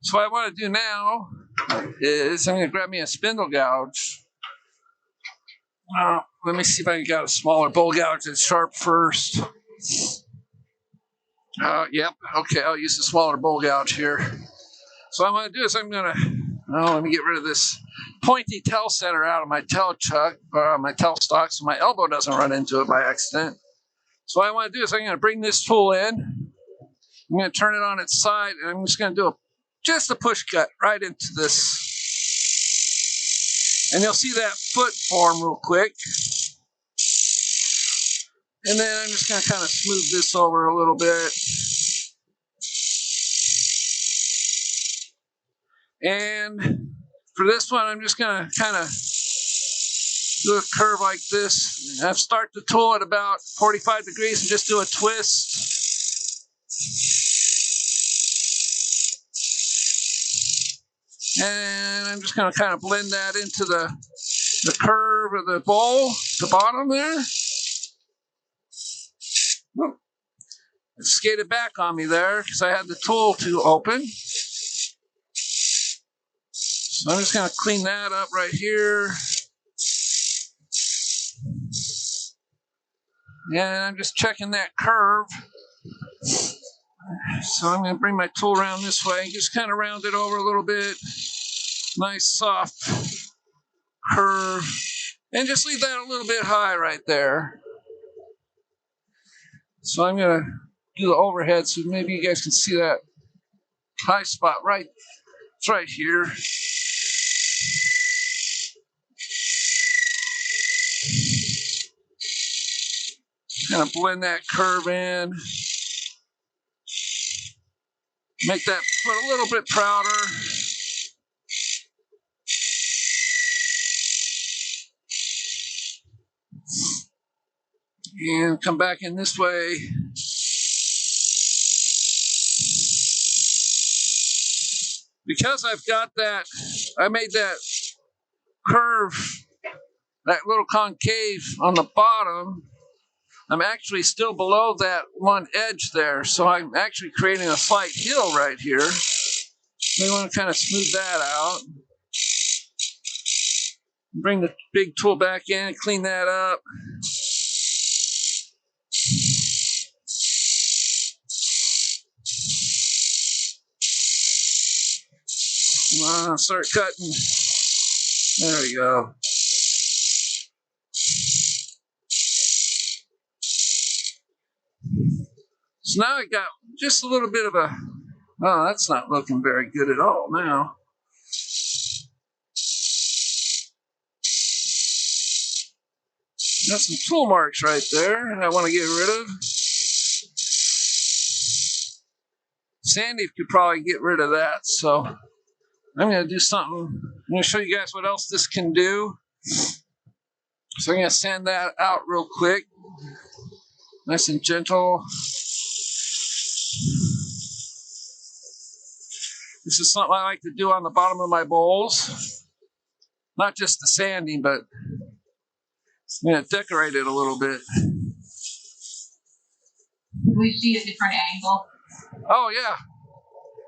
So what I want to do now is I'm going to grab me a spindle gouge. Let me see if I can get a smaller bowl gouge that's sharp first. Yep. Okay, I'll use the smaller bowl gouge here. So what I'm going to do is I'm going to, let me get rid of this pointy tail center out of my tail chuck, or my tail stock, so my elbow doesn't run into it by accident. So what I want to do is I'm going to bring this tool in. I'm going to turn it on its side, and I'm just going to do just a push cut right into this. And you'll see that foot form real quick. And then I'm just going to kind of smooth this over a little bit. And for this one, I'm just going to kind of do a curve like this. I start the tool at about 45 degrees and just do a twist. And I'm just going to kind of blend that into the curve of the bowl, the bottom there. It skated back on me there because I had the tool too open. So I'm just going to clean that up right here. And I'm just checking that curve. So I'm going to bring my tool around this way, just kind of round it over a little bit. Nice soft curve. And just leave that a little bit high right there. So I'm going to do the overhead so maybe you guys can see that high spot right. It's right here. Kind of blend that curve in. Make that foot a little bit prouder. And come back in this way. Because I've got that, I made that curve, that little concave on the bottom. I'm actually still below that one edge there, so I'm actually creating a slight hill right here. We want to kind of smooth that out. Bring the big tool back in, clean that up. Come on, start cutting. There we go. So now I got just a little bit of a, oh, that's not looking very good at all now. Got some tool marks right there I want to get rid of. Sandy could probably get rid of that, so I'm going to do something. I'm going to show you guys what else this can do. So I'm going to sand that out real quick. Nice and gentle. This is something I like to do on the bottom of my bowls. Not just the sanding, but I'm going to decorate it a little bit. We see a different angle. Oh, yeah.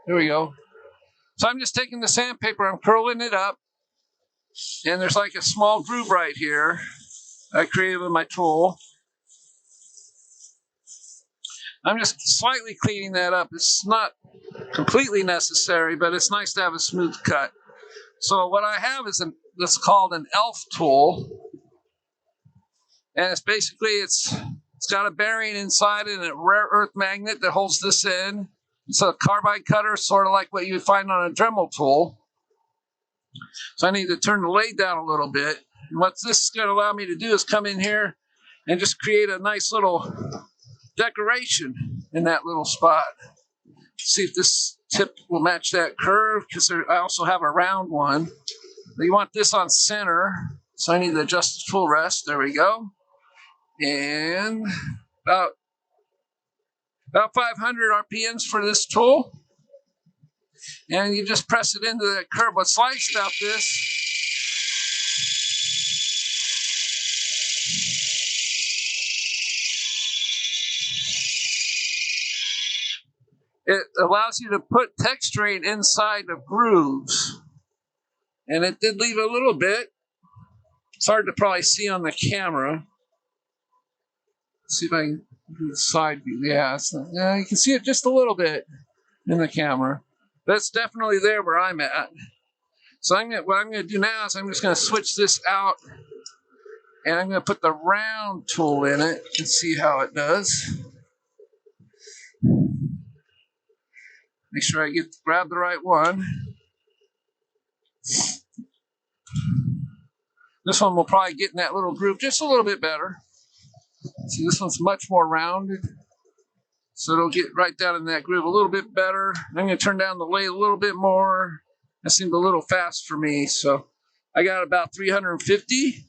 Here we go. So I'm just taking the sandpaper, I'm curling it up, and there's like a small groove right here I created with my tool. I'm just slightly cleaning that up. It's not completely necessary, but it's nice to have a smooth cut. So what I have is what's called an ELF tool, and it's basically it's got a bearing inside it and a rare earth magnet that holds this in. It's a carbide cutter, sort of like what you would find on a Dremel tool. So I need to turn the lathe down a little bit. And what this is going to allow me to do is come in here and just create a nice little decoration in that little spot. See if this tip will match that curve, because I also have a round one. But you want this on center, so I need to adjust the tool rest. There we go. And about 500 RPMs for this tool. And you just press it into that curve. What's nice about this, it allows you to put texturing inside of grooves. And it did leave a little bit. It's hard to probably see on the camera. Let's see if I can do the side view. Yeah, you can see it just a little bit in the camera. That's definitely there where I'm at. So what I'm going to do now is I'm just going to switch this out, and I'm going to put the round tool in it and see how it does. Make sure I grab the right one. This one will probably get in that little groove just a little bit better. See, this one's much more rounded, so it'll get right down in that groove a little bit better. I'm going to turn down the lathe a little bit more. That seemed a little fast for me, so I got about 350.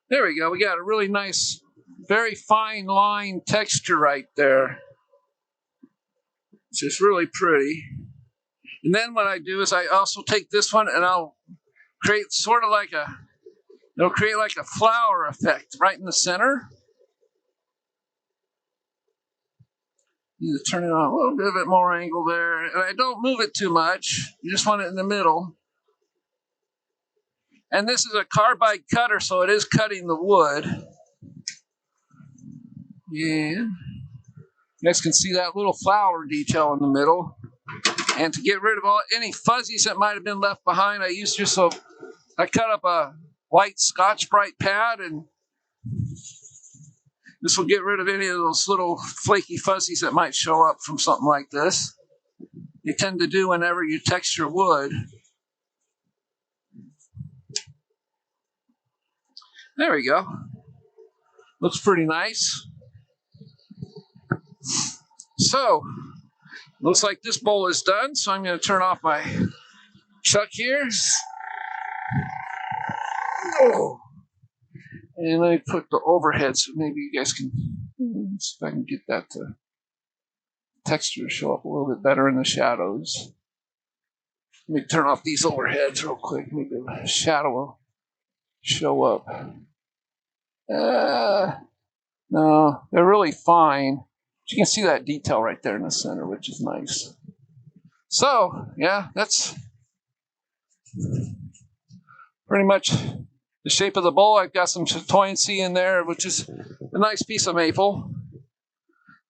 There we go. We got a really nice, very fine line texture right there. It's just really pretty. And then what I do is I also take this one and I'll create sort of like it'll create like a flower effect right in the center. You turn it on a little bit more angle there. And I don't move it too much. You just want it in the middle. And this is a carbide cutter, so it is cutting the wood. Yeah. You guys can see that little flower detail in the middle. And to get rid of any fuzzies that might have been left behind, I cut up a white Scotch-Brite pad, and this will get rid of any of those little flaky fuzzies that might show up from something like this. You tend to do whenever you texture wood. There we go. Looks pretty nice. So, looks like this bowl is done, so I'm going to turn off my chuck here. Oh. And let me put the overhead so maybe you guys can see if I can get that texture to show up a little bit better in the shadows. Let me turn off these overheads real quick. Maybe the shadow will show up. No, they're really fine. You can see that detail right there in the center, which is nice. So, yeah, that's pretty much the shape of the bowl. I've got some chatoyancy in there, which is a nice piece of maple.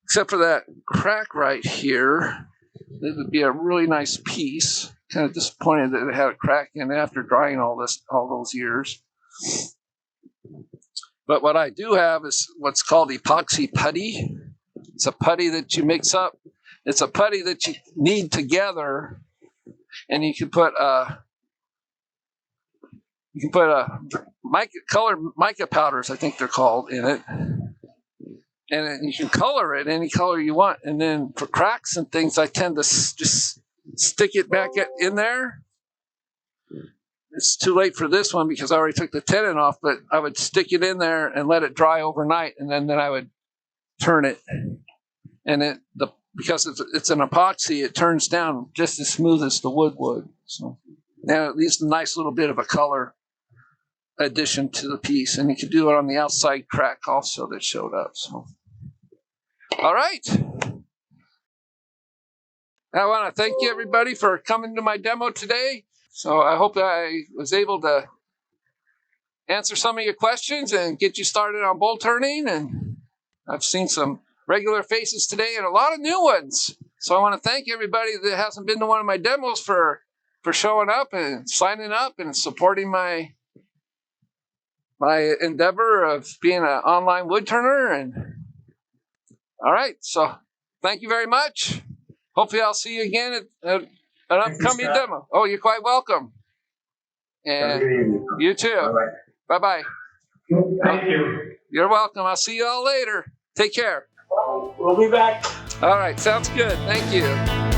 Except for that crack right here. This would be a really nice piece. Kind of disappointed that it had a crack in it after drying all those years. But what I do have is what's called epoxy putty. It's a putty that you mix up. It's a putty that you knead together, and you can put colored mica powders, I think they're called, in it, and you can color it any color you want. And then for cracks and things, I tend to just stick it back in there. It's too late for this one because I already took the tenon off, but I would stick it in there and let it dry overnight, and then I would turn it. And because it's an epoxy, it turns down just as smooth as the wood would. So now it leaves a nice little bit of a color addition to the piece, and you can do it on the outside crack also that showed up. So, all right. I want to thank you everybody for coming to my demo today. So I hope that I was able to answer some of your questions and get you started on bowl turning. And I've seen some regular faces today and a lot of new ones. So I want to thank everybody that hasn't been to one of my demos for showing up and signing up and supporting my endeavor of being an online wood turner. And all right, so thank you very much. Hopefully I'll see you again at an upcoming demo. Oh, you're quite welcome. And you too. Bye-bye. Thank you. You're welcome. I'll see you all later. Take care. We'll be back. All right. Sounds good. Thank you.